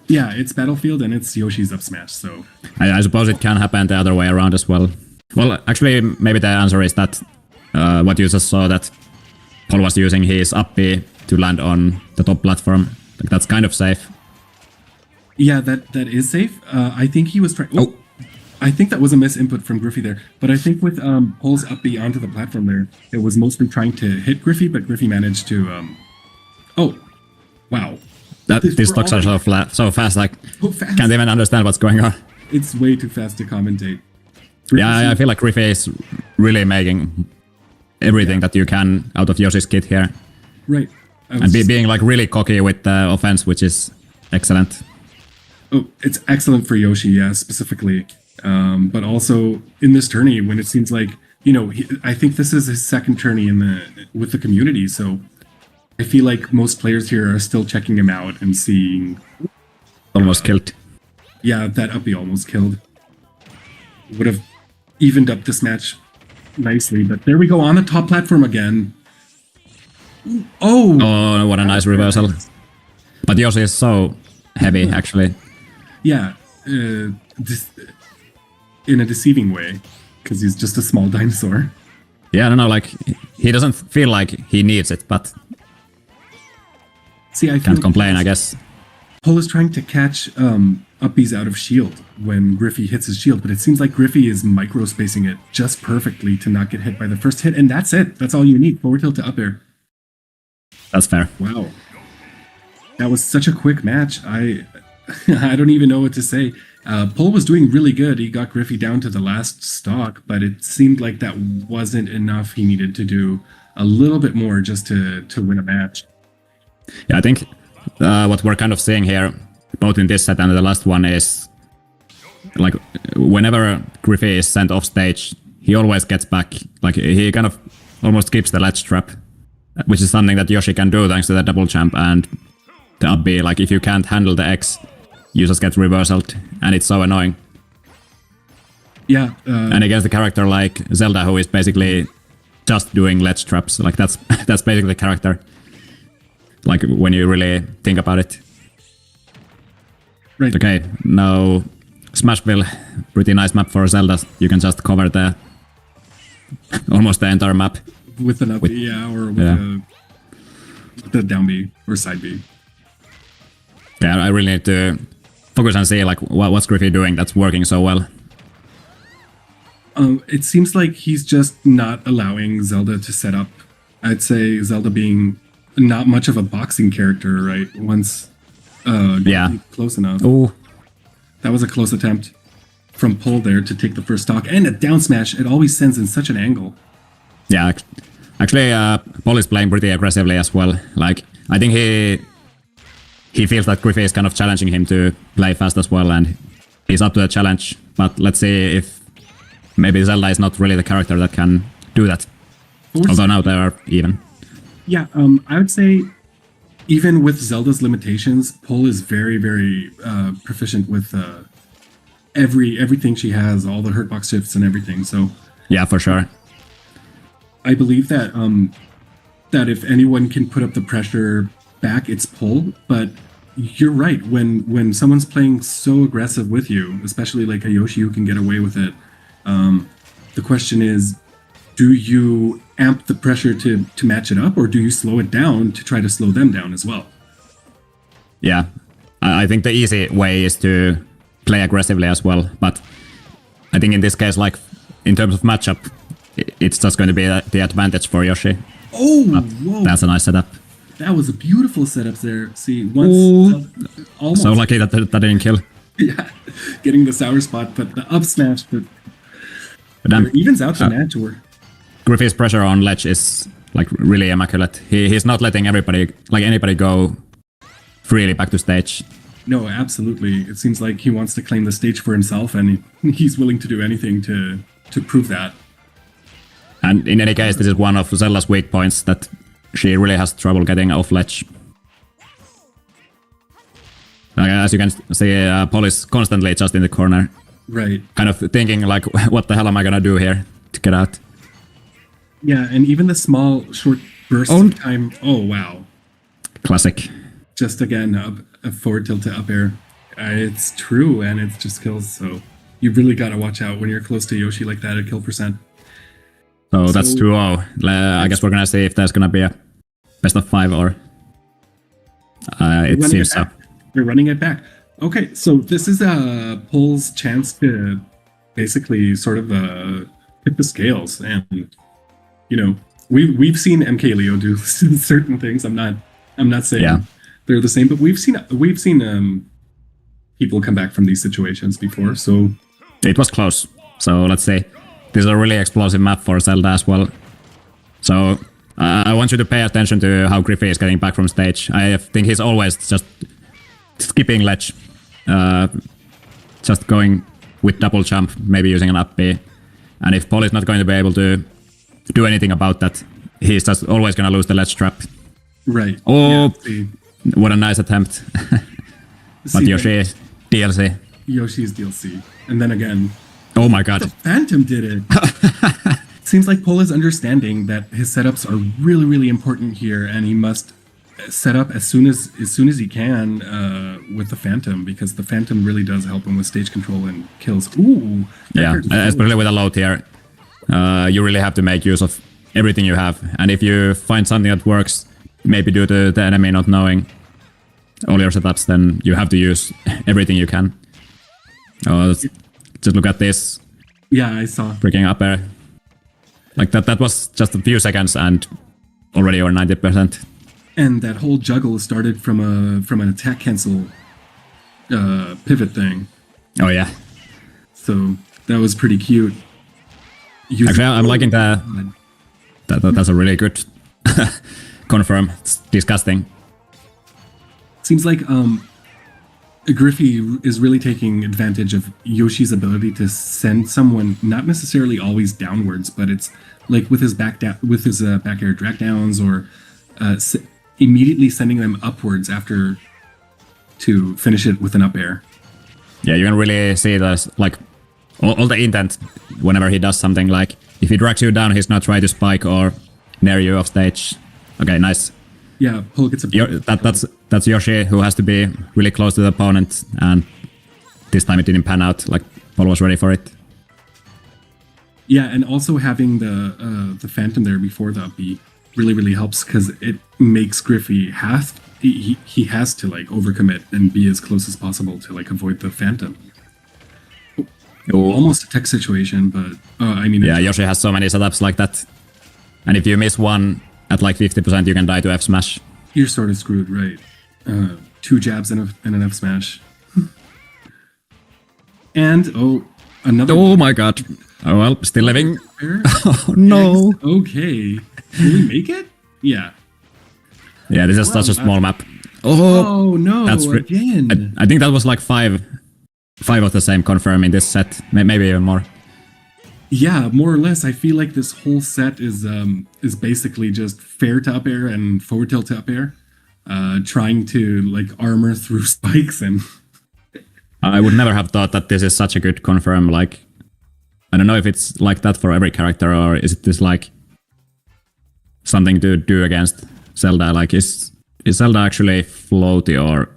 Yeah, it's Battlefield and it's Yoshi's up smash, so... I suppose it can happen the other way around as well. Well, actually, maybe the answer is that what you just saw, that Paul was using his up B to land on the top platform. Like, that's kind of safe. Yeah, that is safe. I think he was trying... Oh! I think that was a misinput from Griffey there. But I think with Paul's up B onto the platform there, it was mostly trying to hit Griffey, but Griffey managed to... Oh! Wow. These stocks are so fast, like, so fast. Can't even understand what's going on. It's way too fast to commentate. Yeah, I feel like Griffey is really making everything that you can out of Yoshi's kit here. Right. And being like really cocky with the offense, which is excellent. Oh, it's excellent for Yoshi, yeah, specifically. But also in this tourney, when it seems like, I think this is his second tourney with the community, so I feel like most players here are still checking him out and seeing... Almost killed. Yeah, that uppie almost killed. Would have evened up this match nicely, but there we go on the top platform again. Oh, what a nice reversal. But Yoshi is so heavy, actually. Yeah, in a deceiving way, because he's just a small dinosaur. Yeah, I don't know, like, he doesn't feel like he needs it, but... See, I can't complain, I guess. Paul is trying to catch uppies out of shield when Griffey hits his shield, but it seems like Griffey is micro-spacing it just perfectly to not get hit by the first hit, and that's it. That's all you need. Forward tilt to up air. That's fair. Wow. That was such a quick match. I don't even know what to say. Paul was doing really good. He got Griffey down to the last stock, but it seemed like that wasn't enough. He needed to do a little bit more just to win a match. Yeah, I think what we're kind of seeing here, both in this set and the last one, is like whenever Griffey is sent off stage, he always gets back. Like he kind of almost keeps the ledge trap, which is something that Yoshi can do thanks to the double jump and the up B. Like if you can't handle the X, you just get reversaled, and it's so annoying. Yeah. And against the character like Zelda, who is basically just doing ledge traps, like that's basically the character. Like when you really think about it. Right. Okay, now Smashville, pretty nice map for Zelda. You can just cover almost the entire map. With an up B, or with the down B or side B. Yeah, I really need to focus and see like what's Griffey doing that's working so well. It seems like he's just not allowing Zelda to set up. I'd say Zelda being not much of a boxing character, right? Once close enough. Oh, That was a close attempt from Pull there to take the first stock. And a down smash, it always sends in such an angle. Yeah, actually, Paul is playing pretty aggressively as well. Like, I think he feels that Griffey is kind of challenging him to play fast as well, and he's up to the challenge. But let's see if maybe Zelda is not really the character that can do that. Although now they are even. Yeah, I would say even with Zelda's limitations, Pull is very, very proficient with everything she has, all the hurtbox shifts and everything. So yeah, for sure. I believe that that if anyone can put up the pressure back, it's Pull. But you're right. When someone's playing so aggressive with you, especially like a Yoshi who can get away with it, the question is, do you amp the pressure to match it up, or do you slow it down to try to slow them down as well? Yeah, I think the easy way is to play aggressively as well. But I think in this case, like in terms of matchup, it's just going to be the advantage for Yoshi. Oh, whoa. That's a nice setup. That was a beautiful setup there. See, once almost. So lucky that didn't kill. Yeah, getting the sour spot, but the up smash, but then, evens out the match. Or Griffey's pressure on ledge is like really immaculate. He's not letting anybody go freely back to stage. No, absolutely. It seems like he wants to claim the stage for himself, and he's willing to do anything to prove that. And in any case, this is one of Zelda's weak points, that she really has trouble getting off ledge. As you can see, Paul is constantly just in the corner. Right. Kind of thinking like, what the hell am I gonna do here to get out? Yeah, and even the small, short bursts of time. Oh, wow. Classic. Just again, a forward tilt to up air. It's true, and it just kills, so you really gotta watch out when you're close to Yoshi like that at kill percent. So that's 2-0. I guess we're gonna see if there's gonna be a best of 5 or... it seems so. We're running it back. Okay, so this is Pull's chance to basically sort of tip the scales, and you know, we've seen MK Leo do certain things. I'm not saying they're the same, but we've seen people come back from these situations before. So it was close. So let's say this is a really explosive map for Zelda as well. So I want you to pay attention to how Griffey is getting back from stage. I think he's always just skipping ledge, just going with double jump, maybe using an up B. And if Paul is not going to be able to do anything about that, he's just always going to lose the ledge trap. Right. Oh, yeah, what a nice attempt. But Yoshi DLC. Yoshi's DLC. And then again, oh my god. The Phantom did it. Seems like Paul is understanding that his setups are really, really important here, and he must set up as soon as he can with the Phantom, because the Phantom really does help him with stage control and kills. Ooh. Yeah, especially with a low tier. You really have to make use of everything you have. And if you find something that works, maybe due to the enemy not knowing all your setups, then you have to use everything you can. Just look at this. Yeah, I saw. Freaking up air. Like that was just a few seconds and already over 90%. And that whole juggle started from an attack cancel pivot thing. Oh yeah. So that was pretty cute. Actually, I'm liking that. That's a really good confirm. It's disgusting. Seems like Griffey is really taking advantage of Yoshi's ability to send someone not necessarily always downwards, but it's like with his back air drag downs, or immediately sending them upwards after to finish it with an up air. Yeah, you can really see this, like all the intent whenever he does something. Like if he drags you down, he's not trying to spike or nair you off stage. Okay, nice. Yeah, Paul gets a... That's Yoshi, who has to be really close to the opponent, and this time it didn't pan out. Like Paul was ready for it. Yeah, and also having the Phantom there before the up B really, really helps, because it makes Griffey he has to like overcommit and be as close as possible to like avoid the Phantom. Almost a tech situation, but I mean... Yeah, Yoshi has so many setups like that. And if you miss one at like 50%, you can die to F smash. You're sort of screwed, right? 2 jabs and an F smash. And another. Oh my god. Oh well, still living. Pair. Oh no. Okay. Will we make it? Yeah. Yeah, this is such a small map. Oh no! That's Again. I think that was like five of the same confirm in this set, maybe even more. Yeah, more or less. I feel like this whole set is basically just fair to up air and forward tilt to up air, trying to like armor through spikes and. I would never have thought that this is such a good confirm. Like, I don't know if it's like that for every character, or is it this like something to do against Zelda? Like, is Zelda actually floaty or?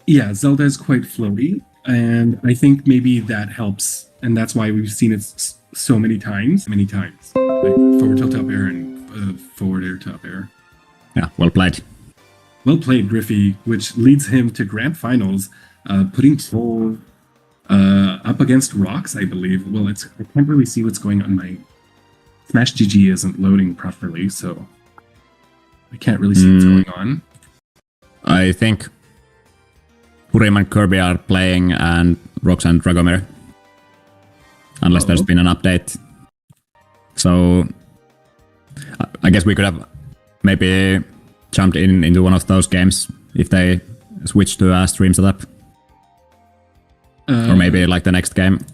Yeah, Zelda is quite floaty, and I think maybe that helps, and that's why we've seen it so many times. Like forward tilt to up air and forward air to up air. Yeah, well played. Well played, Griffey, which leads him to grand finals, putting Troll up against Rocks, I believe. Well, I can't really see what's going on. My Smash GG isn't loading properly, so I can't really see what's going on. I think Hurim and Kirby are playing, and Rox and Dragomir. Unless there's been an update. So I guess we could have maybe jumped into one of those games if they switch to a stream setup. Or maybe like the next game.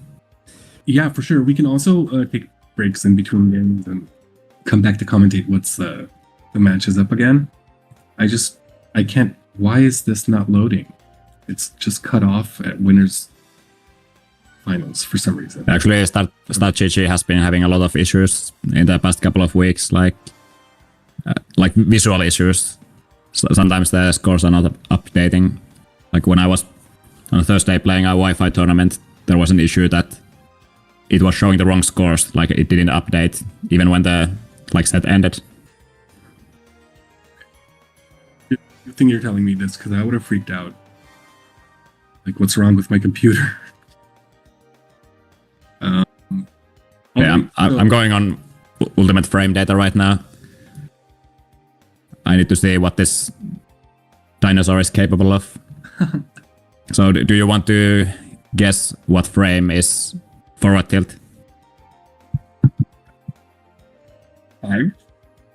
Yeah, for sure. We can also take breaks in between games and come back to commentate what's the match is up again. I can't. Why is this not loading? It's just cut off at winners finals for some reason. Actually, Start GG has been having a lot of issues in the past couple of weeks, like visual issues. So sometimes the scores are not updating. Like when I was on a Thursday playing a Wi-Fi tournament, there was an issue that it was showing the wrong scores, like it didn't update even when the set ended. Good thing you're telling me this, because I would have freaked out. Like, what's wrong with my computer? I'm going on ultimate frame data right now. I need to see what this dinosaur is capable of. So do you want to guess what frame is forward tilt? 5?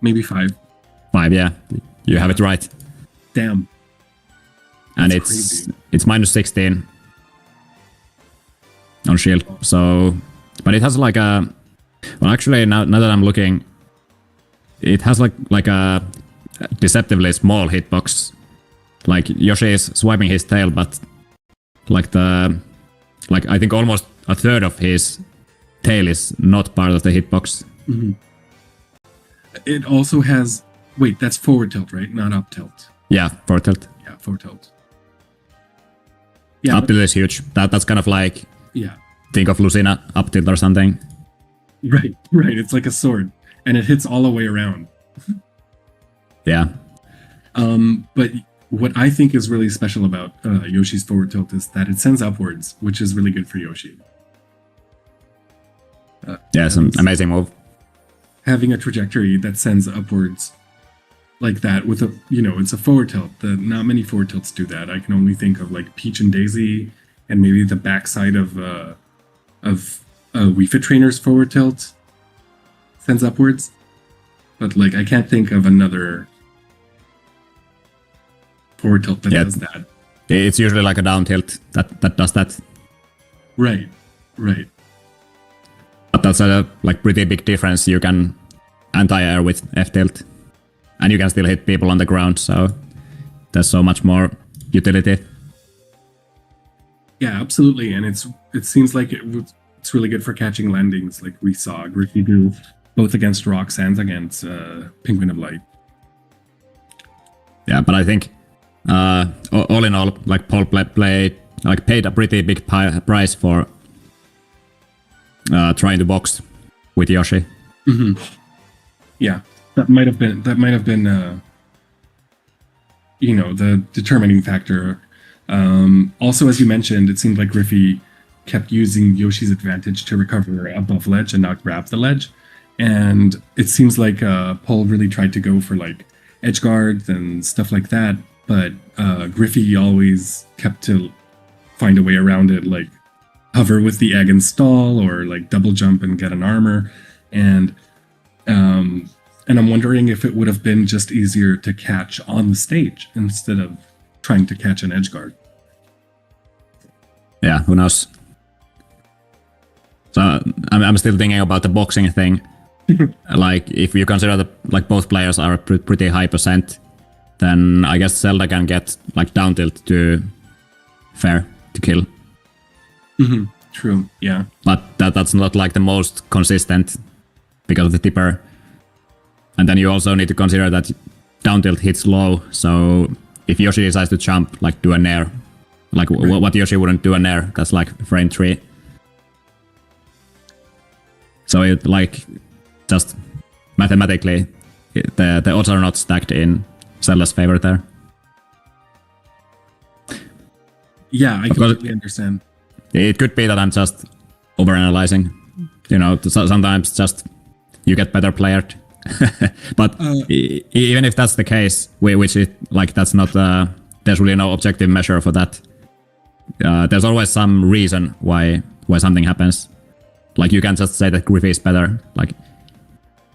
Maybe 5. 5, yeah. You have it right. Damn. And That's crazy. it's minus 16 on shield. So, but it has like a, well, actually now that I'm looking, it has like a deceptively small hitbox. Like Yoshi is swiping his tail, but I think almost a third of his tail is not part of the hitbox. Mm-hmm. It also has. Wait, that's forward tilt, right? Not up tilt. Yeah, forward tilt. Yeah, forward tilt. Yeah, up tilt is huge. That's kind of like, yeah. Think of Lucina up tilt or something. Right. It's like a sword, and it hits all the way around. Yeah. But what I think is really special about Yoshi's forward tilt is that it sends upwards, which is really good for Yoshi. Yeah, some amazing move. Having a trajectory that sends upwards like that with a, it's a forward tilt. Not many forward tilts do that. I can only think of like Peach and Daisy, and maybe the backside of Wii Fit Trainer's forward tilt sends upwards. But like I can't think of another forward tilt that does that. It's usually like a down tilt that does that. Right. But that's a pretty big difference. You can anti-air with F tilt, and you can still hit people on the ground. So there's so much more utility. Yeah, absolutely, and it seems like it's really good for catching landings, like we saw Griffey do both against Rocks and against Penguin of Light. Yeah, but I think all in all, Paul paid a pretty big price for trying to box with Yoshi. Mm-hmm. Yeah, that might have been the determining factor. Also, as you mentioned, it seemed like Griffey kept using Yoshi's advantage to recover above ledge and not grab the ledge, and it seems like Paul really tried to go for edge guards and stuff like that, but Griffey always kept to find a way around it, like hover with the egg and stall, or like double jump and get an armor, and I'm wondering if it would have been just easier to catch on the stage instead of trying to catch an edge guard. Yeah, who knows? So I'm still thinking about the boxing thing. Like, if you consider that like both players are pretty high percent, then I guess Zelda can get like down tilt to fair to kill. Mm-hmm. True, yeah. But that's not like the most consistent because of the tipper. And then you also need to consider that down tilt hits low, so if Yoshi decides to jump, like do a nair, like Right. what Yoshi wouldn't do a nair, that's like frame 3. So it like just mathematically the odds are not stacked in Zelda's favor there. Yeah, I Of course. completely understand. It could be that I'm just overanalyzing. You know, sometimes just you get better playered. But even if that's the case, which is like that's not there's really no objective measure for that. There's always some reason why something happens. Like you can't just say that Griffey is better. Like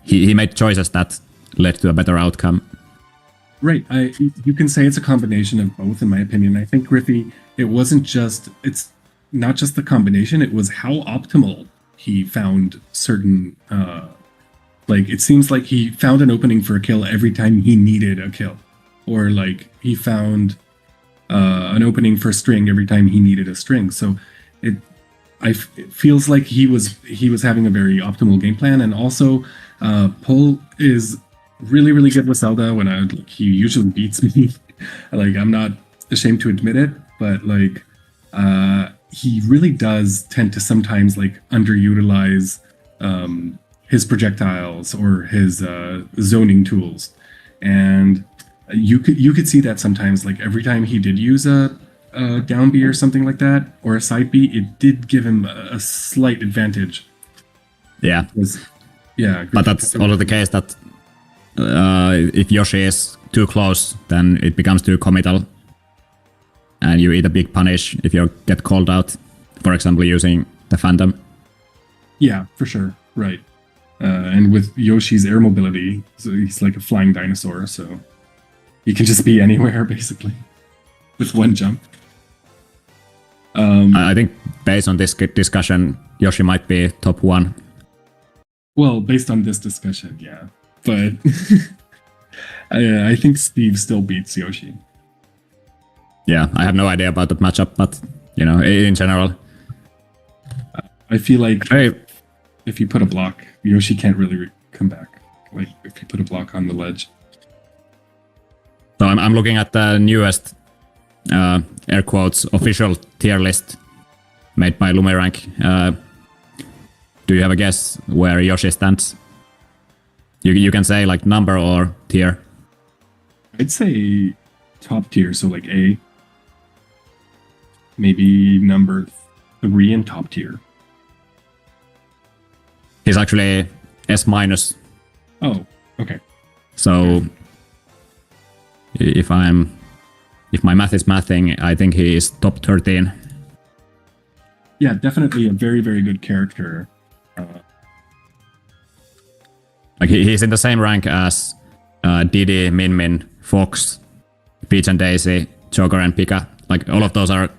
he made choices that led to a better outcome. Right. You can say it's a combination of both, in my opinion. I think Griffey, it's not just the combination, it was how optimal he found certain, like, it seems like he found an opening for a kill every time he needed a kill. Or like he found an opening for a string every time he needed a string. So it feels like he was having a very optimal game plan. And also, Pull is really good with Zelda. He usually beats me. Like, I'm not ashamed to admit it, but like he really does tend to sometimes like underutilize his projectiles or his zoning tools, and you could see that sometimes. Like every time he did use a down B or something like that, or a side B, it did give him a slight advantage. Yeah, Yeah, but that's also the case that if Yoshi is too close, then it becomes too committal, and you eat a big punish if you get called out. For example, using the Phantom. Yeah, for sure. Right. And with Yoshi's air mobility, so he's like a flying dinosaur, so he can just be anywhere basically with one jump. I think based on this discussion, Yoshi might be top 1. Well, based on this discussion, yeah. But I think Steve still beats Yoshi. Yeah, I have no idea about that matchup, but you know, in general, I feel like hey, if you put a block, Yoshi can't really come back. Like if you put a block on the ledge. so I'm looking at the newest air quotes official tier list made by Lumerank. Do you have a guess where Yoshi stands? You can say like number or tier. I'd say top tier, so like A. Maybe number 3 in top tier. He's actually S minus. Oh, okay. So if my math is mathing, I think he is top 13. Yeah, definitely a very good character. Like he's in the same rank as Diddy, Min Min, Fox, Peach and Daisy, Joker and Pika. Like all of those are,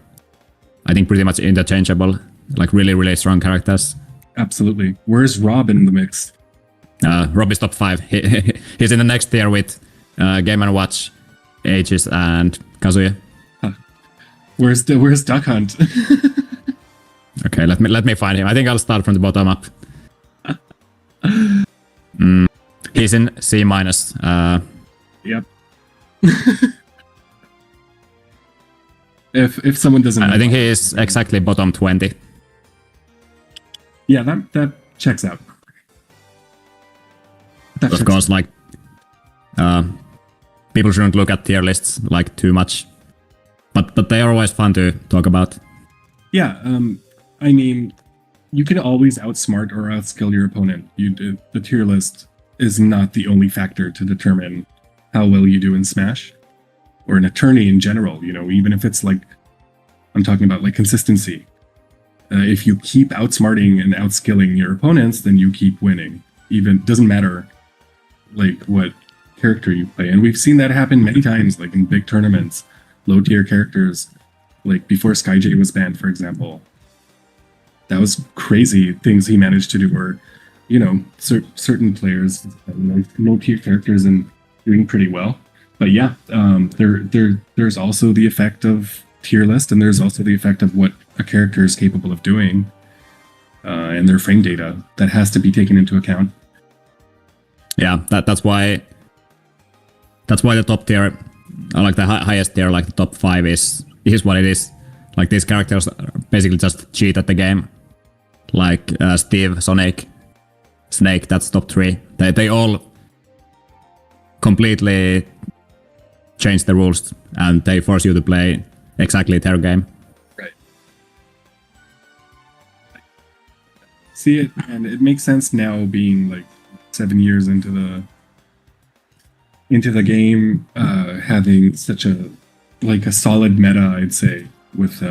I think, pretty much interchangeable. Like really strong characters. Absolutely. Where's Rob in the mix? Rob is top 5. He's in the next tier with Game & Watch, Aegis, and Kazuya. Where's Duck Hunt? Okay, let me find him. I think I'll start from the bottom up. He's in C minus. Yep. If someone doesn't know. I think he is exactly bottom 20. Yeah, that checks out. That Of checks course, like people shouldn't look at tier lists like too much, but they are always fun to talk about. Yeah, I mean, you can always outsmart or outskill your opponent. The tier list is not the only factor to determine how well you do in Smash, or an attorney in general. You know, even if it's like, I'm talking about like consistency. If you keep outsmarting and outskilling your opponents, then you keep winning. Even doesn't matter like what character you play, and we've seen that happen many times, like in big tournaments, low tier characters, like before SkyJ was banned, for example. That was crazy things he managed to do, or certain players, like low tier characters, and doing pretty well. But yeah, there's also the effect of tier list, and there's also the effect of what a character is capable of doing, and their frame data that has to be taken into account. Yeah, that's why the top tier, or like the highest tier, like the top 5 is what it is. Like these characters basically just cheat at the game. Like Steve, Sonic, Snake, that's top 3. They all completely change the rules, and they force you to play exactly their game. Right. See it, and it makes sense now, being like 7 years into the game, having such a solid meta, I'd say, with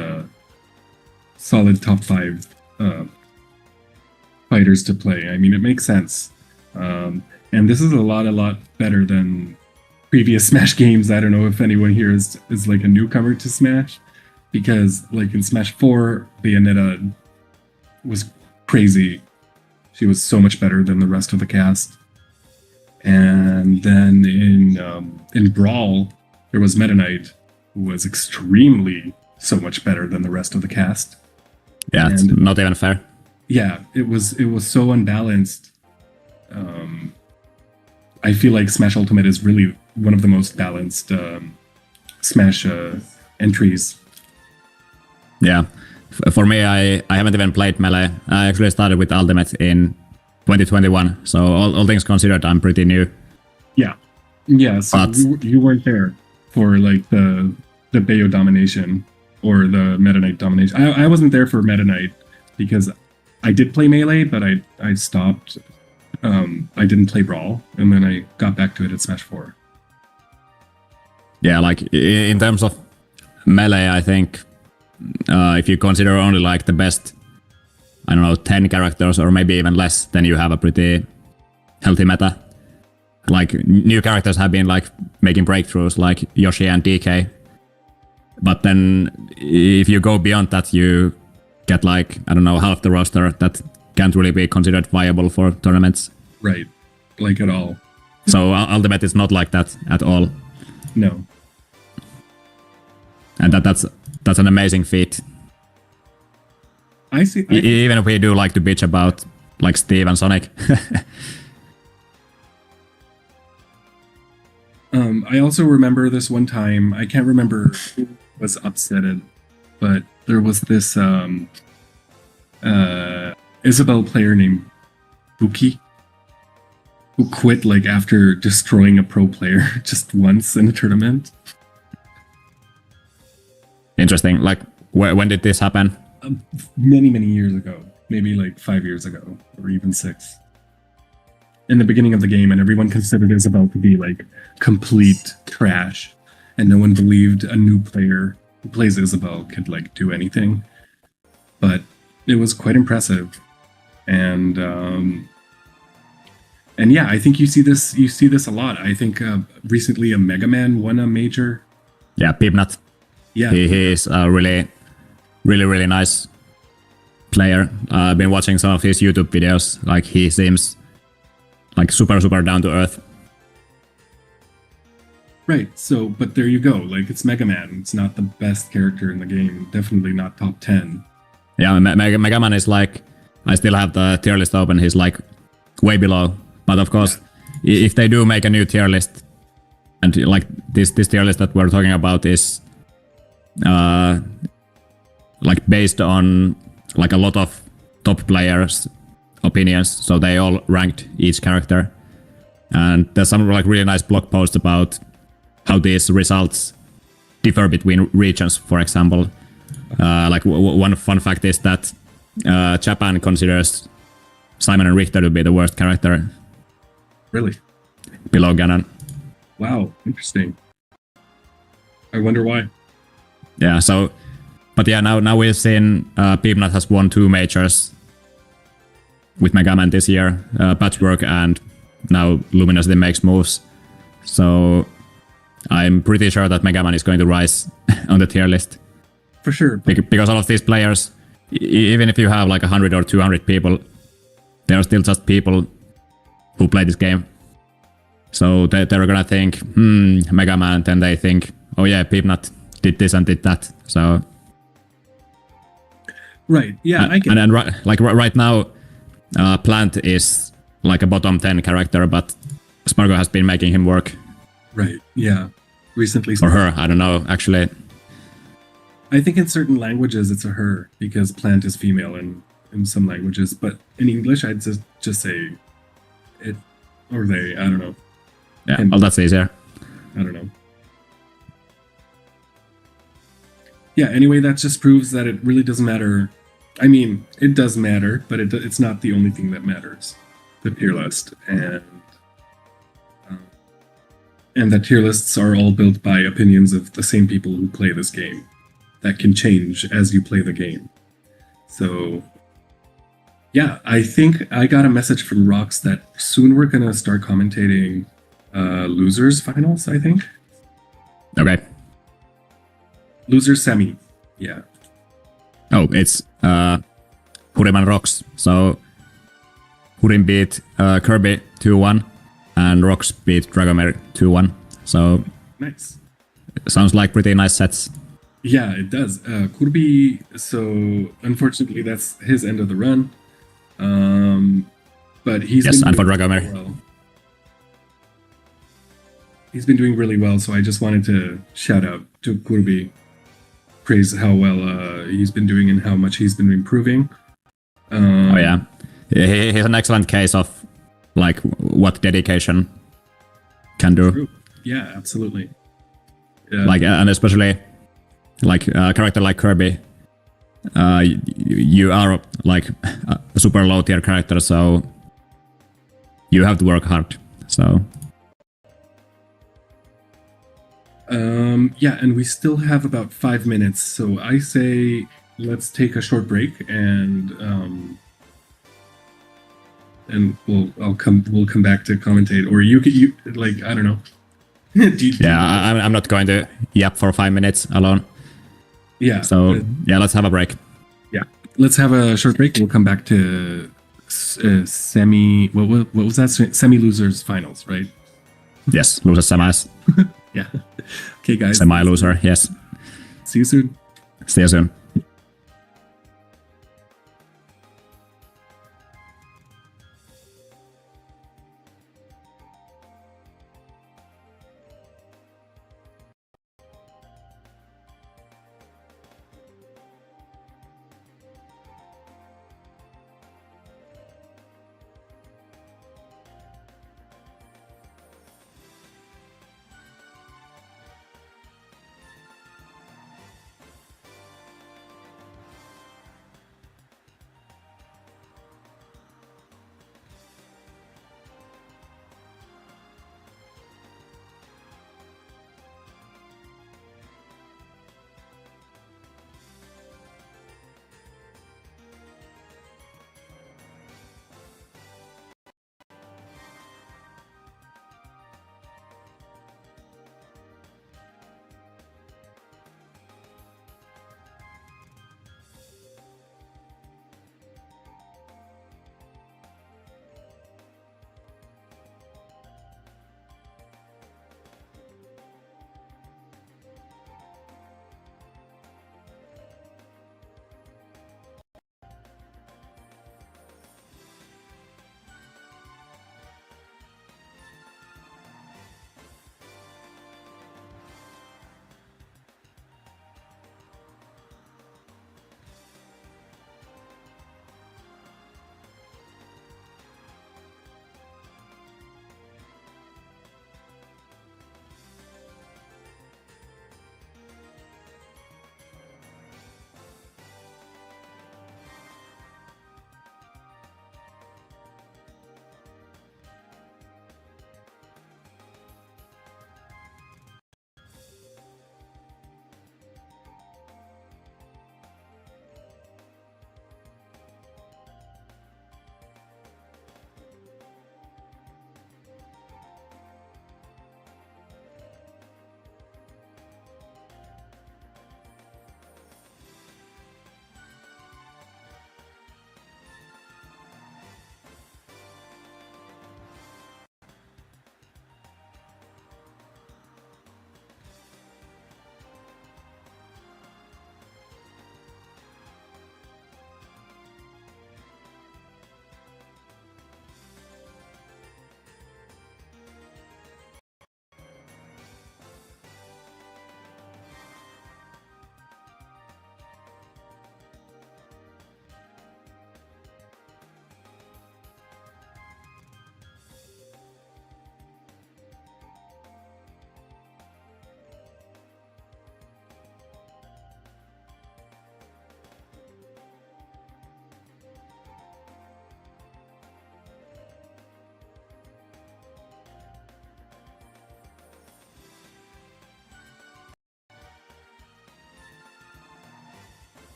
solid top 5 fighters to play. I mean, it makes sense, and this is a lot better than previous Smash games. I don't know if anyone here is like a newcomer to Smash, because like in Smash 4, Bayonetta was crazy. She was so much better than the rest of the cast. And then in Brawl, there was Meta Knight, who was extremely so much better than the rest of the cast. Yeah, and it's not even fair. Yeah, it was so unbalanced. I feel like Smash Ultimate is really one of the most balanced Smash entries. Yeah, for me, I haven't even played Melee. I actually started with Ultimate in 2021, so all things considered, I'm pretty new. Yeah. So But you weren't there for like the Bayo domination or the Meta Knight domination. I wasn't there for Meta Knight because I did play Melee, but I stopped. I didn't play Brawl, and then I got back to it at Smash 4. Yeah, like in terms of Melee, I think if you consider only like the best, I don't know, 10 characters or maybe even less, then you have a pretty healthy meta. Like new characters have been like making breakthroughs, like Yoshi and DK. But then if you go beyond that, you get like, I don't know, half the roster that can't really be considered viable for tournaments. Right, like at all. So Ultimate is not like that at all. No. And that's an amazing feat. I see. Even if we do like to bitch about like Steve and Sonic. I also remember this one time, I can't remember who was upsetted, but there was this Isabel player named Buki who quit like after destroying a pro player just once in a tournament. Interesting. Like, when did this happen? Many years ago, maybe like 5 years ago, or even 6. In the beginning of the game, and everyone considered Isabel to be like complete trash, and no one believed a new player who plays Isabel could like do anything. But it was quite impressive, and yeah, I think you see this a lot. I think recently a Mega Man won a major. Yeah, Pipnut. Yeah, he is a really nice player. I've been watching some of his YouTube videos. Like, he seems like super down to earth. Right. So, but there you go. Like, it's Mega Man. It's not the best character in the game. Definitely not top 10. Yeah, Mega Man is like, I still have the tier list open. He's like way below. But of course, if they do make a new tier list, and like this tier list that we're talking about is like based on like a lot of top players' opinions, so they all ranked each character, and there's some like really nice blog posts about how these results differ between regions. For example, like one fun fact is that Japan considers Simon and Richter to be the worst character. Really? Below Ganon. Wow, interesting. I wonder why. Yeah, so But yeah, now we've seen Peanut has won 2 majors with Mega Man this year, Patchwork, and now Luminosity makes moves. So I'm pretty sure that Mega Man is going to rise on the tier list. For sure. Because all of these players, even if you have like 100 or 200 people, they are still just people who play this game. So they're gonna think, Mega Man, then they think, oh yeah, Peanut did this and did that. So right, yeah, I get and right now, Plant is like a bottom 10 character, but Spargo has been making him work. Right, yeah. Recently. Or her, I don't know, actually. I think in certain languages it's a her, because Plant is female in some languages, but in English I'd just say it or they, I don't know. Yeah, well, that's easier. I don't know. Yeah, anyway, that just proves that it really doesn't matter. I mean, it does matter, but it's not the only thing that matters. The tier list, and the tier lists are all built by opinions of the same people who play this game. That can change as you play the game. So, yeah, I think I got a message from Rox that soon we're gonna start commentating losers finals, I think. Okay. Losers semi, yeah. Oh, it's Hurim and Rox. So Hurim beat Kirby 2-1 and Rox beat Dragomir 2-1. So nice. Sounds like pretty nice sets. Yeah, it does. Kirby, so unfortunately that's his end of the run. But he's yes, been and for doing Dragomir. really well. He's been doing really well, so I just wanted to shout out to Kirby, praise how well he's been doing and how much he's been improving. Oh yeah, he's an excellent case of like what dedication can do. True. Yeah, absolutely. Like and especially like a character like Kirby, you are like a super low tier character, so you have to work hard. So. Yeah, and we still have about 5 minutes, so I say let's take a short break and we'll come back to commentate, or you like, I don't know. I'm not going to yap for 5 minutes alone. Yeah. So yeah, let's have a break. Yeah, let's have a short break. We'll come back to semi. What was that? Semi losers finals, right? Yes, losers semis. Yeah. Okay, guys. Semi loser. Yes. See you soon. See you soon.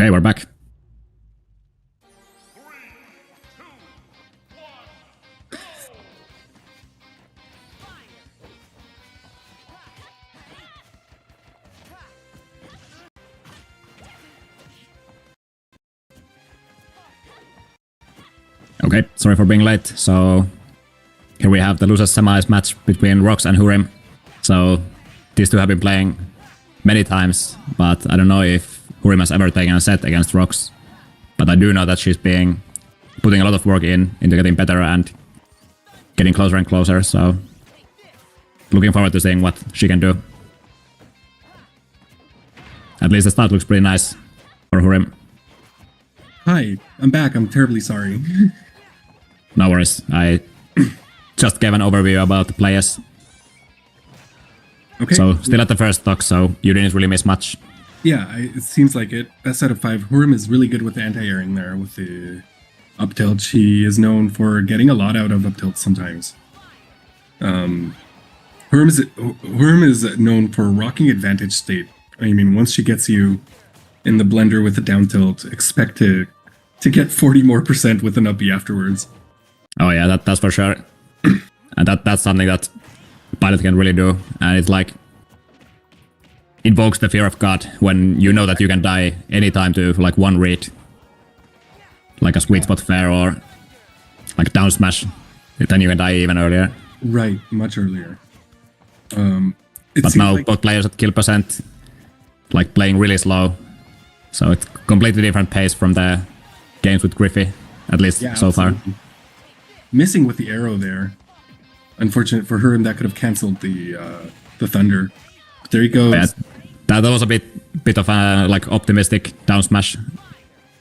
Okay, we're back. Okay, sorry for being late. So here we have the losers semis match between Rox and Hurim. So these two have been playing many times, but I don't know if Hurim has ever taken a set against Rox. But I do know that she's putting a lot of work into getting better and getting closer and closer. So looking forward to seeing what she can do. At least the start looks pretty nice for Hurim. Hi, I'm back. I'm terribly sorry. No worries. I just gave an overview about the players. Okay. So still at the first stock, so you didn't really miss much. Yeah, it seems like it. Best out of 5. Hurim is really good with the anti-airing there with the up tilt. She is known for getting a lot out of up tilt sometimes. Hurim is known for rocking advantage state. I mean, once she gets you in the blender with the down tilt, expect to get 40% more with an uppy afterwards. Oh yeah, that's for sure. And that's something that Pilot can really do. And it's like invokes the fear of God when you know that you can die anytime to like one read. Like a sweet spot fair or like down smash. Then you can die even earlier. Right, much earlier. But now like both players at kill percent like playing really slow. So it's completely different pace from the games with Griffey, at least so absolutely. far. Missing with the arrow there. Unfortunate for her, and that could have cancelled the thunder. But there he goes. Yeah, that was a bit of a like optimistic down smash,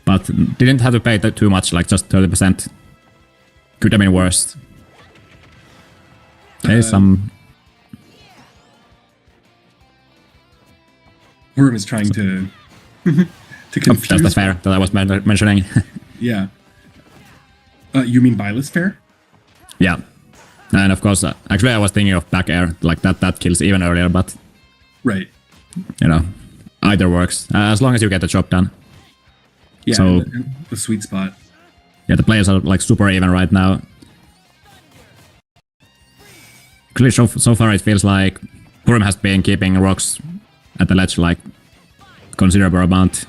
but didn't have to pay too much, like just 30%. Could have been worse. Okay, some. Hurim is trying to confuse. That's the fair that I was mentioning. Yeah. You mean Byless fair? Yeah. And of course, actually I was thinking of back air, like that kills even earlier, but right. You know, either works, as long as you get the job done. Yeah, so, the sweet spot. Yeah, the players are like super even right now. Actually, so far it feels like Hurim has been keeping Rox at the ledge like considerable amount.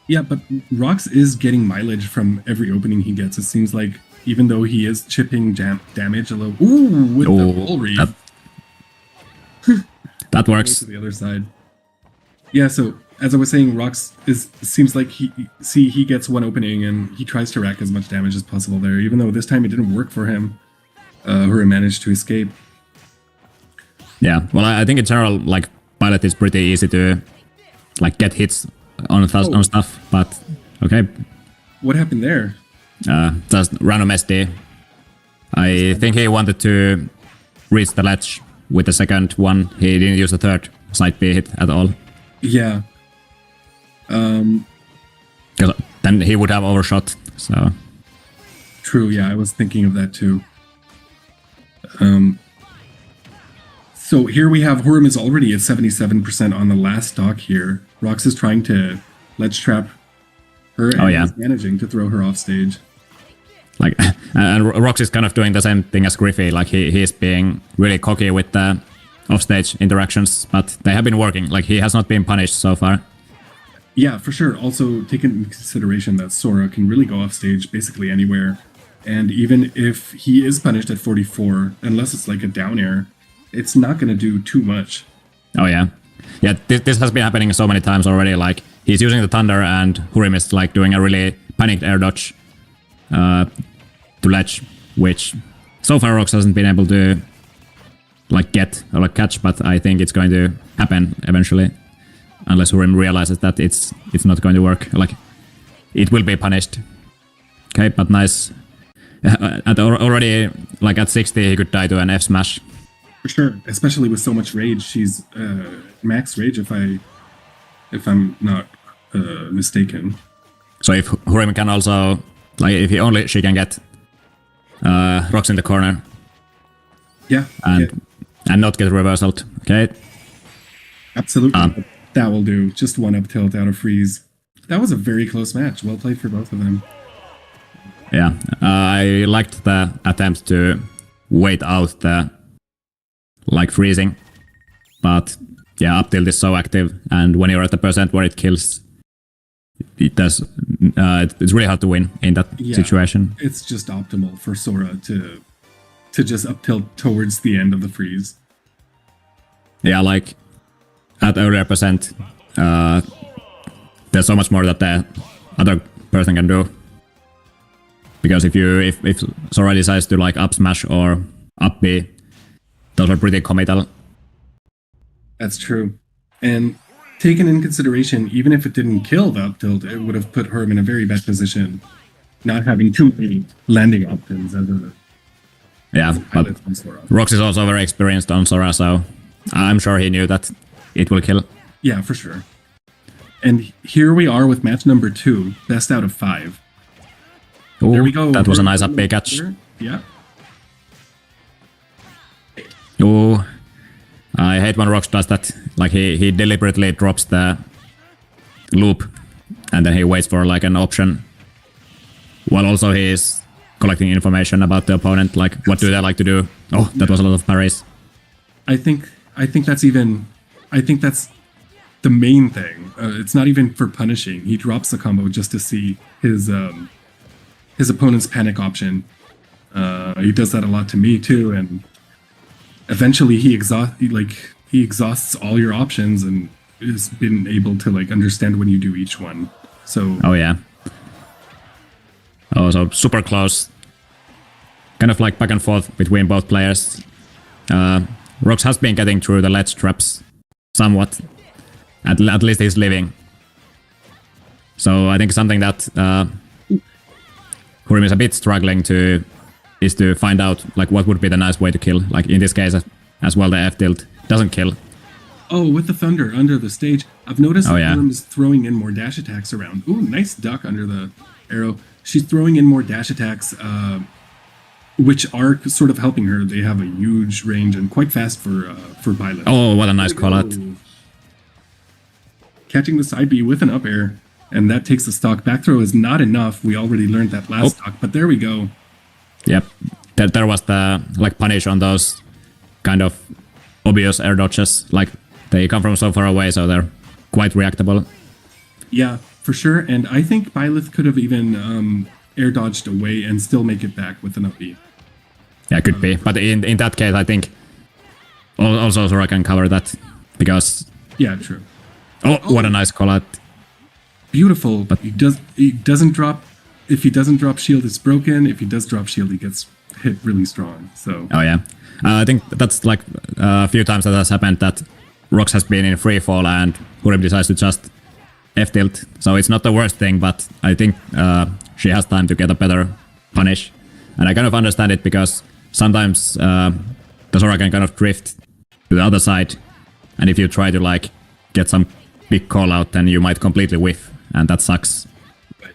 Yeah, but Rox is getting mileage from every opening he gets. It seems like even though he is chipping damage a little. Ooh, with the full read. That works. To the other side. Yeah, so as I was saying, Rox seems like he gets one opening and he tries to rack as much damage as possible there. Even though this time it didn't work for him, Hurim managed to escape. Yeah, well, I think in general, like Pilot is pretty easy to like get hits on stuff, but okay. What happened there? Just random SD. I think he wanted to reach the ledge with the second one. He didn't use the third side B hit at all. Yeah. Because then he would have overshot. So true. Yeah, I was thinking of that too. So here we have Hurim is already at 77% on the last stock here. Rox is trying to ledge trap her and is managing to throw her off stage. Like, and Rox is kind of doing the same thing as Griffey. Like he's being really cocky with the offstage interactions, but they have been working. Like he has not been punished so far. Yeah, for sure. Also take into consideration that Sora can really go off stage basically anywhere. And even if he is punished at 44, unless it's like a down air, it's not going to do too much. Oh yeah. Yeah, this has been happening so many times already. Like he's using the thunder and Hurim is like doing a really panicked air dodge to ledge, which so far Rox hasn't been able to like get or like catch, but I think it's going to happen eventually, unless Hurim realizes that it's not going to work. Like it will be punished. Okay, but nice. Already like at 60 he could die to an F smash. For sure, especially with so much rage. She's max rage if I'm not mistaken. So if Hurim can also, like if she can get Rox in the corner. Yeah. And not get reversaled, okay? Absolutely. That will do. Just one up tilt out of freeze. That was a very close match. Well played for both of them. Yeah, I liked the attempt to wait out the like freezing, but yeah, up tilt is so active, and when you're at the percent where it kills, it does. It's really hard to win in that situation. It's just optimal for Sora to just up tilt towards the end of the freeze. Yeah, like at earlier percent, there's so much more that the other person can do. Because if Sora decides to like up smash or up B, those are pretty committal. That's true. And taken in consideration, even if it didn't kill the up tilt, it would have put Herm in a very bad position, not having too many landing options as a but Rox is also very experienced on Sora, so I'm sure he knew that it will kill. Yeah, for sure. And here we are with match number 2, best out of 5. Ooh, there we go. That was a nice up B catch. Yeah. Ooh, I hate when Rox does that. Like he deliberately drops the loop and then he waits for like an option, while also he is collecting information about the opponent, like what do they like to do. Oh, that was a lot of parries. I think that's the main thing. It's not even for punishing. He drops the combo just to see his opponent's panic option. He does that a lot to me too, and eventually he exhausts all your options and has been able to like understand when you do each one. So oh yeah. Oh, so super close. Kind of like back and forth between both players. Rox has been getting through the ledge traps somewhat. At least he's living. So I think something that Kurim is a bit struggling to is to find out like what would be the nice way to kill. Like in this case as well, the F tilt doesn't kill. Oh, with the thunder under the stage, I've noticed Kurim is throwing in more dash attacks around. Ooh, nice duck under the arrow. She's throwing in more dash attacks, which are sort of helping her. They have a huge range and quite fast for Byleth. Oh, what a nice call out. Catching the side B with an up air, and that takes the stock. Back throw is not enough. We already learned that last stock, but there we go. Yep, there was the like punish on those kind of obvious air dodges. Like they come from so far away, so they're quite reactable. Yeah, for sure. And I think Byleth could have even air dodged away and still make it back with an up B. Yeah, could be. But in that case, I think also Sora can cover that because. Yeah, true. Oh, what a nice call out. Beautiful, but he doesn't drop. If he doesn't drop shield, it's broken. If he does drop shield, he gets hit really strong. So. Oh yeah, I think that's like a few times that has happened that Rox has been in free fall and Kurim decides to just F tilt. So it's not the worst thing, but I think she has time to get a better punish, and I kind of understand it because sometimes the Sora can kind of drift to the other side, and if you try to like get some big call out, then you might completely whiff, and that sucks. Right.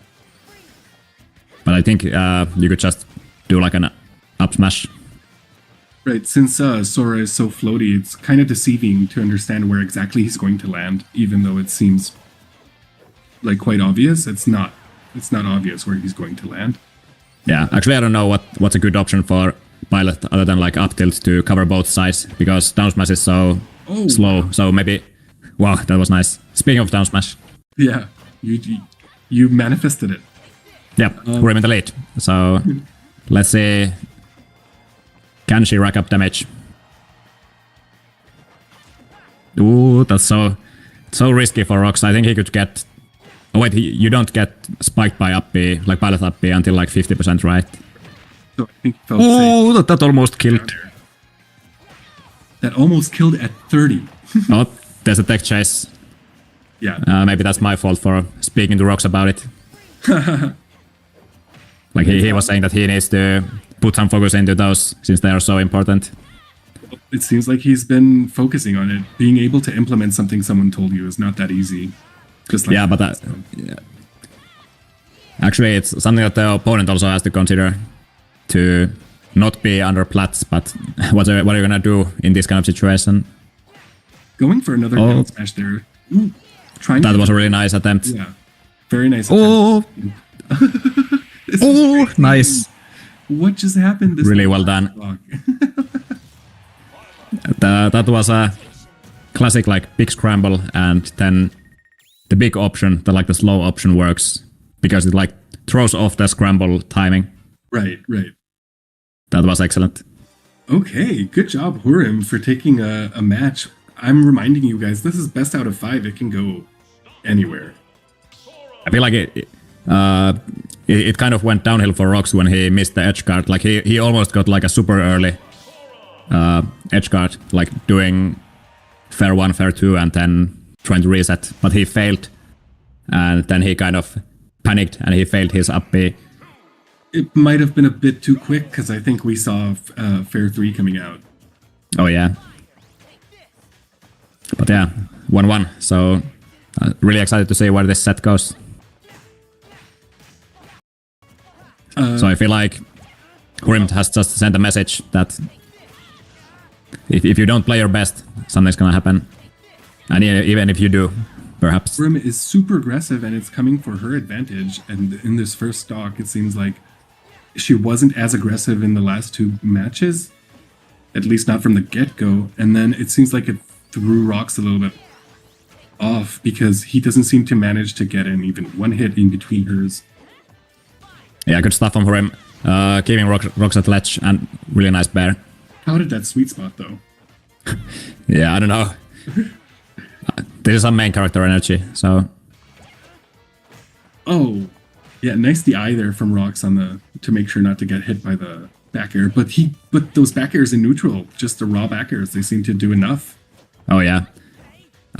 But I think you could just do like an up smash. Right, since Sora is so floaty, it's kind of deceiving to understand where exactly he's going to land, even though it seems like quite obvious. It's not obvious where he's going to land. Yeah, actually I don't know what's a good option for Byleth other than like up tilt to cover both sides, because down smash is so slow. So maybe. Wow, that was nice. Speaking of down smash. Yeah, you manifested it. Yep, we're in the lead. So let's see. Can she rack up damage? Ooh, that's so risky for Rox. I think he could get. Oh wait, you don't get spiked by up B, like Byleth up B until like 50%, right? So I think he felt safe. That almost killed. That almost killed at 30. Oh. There's a tech chase. Yeah. Maybe that's my fault for speaking to Rox about it. Like he was saying that he needs to put some focus into those since they are so important. It seems like he's been focusing on it. Being able to implement something someone told you is not that easy. Just like yeah, but actually it's something that the opponent also has to consider to not be under plats, but what are you gonna do in this kind of situation? Going for another down smash there. Ooh, trying That to- was a really nice attempt. Yeah, very nice. Oh, This is Oh, crazy. nice. What just happened? This really well done. rock. That was a classic like big scramble, and then the big option, the slow option works because it like throws off the scramble timing. Right. That was excellent. Okay, good job, Hurim, for taking a match. I'm reminding you guys, this is best out of 5. It can go anywhere. I feel like it kind of went downhill for Rox when he missed the edge guard. Like he almost got like a super early edge guard, like doing fair 1, fair 2, and then trying to reset, but he failed, and then he kind of panicked and he failed his up B. It might have been a bit too quick because I think we saw fair 3 coming out. Oh yeah. But yeah, 1-1. So really excited to see where this set goes. So I feel like Hurim has just sent a message that if you don't play your best, something's gonna happen. And even if you do, perhaps. Hurim is super aggressive and it's coming for her advantage. And in this first stock, it seems like she wasn't as aggressive in the last 2 matches, at least not from the get-go. And then it seems like it threw Rox a little bit off because he doesn't seem to manage to get in even one hit in between hers. Yeah, good stuff from Hurim. Keeping Rox at ledge and really nice bear. How did that sweet spot though? Yeah, I don't know. This is some main character energy, so... Oh, yeah, nice the eye there from Rox on the to make sure not to get hit by the back air. But those back airs in neutral, just the raw back airs, they seem to do enough. Oh yeah.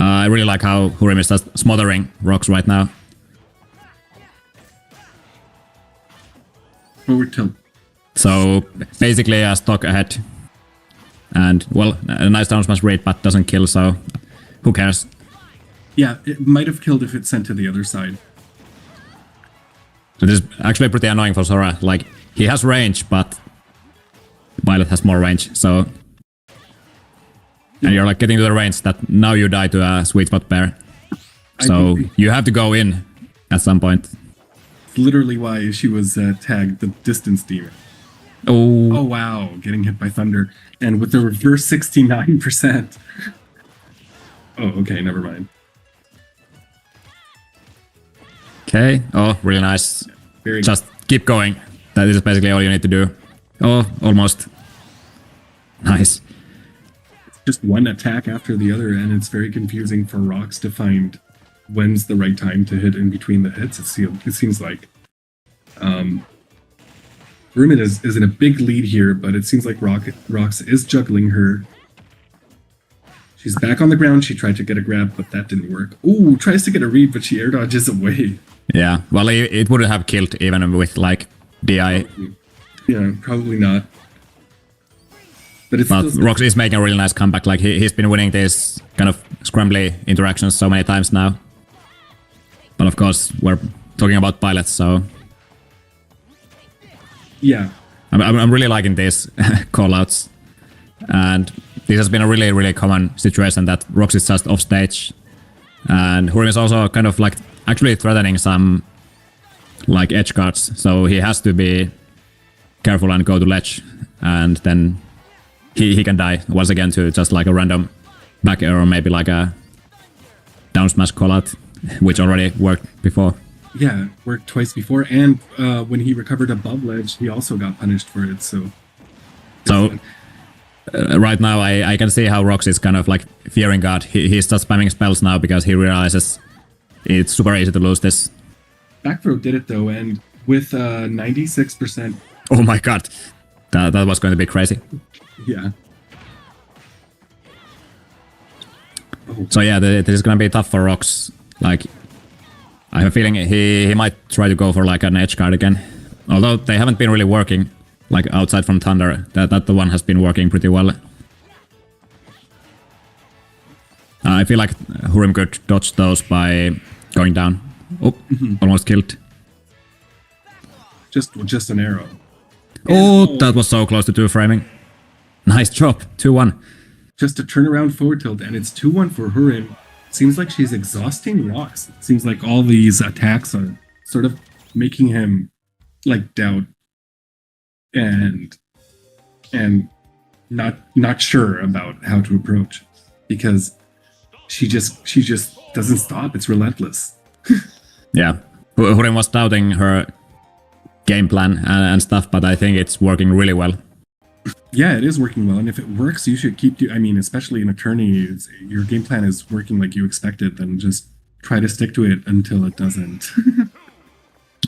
I really like how Hurim is just smothering Rox right now. Forward tilt. So basically a stock ahead. And well, a nice down smash rate, but doesn't kill, so who cares? Yeah, it might have killed if it's sent to the other side. So this is actually pretty annoying for Sora. Like, he has range, but Violet has more range, so... And you're like getting to the range that now you die to a sweet spot bear. So agree. you have to go in at some point. It's literally why she was tagged the distance demon. Oh, Oh wow, getting hit by thunder. And with the reverse 69%. Oh, okay, never mind. okay. Oh, really nice. Very Just keep going. That is basically all you need to do. Oh, almost. Nice. just one attack after the other, and it's very confusing for Rox to find when's the right time to hit in between the hits. It seems like Rumen is in a big lead here, but it seems like Rox is juggling her. She's back on the ground. She tried to get a grab, but that didn't work. Ooh, tries to get a read, but she air dodges away. Yeah, well, it wouldn't have killed even with like DI. Yeah, probably not. But it's But still Rox is making a really nice comeback. Like he's been winning these kind of scrambly interactions so many times now. But of course, we're talking about pilots, so yeah. I'm really liking these callouts. And this has been a really, really common situation that Rox is just off stage. And Hurim is also kind of like actually threatening some like edge guards. So he has to be careful and go to ledge. And then he can die once again to just like a random back air or maybe like a down smash callout, which already worked before. Yeah, worked twice before, and when he recovered above ledge, he also got punished for it, so... Right now, I can see how Rox is kind of like fearing God. He's just spamming spells now because he realizes it's super easy to lose this. Back throw did it though, and with 96%... Oh my god, that was going to be crazy. Yeah. Oh, So yeah, this is going to be tough for Rox. Like, I have a feeling he might try to go for like an edge guard again. Although they haven't been really working, like outside from Thunder. That the one has been working pretty well. I feel like Hurim could dodge those by going down. Oh, almost killed. just an arrow. Oh, that was so close to 2-framing. Nice job, 2-1. Just a turnaround forward tilt, and it's 2-1 for Hurin. seems like she's exhausting Rox. It seems like all these attacks are sort of making him like doubt and not sure about how to approach, because she just doesn't stop. It's relentless. Yeah, Hurrim was doubting her game plan and stuff, but I think it's working really well. Yeah, it is working well, and if it works, you should keep. I mean, especially in a tourney, your game plan is working like you expected, then just try to stick to it until it doesn't.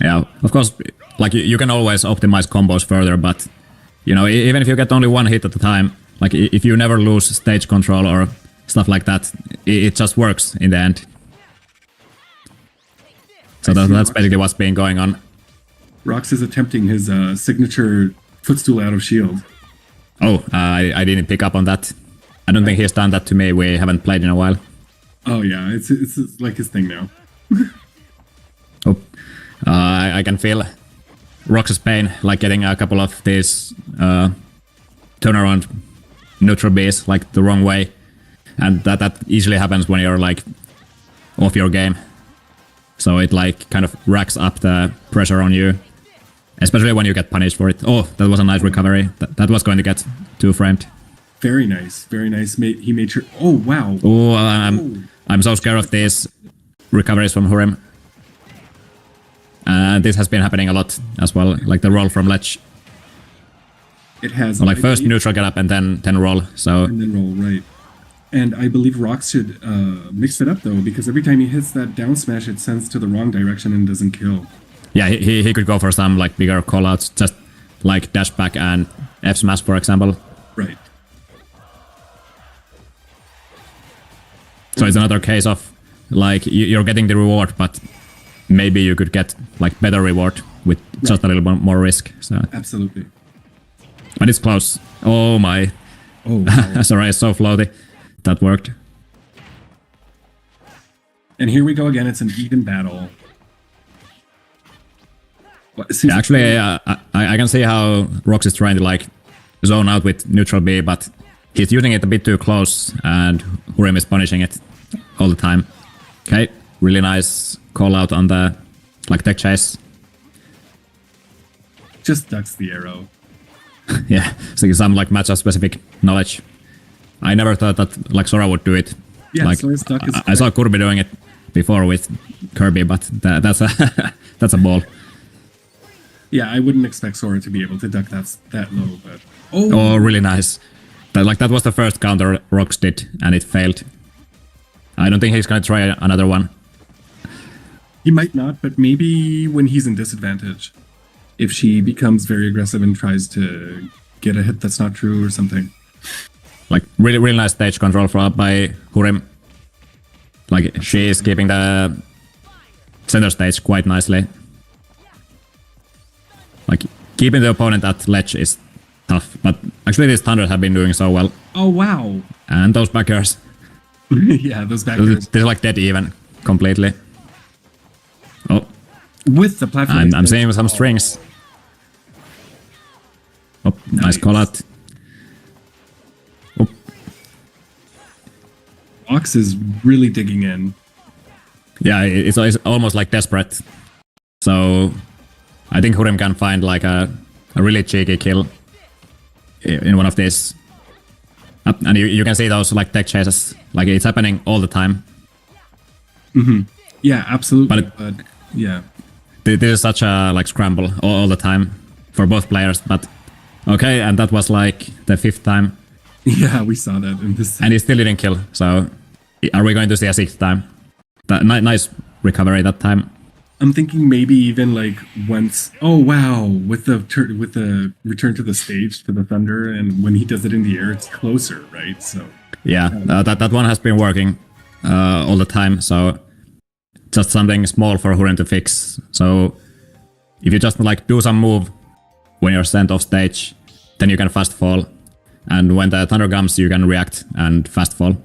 Yeah, of course, like you can always optimize combos further, but you know, even if you get only one hit at a time, like if you never lose stage control or stuff like that, it just works in the end. So that's basically what's been going on. Rox is attempting his signature footstool out of shield. Oh, I didn't pick up on that. I don't think he's done that to me. We haven't played in a while. Oh yeah, it's like his thing now. Oh, I can feel Rox's pain, like getting a couple of these turnaround neutral Bs like the wrong way, and that easily happens when you're like off your game. So it like kind of racks up the pressure on you, especially when you get punished for it. Oh, that was a nice recovery. That was going to get 2-framed. Very nice, very nice. He made sure. Oh wow. Oh, I'm so scared of these recoveries from Hurrim. This has been happening a lot as well, like the roll from ledge. It has. Like first neutral get up and then roll. So and then roll, right. And I believe Rox should mix it up though, because every time he hits that down smash, it sends to the wrong direction and doesn't kill. Yeah, he could go for some like bigger callouts, just like dash back and F smash, for example. Right. So it's another case of like you're getting the reward, but maybe you could get like better reward with just a little bit more risk. So absolutely. But it's close. Oh my. Oh wow. Sorry, it's so floaty. That worked. And here we go again. It's an even battle. Yeah, actually, I can see how Rox is trying to like zone out with neutral B, but he's using it a bit too close, and Hurrim is punishing it all the time. Okay, really nice call out on the like tech chase. Just ducks the arrow. Yeah, so some like matchup specific knowledge. I never thought that like Sora would do it. Yeah, like Sora's duck is I saw Kirby doing it before with Kirby, but that's a that's a ball. Yeah, I wouldn't expect Sora to be able to duck that low, but oh, really nice. That was the first counter Rox did, and it failed. I don't think he's gonna try another one. He might not, but maybe when he's in disadvantage, if she becomes very aggressive and tries to get a hit that's not true or something. Like really nice stage control by Hurrim. Like she is keeping the center stage quite nicely. Like keeping the opponent at ledge is tough, but actually these Thunders have been doing so well. Oh wow! And those backers. Yeah, those backers. They're like dead even completely. Oh, with the platform. I'm seeing some strings. Oh, nice call out. Oh. Ox is really digging in. Yeah, it's almost like desperate. So I think Hurrim can find like a really cheeky kill in one of these. And you can see those like tech chases, like it's happening all the time. Mm-hmm. Yeah, absolutely. But yeah, this is such a like scramble all the time for both players. But okay, and that was like the 5th time. Yeah, we saw that in this. And he still didn't kill. So are we going to see a 6th time? Nice recovery that time. I'm thinking maybe even like once. Oh wow! With the return to the stage to the Thunder, and when he does it in the air, it's closer, right? So yeah, that one has been working all the time. So just something small for Hurrim to fix. So if you just like do some move when you're sent off stage, then you can fast fall, and when the Thunder comes, you can react and fast fall.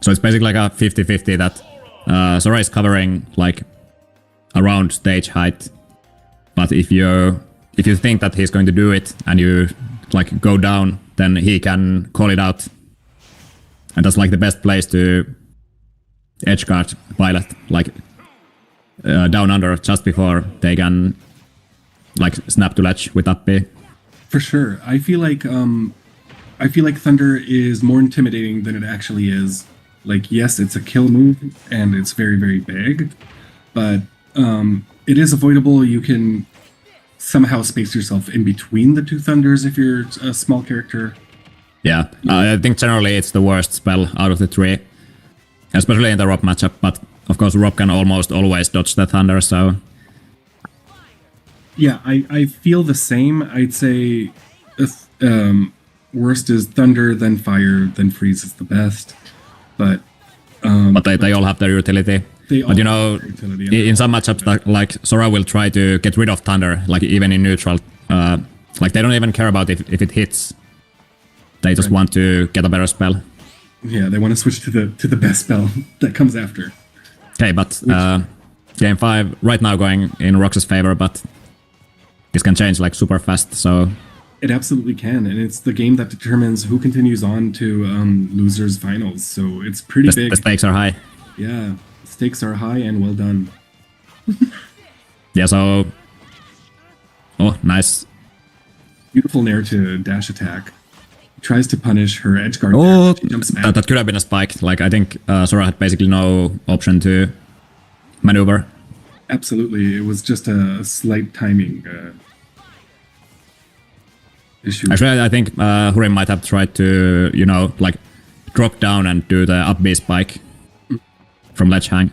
So it's basically like a 50-50 that Sora is covering like around stage height, but if you think that he's going to do it and you like go down, then he can call it out, and that's like the best place to edge guard Violet like down under just before they can like snap to ledge with up B. For sure. I feel like Thunder is more intimidating than it actually is. Like, yes, it's a kill move and it's very, very big, but it is avoidable. You can somehow space yourself in between the two Thunders if you're a small character. Yeah, I think generally it's the worst spell out of the three, especially in the Rob matchup, but of course Rob can almost always dodge the Thunder, so... Yeah, I feel the same. I'd say worst is Thunder, then Fire, then Freeze is the best. But they all have their utility. But you know, in some matchups, like Sora will try to get rid of Thunder, like even in neutral. Like they don't even care about if it hits. They just want to get a better spell. Yeah, they want to switch to the best spell that comes after. Okay, but game 5 right now going in Rox's favor, but this can change like super fast. So it absolutely can, and it's the game that determines who continues on to losers finals. So it's pretty big. The stakes are high. Yeah, stakes are high and well done. Yeah. So, oh, nice. Beautiful nair to dash attack. Tries to punish her edge guard. Oh, she jumps back. That could have been a spike. Like I think Sora had basically no option to maneuver. Absolutely, it was just a slight timing issue. Actually, I think Hurrim might have tried to, you know, like drop down and do the up B spike from ledge hang,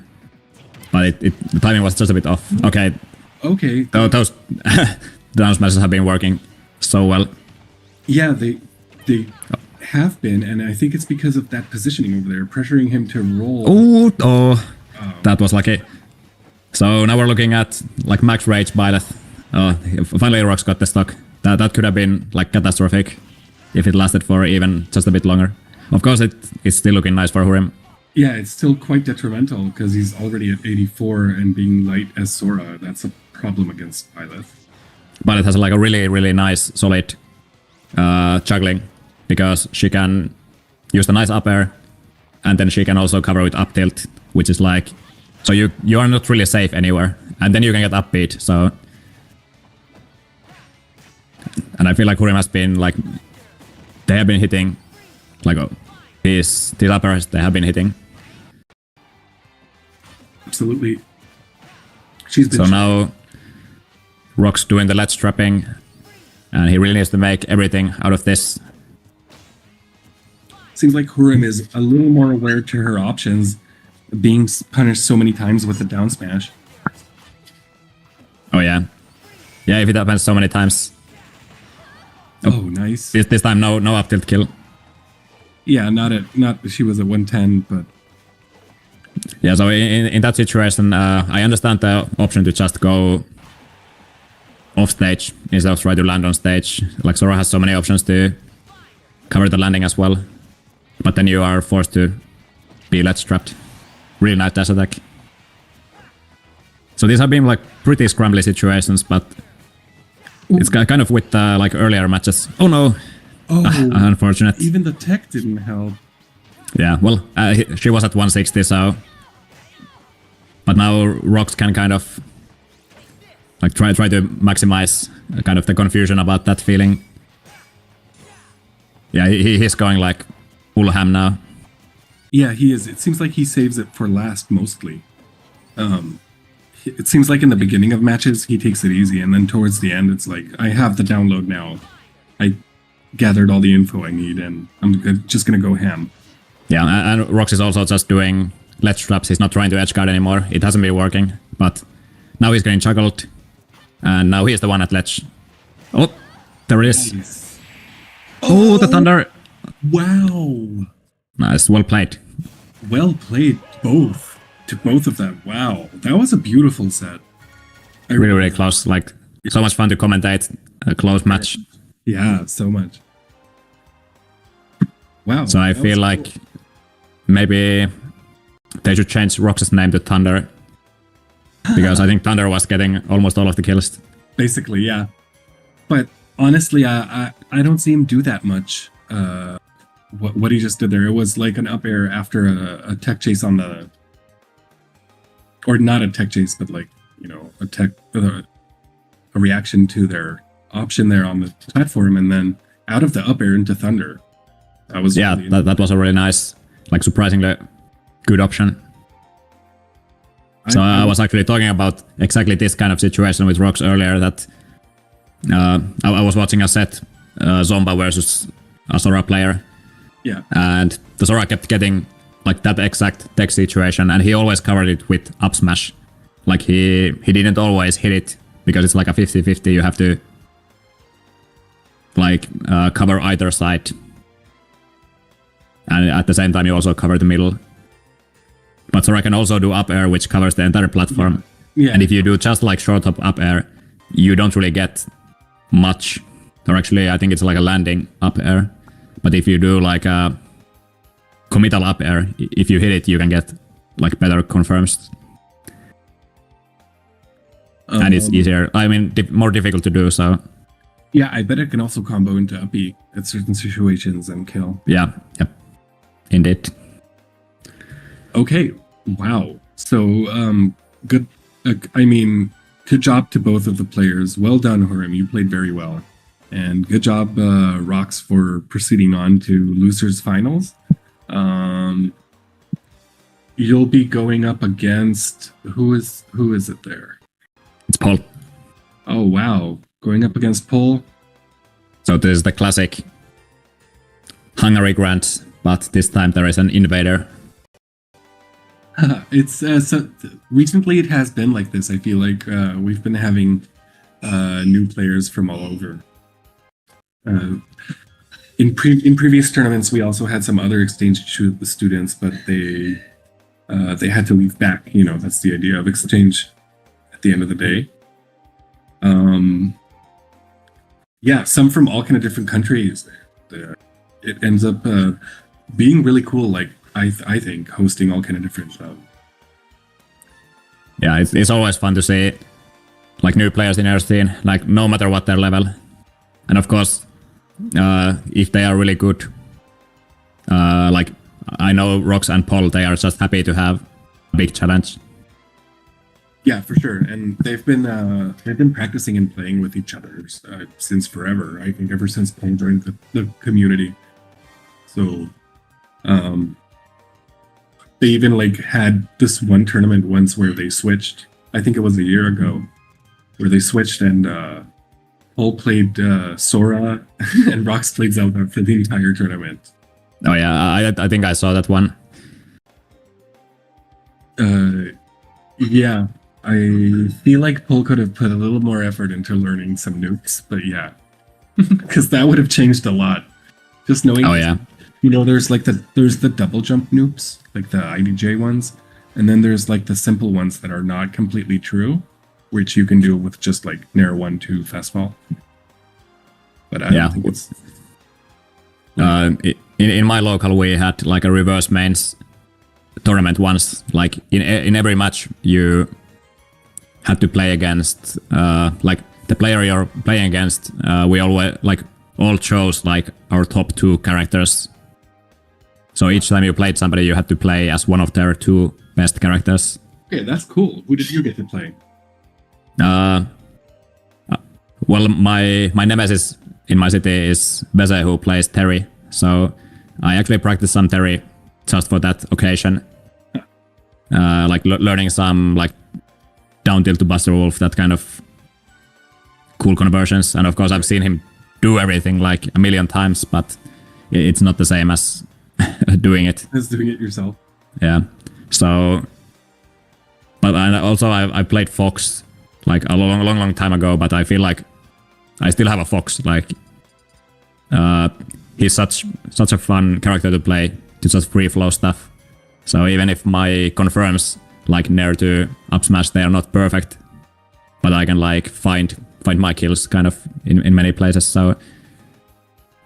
but the timing was just a bit off. Okay. Okay. Those down smashes have been working so well. Yeah, they have been, and I think it's because of that positioning over there, pressuring him to roll. Oh, that was lucky. So now we're looking at like max rage Violet. Finally Rox got the stock. That could have been like catastrophic if it lasted for even just a bit longer. Of course, it's still looking nice for Hurrim. Yeah, it's still quite detrimental because he's already at 84 and being light as Sora. That's a problem against Violet. Violet has like a really, really nice, solid juggling because she can use the nice up air and then she can also cover with up tilt, which is like, so you are not really safe anywhere, and then you can get upbeat. So, and I feel like Hurrim has been like, they have been hitting, like these up airs they have been hitting. Absolutely. She's been so now Rock's doing the ledge trapping, and he really needs to make everything out of this. Seems like Hurrim is a little more aware to her options, being punished so many times with the down smash. Oh yeah. Yeah, if it happens so many times. Oh, nice. This time no up tilt kill. Yeah, not she was at 110, but yeah, so in that situation, I understand the option to just go off stage instead of try to land on stage. Like Sora has so many options to cover the landing as well, but then you are forced to be ledge trapped. Really nice dash attack. So these have been like pretty scrambly situations, but it's kind of with like earlier matches. Oh no! Oh, unfortunate. Even the tech didn't help. Yeah, well, she was at 160, so... But now Rox can kind of like try to maximize kind of the confusion about that feeling. Yeah, he's going like full ham now. Yeah, he is. It seems like he saves it for last mostly. It seems like in the beginning of matches he takes it easy, and then towards the end it's like, I have the download now. I gathered all the info I need, and I'm just gonna go ham. Yeah, and Rox is also just doing ledge traps. He's not trying to edge guard anymore. It hasn't been working, but now he's getting juggled, and now he's the one at ledge. Oh, there it is. Nice. Oh, the thunder. Wow. Nice, well played. Well played, both. To both of them. Wow, that was a beautiful set. Really, really close. Like, so much fun to commentate a close match. Yeah, so much. Wow. So I feel like maybe they should change Rox's name to Thunder, because I think Thunder was getting almost all of the kills. Basically, yeah. But honestly, I don't see him do that much. What he just did there, it was like an up air after a tech chase on the or not a tech chase, but like, you know, a reaction to their option there on the platform, and then out of the up air into Thunder. That was yeah, really that was a really nice, like surprisingly good option. So I was actually talking about exactly this kind of situation with Rox earlier, that I was watching a set, Zomba versus a Sora player, yeah. and the Sora kept getting like that exact tech situation, and he always covered it with up smash. Like he didn't always hit it, because it's like a 50-50, you have to like cover either side. And at the same time you also cover the middle. But Sora can also do up air, which covers the entire platform. Yeah. And if you do just like short hop up air, you don't really get much. Or actually, I think it's like a landing up air. But if you do like a committal up air, if you hit it, you can get like better confirms. And it's easier. I mean, more difficult to do, so. Yeah, I bet it can also combo into up E at certain situations and kill. Yeah, yep. Indeed. Okay, wow. So, good. I mean, good job to both of the players. Well done, Horim. You played very well. And good job, Rox, for proceeding on to losers finals. You'll be going up against who is it there? It's Paul. Oh wow, going up against Paul. So this is the classic Hungary grant, but this time there is an invader. It's so recently it has been like this. I feel like we've been having new players from all over. In previous tournaments, we also had some other exchange students, but they had to leave back. You know, that's the idea of exchange at the end of the day. Yeah, some from all kind of different countries. It ends up being really cool. Like I think hosting all kind of different. Yeah, it's always fun to see like new players in our scene, like no matter what their level, and of course, if they are really good, like I know Rox and Paul, they are just happy to have a big challenge. Yeah, for sure, and they've been practicing and playing with each other since forever. I think ever since Paul joined the community. So, they even like had this one tournament once where they switched. I think it was a year ago, where they switched and Paul played Sora and Rox played Zelda for the entire tournament. Oh yeah, I think I saw that one. Yeah. I feel like Paul could have put a little more effort into learning some nukes, but yeah, because that would have changed a lot. Just knowing, Oh yeah, you know, there's the double jump nukes, like the IDJ ones, and then there's like the simple ones that are not completely true, which you can do with just like Nair 1-2 fastball. But I don't think it's. In my local, we had like a reverse mains tournament once. Like in every match, you had to play against like the player you're playing against. We always all chose like our top 2 characters. So each time you played somebody, you had to play as one of their 2 best characters. Okay, that's cool. Who did you get to play? Well, my nemesis in my city is Beze, who plays Terry. So I actually practiced some Terry just for that occasion. Like learning some like down tilt to Buster Wolf, that kind of cool conversions. And of course, I've seen him do everything like a million times, but it's not the same as doing it. As doing it yourself. Yeah. So, but I played Fox like a long time ago, but I feel like I still have a Fox. Like, he's such a fun character to play, to just free flow stuff. So even if my confirms like Nair to up smash, they are not perfect, but I can like find my kills kind of in many places. So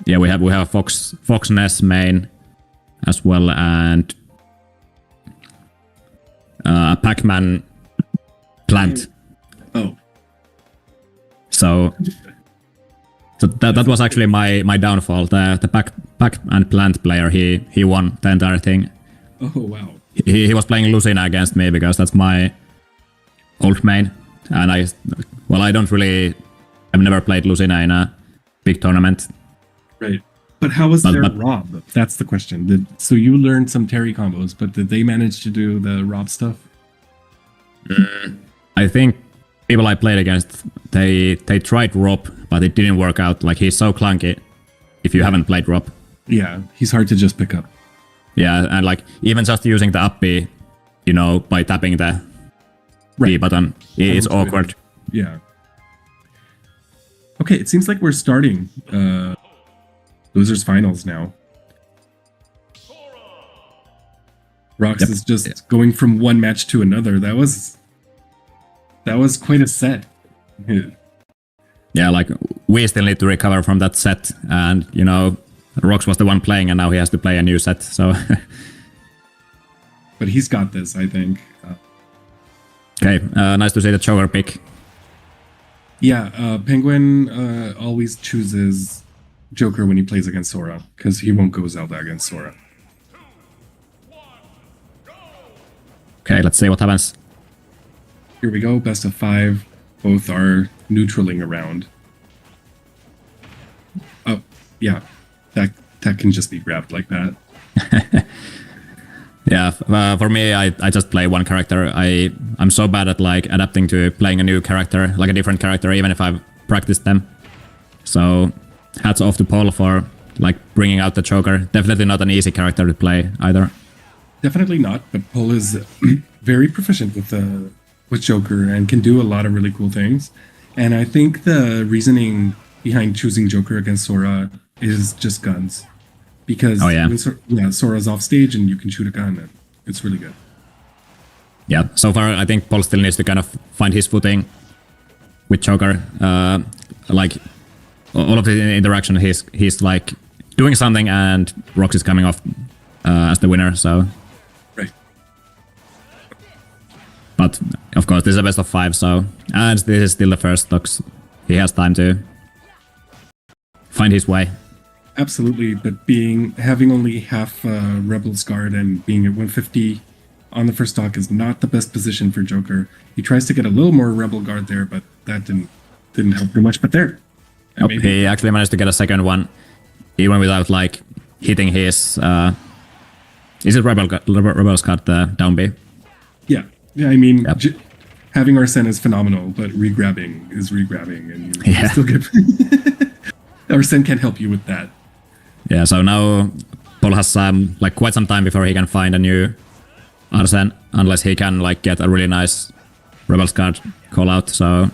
yeah, we have a Fox Ness main as well, and Pac-Man plant. Oh. So that was actually my downfall. The Pac and plant player, he won the entire thing. Oh wow. He was playing Lucina against me because that's my old main, and I've never played Lucina in a big tournament. Right. But how was their but- Rob? That's the question. So you learned some Terry combos, but did they manage to do the Rob stuff? I think people I played against, they tried Rob, but it didn't work out. Like, he's so clunky if you haven't played Rob. Yeah, he's hard to just pick up. Yeah, and like even just using the up B, you know, by tapping the B button, it's awkward. Yeah. Okay, it seems like we're starting losers finals now. Rox is just going from one match to another. That was quite a set. Yeah, like we still need to recover from that set, and you know, Rox was the one playing, and now he has to play a new set. So, but he's got this, I think. Okay, nice to see the Joker pick. Yeah, Penguin always chooses Joker when he plays against Sora, because he won't go Zelda against Sora. Okay, let's see what happens. Here we go, best of 5. Both are neutraling around. Oh, yeah. That can just be grabbed like that. Yeah, for me, I just play one character. I'm so bad at like adapting to playing a new character, like a different character, even if I've practiced them. So hats off to Paul for like bringing out the Joker. Definitely not an easy character to play either. Definitely not, but Paul is very proficient with Joker and can do a lot of really cool things. And I think the reasoning behind choosing Joker against Sora is just guns. Because when Sora's off stage and you can shoot a gun, and it's really good. Yeah, so far I think Paul still needs to kind of find his footing with Joker. Like all of the interaction, he's like doing something, and Rox is coming off as the winner. So, right. But of course, this is a best of 5. So, and this is still the first stocks. He has time to find his way. Absolutely, but having only half Rebel's guard and being at 150 on the first stock is not the best position for Joker. He tries to get a little more Rebel guard there, but that didn't help too much. But there, he actually managed to get a second one, even without like hitting his. Is it Rebel's card the down B? Yeah. I mean, having Arsene is phenomenal, but regrabbing is regrabbing, and you still get. Arsene can't help you with that. Yeah, so now Paul has quite some time before he can find a new Arsene, unless he can like get a really nice Rebels card call out. So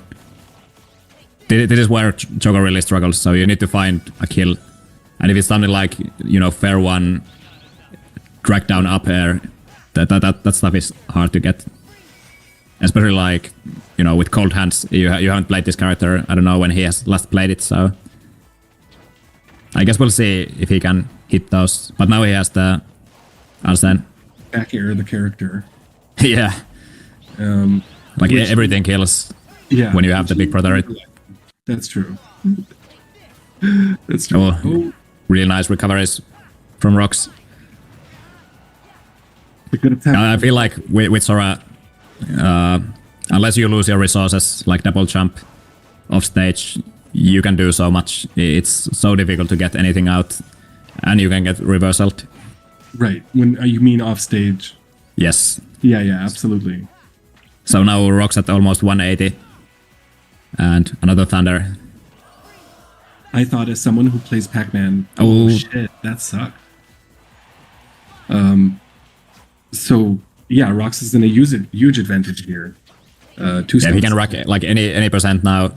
this is where Joker really struggles. So you need to find a kill, and if it's something like, you know, fair one, drag down up air, that stuff is hard to get. Especially like, you know, with cold hands. You haven't played this character. I don't know when he has last played it. So I guess we'll see if he can hit those. But now he has the Arsene. Back air the character. Yeah. Everything kills when you have the big brother. That's true. That's true. Oh, really nice recoveries from Rox. A good attack. I feel like with Sora, unless you lose your resources, like double jump off stage, you can do so much. It's so difficult to get anything out, and you can get reversaled. Right. When you mean off stage? Yes. Yeah, absolutely. So now Rox at almost 180, and another Thunder. I thought, as someone who plays Pac-Man, oh shit, that sucked. So yeah, Rox is in a huge advantage here. He can rack like any percent now.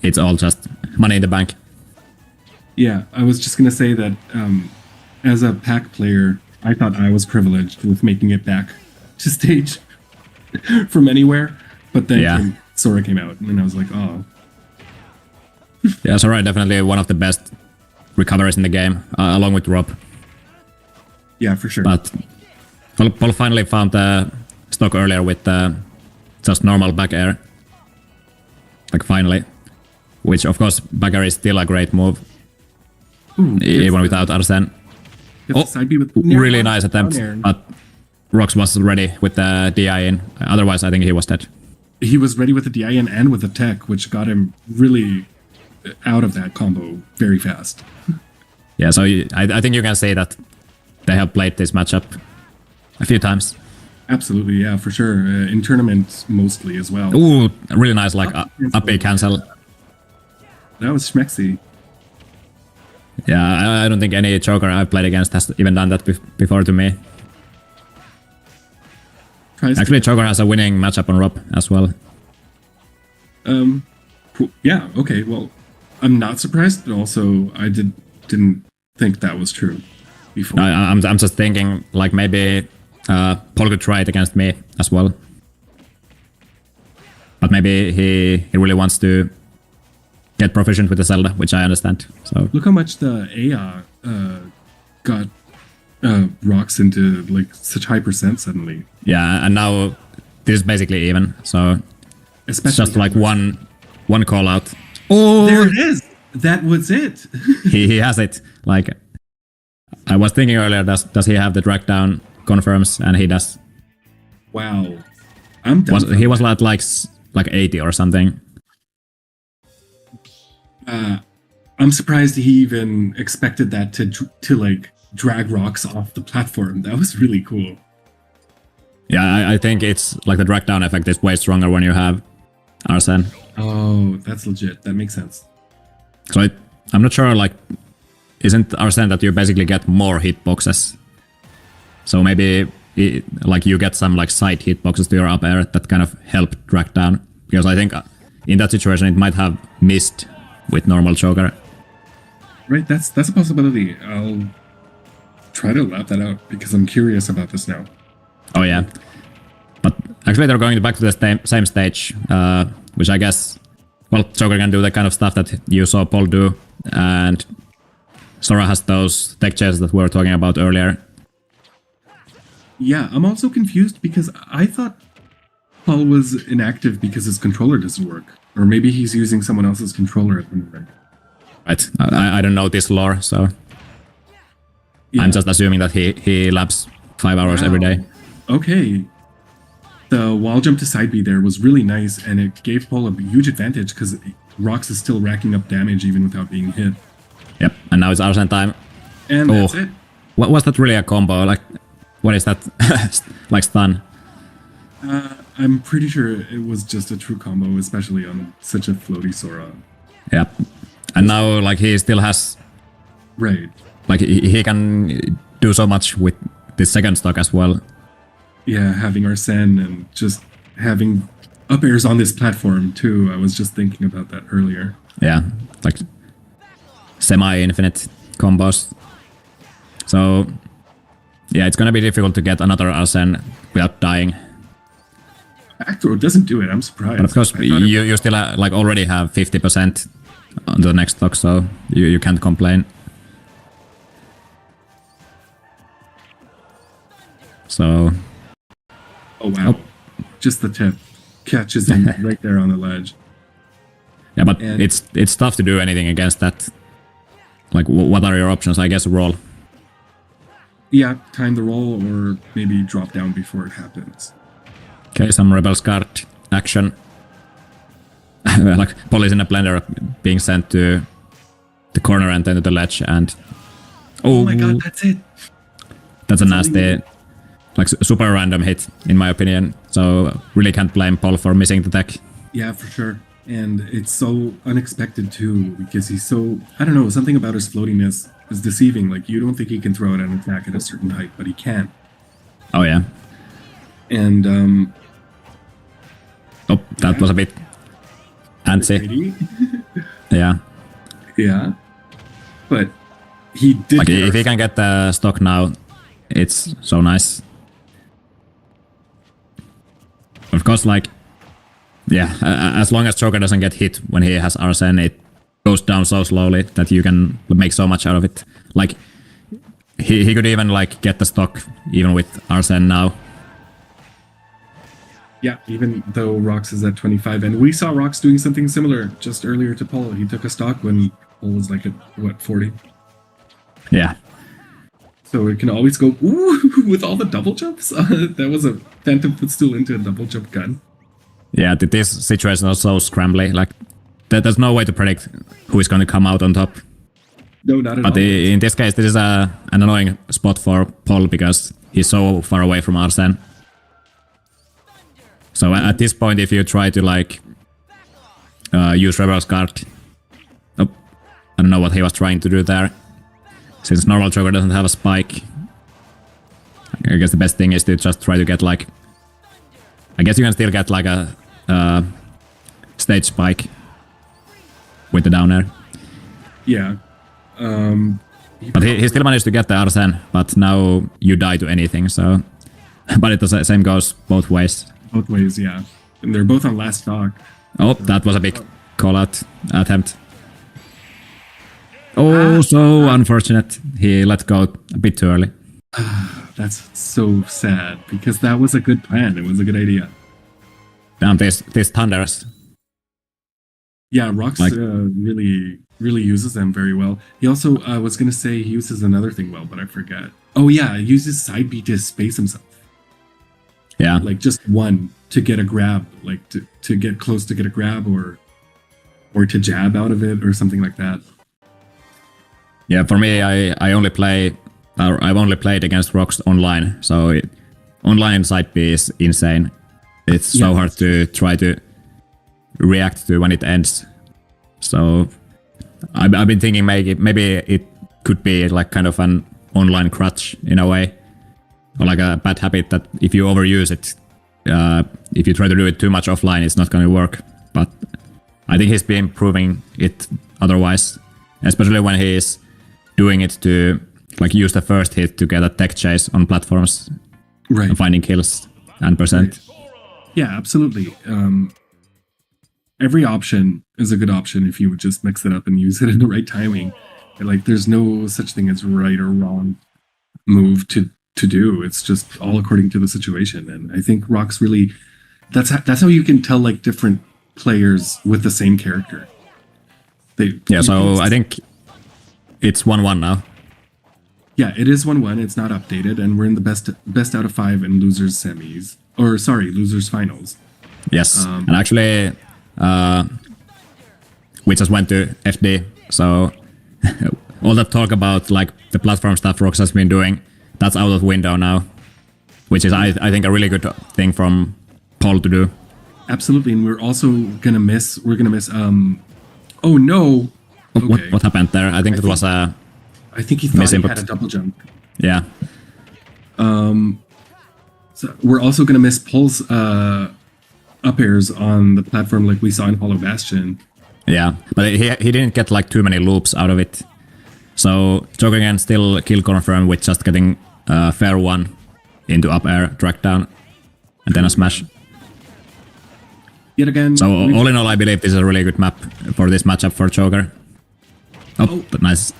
It's all just money in the bank. Yeah, I was just gonna say that as a pack player, I thought I was privileged with making it back to stage from anywhere. But then Sora came out, and I was like, oh. Yeah, Sora definitely one of the best recoverers in the game, along with Rob. Yeah, for sure. But Paul finally found the stock earlier with just normal back air. Like finally. Which, of course, back air is still a great move. Ooh, even without Arsene. Really nice attempt, but Rox was ready with the DI in. Otherwise, I think he was dead. He was ready with the DIN and with the tech, which got him really out of that combo very fast. Yeah, so I think you can say that they have played this matchup a few times. Absolutely, yeah, for sure. In tournaments mostly as well. Ooh, really nice, like up A cancel. That was schmexy. Yeah, I don't think any Joker I've played against has even done that before to me. Actually, Joker has a winning matchup on Rob as well. Cool. Yeah, okay, well, I'm not surprised, but also I didn't think that was true before. I'm just thinking, like, maybe Paul could try it against me as well. But maybe he really wants to get proficient with the Zelda, which I understand. So look how much the AI got rocks into like such high percent suddenly. Yeah, and now this is basically even. So Especially it's just like one call out. Oh, there it is. That was it. he has it. Like I was thinking earlier, does he have the drag down confirms? And he does. Wow, I'm done. He was at like 80 or something. I'm surprised he even expected that to like drag rocks off the platform. That was really cool. Yeah, I think it's like the drag down effect is way stronger when you have Arsene. Oh, that's legit. That makes sense. So I'm not sure, like, isn't Arsene that you basically get more hitboxes? So maybe like you get some like side hitboxes to your up air that kind of help drag down. Because I think in that situation it might have missed with normal Joker. Right, that's a possibility. I'll try to lap that out because I'm curious about this now. Oh yeah, but actually they're going back to the same stage, which I guess, well, Joker can do the kind of stuff that you saw Paul do, and Sora has those tech chases that we were talking about earlier. Yeah, I'm also confused because I thought Paul was inactive because his controller doesn't work. Or maybe he's using someone else's controller at the moment. Right, I don't know this lore, so yeah. I'm just assuming that he laps 5 hours every day. Okay. The wall jump to side B there was really nice, and it gave Paul a huge advantage because Rox is still racking up damage even without being hit. Yep, and now it's Arsene time. And that's it. What was that really a combo? Like, what is that? Like stun? I'm pretty sure it was just a true combo, especially on such a floaty Sora. Yep. And now, like, he still has... Right. Like, he can do so much with the second stock as well. Yeah, having Arsene and just having up airs on this platform, too. I was just thinking about that earlier. Yeah, like, semi-infinite combos. So, yeah, it's gonna be difficult to get another Arsene without dying. Back throw doesn't do it, I'm surprised. But of course, you still like already have 50% on the next stock, so you can't complain. So... Oh wow, just the tip. Catches him right there on the ledge. Yeah, but and it's tough to do anything against that. Like, what are your options? I guess roll. Yeah, time the roll or maybe drop down before it happens. Okay, some Rebel's Guard action. Like, Paul is in a blender being sent to the corner and then to the ledge, and... Oh my god, that's it! That's a nasty... Like, super random hit, in my opinion. So, really can't blame Paul for missing the tech. Yeah, for sure. And it's so unexpected, too, because he's so... I don't know, something about his floatiness is deceiving. Like, you don't think he can throw out an attack at a certain height, but he can. Oh, yeah. And, oh, that was a bit... antsy. Yeah. Yeah. But he did... Like, if he can get the stock now, it's so nice. Of course, like, yeah, as long as Joker doesn't get hit when he has Arsene, it goes down so slowly that you can make so much out of it. Like, he could even, like, get the stock even with Arsene now. Yeah, even though Rox is at 25. And we saw Rox doing something similar just earlier to Paul. He took a stock when Paul was, like, at, what, 40? Yeah. So it can always go ooh with all the double jumps. That was a phantom footstool into a double jump gun. Yeah, this situation is so scrambly. Like, there's no way to predict who is going to come out on top. No, not at But all. in this case, this is an annoying spot for Paul because he's so far away from Arsene. So at this point, if you try to like use Rebel's card, oh, I don't know what he was trying to do there. Since normal Joker doesn't have a spike, I guess the best thing is to just try to get like, I guess you can still get like a stage spike with the down air. Yeah. But he still managed to get the Arsene, but now you die to anything, so... But it the same goes both ways. Both ways, yeah. And they're both on last stock. Oh, that was a big call-out attempt. Oh, so unfortunate. He let go a bit too early. That's so sad, because that was a good plan. It was a good idea. Damn, this Thunders. Yeah, Rox Like- really uses them very well. He also was going to say he uses another thing well, but I forget. Oh yeah, he uses side B to space himself. Yeah. Like just one to get a grab, like to get close to get a grab or to jab out of it or something like that. Yeah, for me, I only play... I've only played against Rox online, so online side B is insane. It's so Yeah. hard to try to react to when it ends. So I've been thinking maybe it could be like kind of an online crutch in a way, or like a bad habit that if you overuse it, if you try to do it too much offline, it's not going to work. But I think he's been proving it otherwise, especially when he is doing it to like use the first hit to get a tech chase on platforms, Right. and finding kills and percent. Yeah, absolutely. Every option is a good option if you would just mix it up and use it in the right timing. Like, there's no such thing as right or wrong move to do. It's just all according to the situation. And I think Rox really, that's how you can tell like different players with the same character. Yeah, so I think it's 1-1 now. Yeah, it is 1-1. It's not updated, and we're in the best out of 5 in losers semis, or sorry, losers finals. Yes, and actually, we just went to FD, so all that talk about like the platform stuff Rox has been doing, that's out of window now, which is I think a really good thing from Paul to do. Absolutely, and we're also gonna miss. We're gonna miss. Oh no! Okay. What happened there? I think it was a I think he thought he misinput. had a double jump. Yeah. So we're also gonna miss Paul's up airs on the platform like we saw in Hollow Bastion. Yeah, but he didn't get like too many loops out of it. So Joker can still kill confirm with just getting fair one into up air, drag down, and then a smash. Yet again. So all in all, I believe this is a really good map for this matchup for Joker. Oh, nice.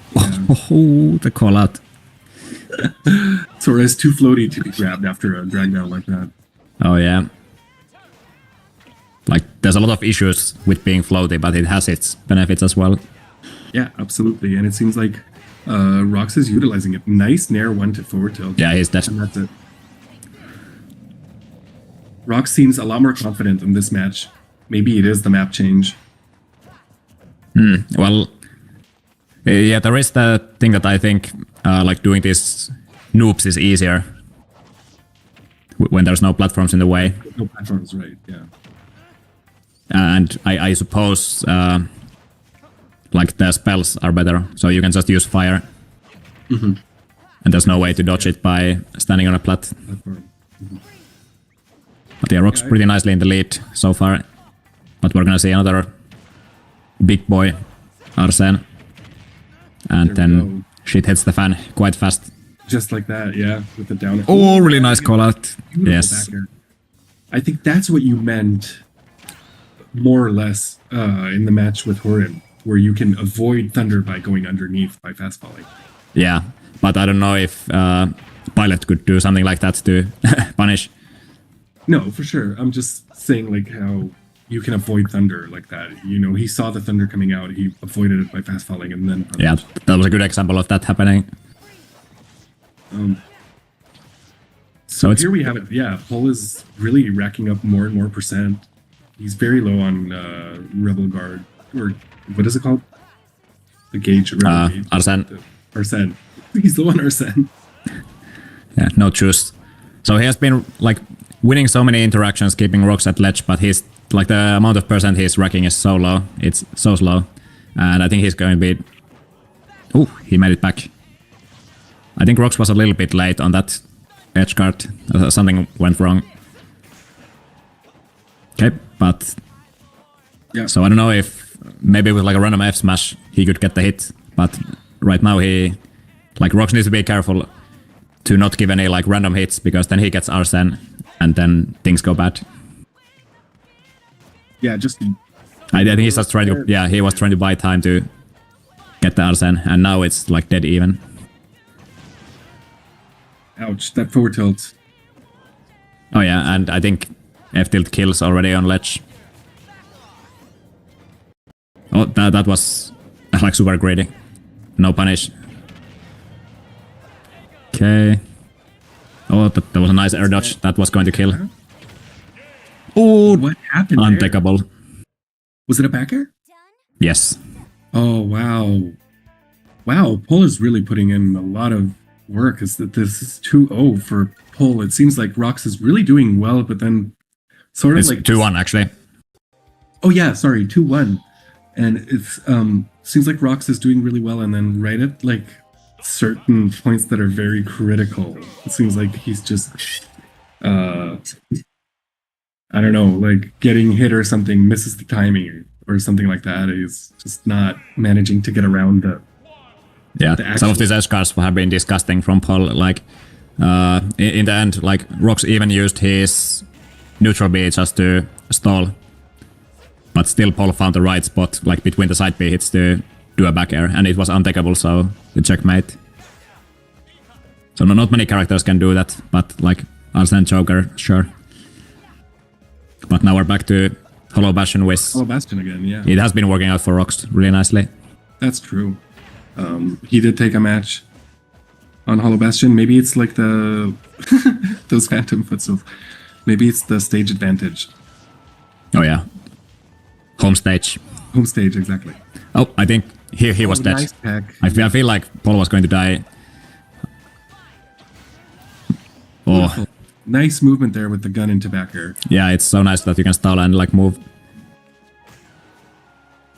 Oh, the call out. Sora is too floaty to be grabbed after a drag down like that. Oh yeah. Like there's a lot of issues with being floaty, but it has its benefits as well. Yeah, absolutely. And it seems like Rox is utilizing it. Nice nair 1 to forward tilt. Yeah, he's dead. And that's it. Rox seems a lot more confident in this match. Maybe it is the map change. Well, yeah, there is the thing that I think like doing these noobs is easier when there's no platforms in the way. No platforms, right? Yeah. And I suppose like the spells are better, so you can just use fire. And there's no way to dodge it by standing on a plat. Platform. But yeah, Rock's pretty nicely in the lead so far. But we're gonna see another big boy, Arsene. And There we then go. shit hits the fan quite fast. Just like that, yeah, with the down. Oh, really nice call out. Beautiful Yes. back air. I think that's what you meant, more or less, in the match with Horin, where you can avoid Thunder by going underneath by fast falling. Yeah, but I don't know if Pilot could do something like that to punish. No, for sure. I'm just saying, like, how you can avoid Thunder like that. You know, he saw the Thunder coming out, he avoided it by fast falling, and then Yeah, that was a good example of that happening. Um, So it's here we have it. Yeah, Pol is really racking up more and more percent. He's very low on Rebel Guard, or what is it called? The gauge. Rebel gauge. Arsene. Arsene. He's the one Arsene. Yeah, no choice. So he has been like winning so many interactions, keeping rocks at ledge, but he's like the amount of percent he's racking is so low. It's so slow, and I think he's going to be. Oh, he made it back. I think Rox was a little bit late on that edge guard. Something went wrong. Okay, but Yeah. so I don't know if maybe with like a random F smash he could get the hit, but right now he like Rox needs to be careful to not give any like random hits because then he gets Arsene and then things go bad. Yeah, just I think he's just trying to he was trying to buy time to get the Arsene and now it's like dead even. ouch. That forward tilt. Oh yeah, and I think F tilt kills already on ledge. Oh, that was like super greedy. No punish. Okay. Oh, that was a nice air dodge. That was going to kill. Oh, what happened there? Untakeable. Was it a backer? Yes. Oh, wow. Wow, Pol is really putting in a lot of work. Is that this is 2-0 for Pol. It seems like Rox is really doing well, but then sort of It's like 2-1 actually. Oh yeah, sorry, 2-1. And it's seems like Rox is doing really well, and then right at like certain points that are very critical, it seems like he's just I don't know, like getting hit or something, misses the timing or something like that. He's just not managing to get around the Yeah, the some of actual- these edge guards have been disgusting from Paul. Like, in the end, like Rox even used his neutral B just to stall, but still Paul found the right spot, like between the side B hits to do a back air, and it was untakeable, so the checkmate. So not many characters can do that, but like Arsene Joker, sure. But now we're back to Hollow Bastion with. Oh, Bastion again, yeah. It has been working out for Rox really nicely. That's true. He did take a match on Hollow Bastion. Maybe it's like the those phantom footstools. Maybe it's the stage advantage. Oh yeah, home stage. Home stage, exactly. Oh, I think he was dead. Nice tech. I feel like Paul was going to die. Oh, Nice movement there with the gun into back air. yeah, it's so nice that you can stall and like move.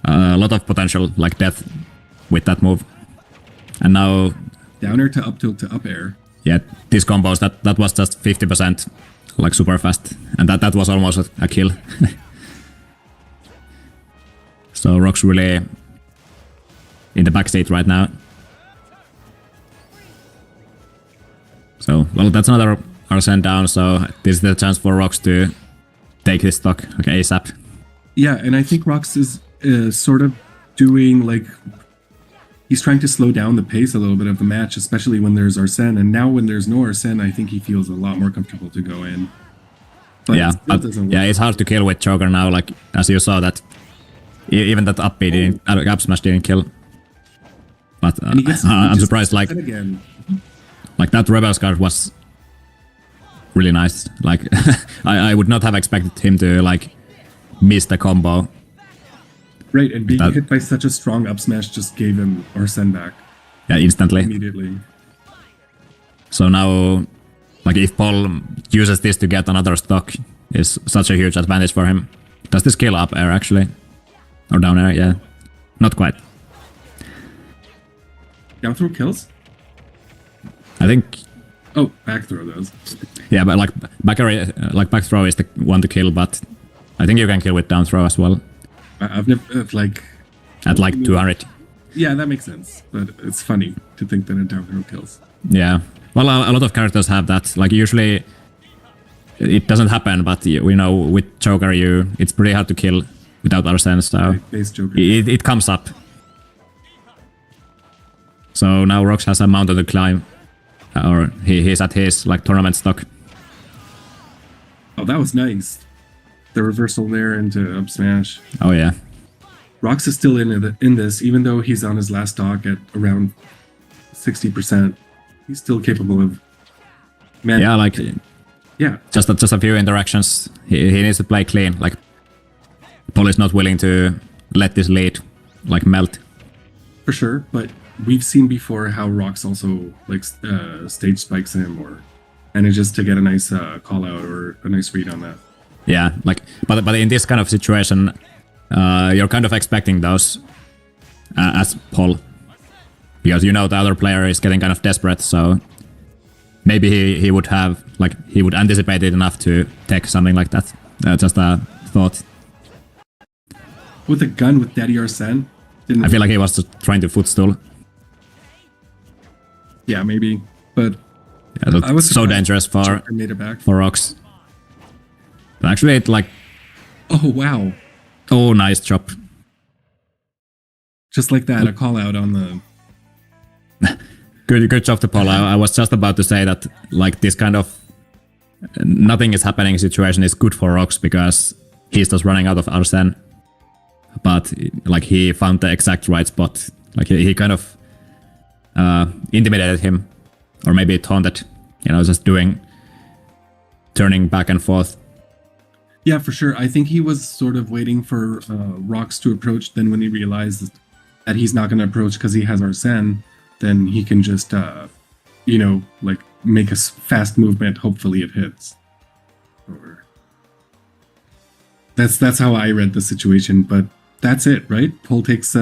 A lot of potential, like death, with that move. And now, Down air to up tilt to up air. yeah, these combos, that was just 50%, like super fast. And that was almost a kill. So Rock's really in the backseat right now. So, well, that's another Arsene down, so this is the chance for Rox to take his stock okay, ASAP. Yeah, and I think Rox is sort of doing like he's trying to slow down the pace a little bit of the match, especially when there's Arsene. And now when there's no Arsene, I think he feels a lot more comfortable to go in. But Yeah, it still but, doesn't work. yeah, it's hard to kill with Joker now, like, as you saw that even that up B didn't, up smash didn't kill. But And he gets- he I'm just surprised, like, and again. that Rebels card was really nice. Like, I would not have expected him to, like, miss the combo. Right, and being That- hit by such a strong up smash just gave him Arsene back Yeah, instantly. immediately. So now, like, if Paul uses this to get another stock, is such a huge advantage for him. Does this kill up air, actually? Or down air? Yeah. Not quite. Down throw kills? I think, Oh, back throw those. yeah, but like back throw is the one to kill, but I think you can kill with down throw as well. I've never like At like 200. yeah, that makes sense. But it's funny to think that a down throw kills. Yeah. Well, a lot of characters have that. Like, usually it doesn't happen, but you know, with Joker, it's pretty hard to kill without Arsene, so Right, base Joker. it comes up. So now Rox has a mountain to climb. Or he's at his like tournament stock. Oh, that was nice. The reversal there into up smash. Oh yeah. Rox is still in this, even though he's on his last stock at around 60%. He's still capable of. Man, Yeah, like yeah, just a few interactions. He needs to play clean. Like Paul is not willing to let this lead like melt. for sure. But we've seen before how Rox also like stage spikes him, or manages to get a nice call out or a nice read on that. Yeah, like but in this kind of situation, you're kind of expecting those as Paul, because you know the other player is getting kind of desperate. So maybe he would have he would anticipate it enough to take something like that. Just a thought. With a gun with Daddy Arsene. I feel like he was just trying to footstool. Yeah, maybe, but Yeah, I was so dangerous for Joker made it back. Rox. But actually, it Oh wow! oh, nice chop. Just like that, a call out on the. Good job to Paul. I was just about to say that like this kind of nothing is happening situation is good for Rox because he's just running out of Arsene. But like he found the exact right spot. Like he kind of intimidated him, or maybe taunted. Just turning back and forth. Yeah, for sure. I think he was sort of waiting for Rox to approach. Then when he realized that he's not going to approach because he has Arsene, then he can just, like make a fast movement. Hopefully it hits. Or that's how I read the situation. But that's it, right? Pull takes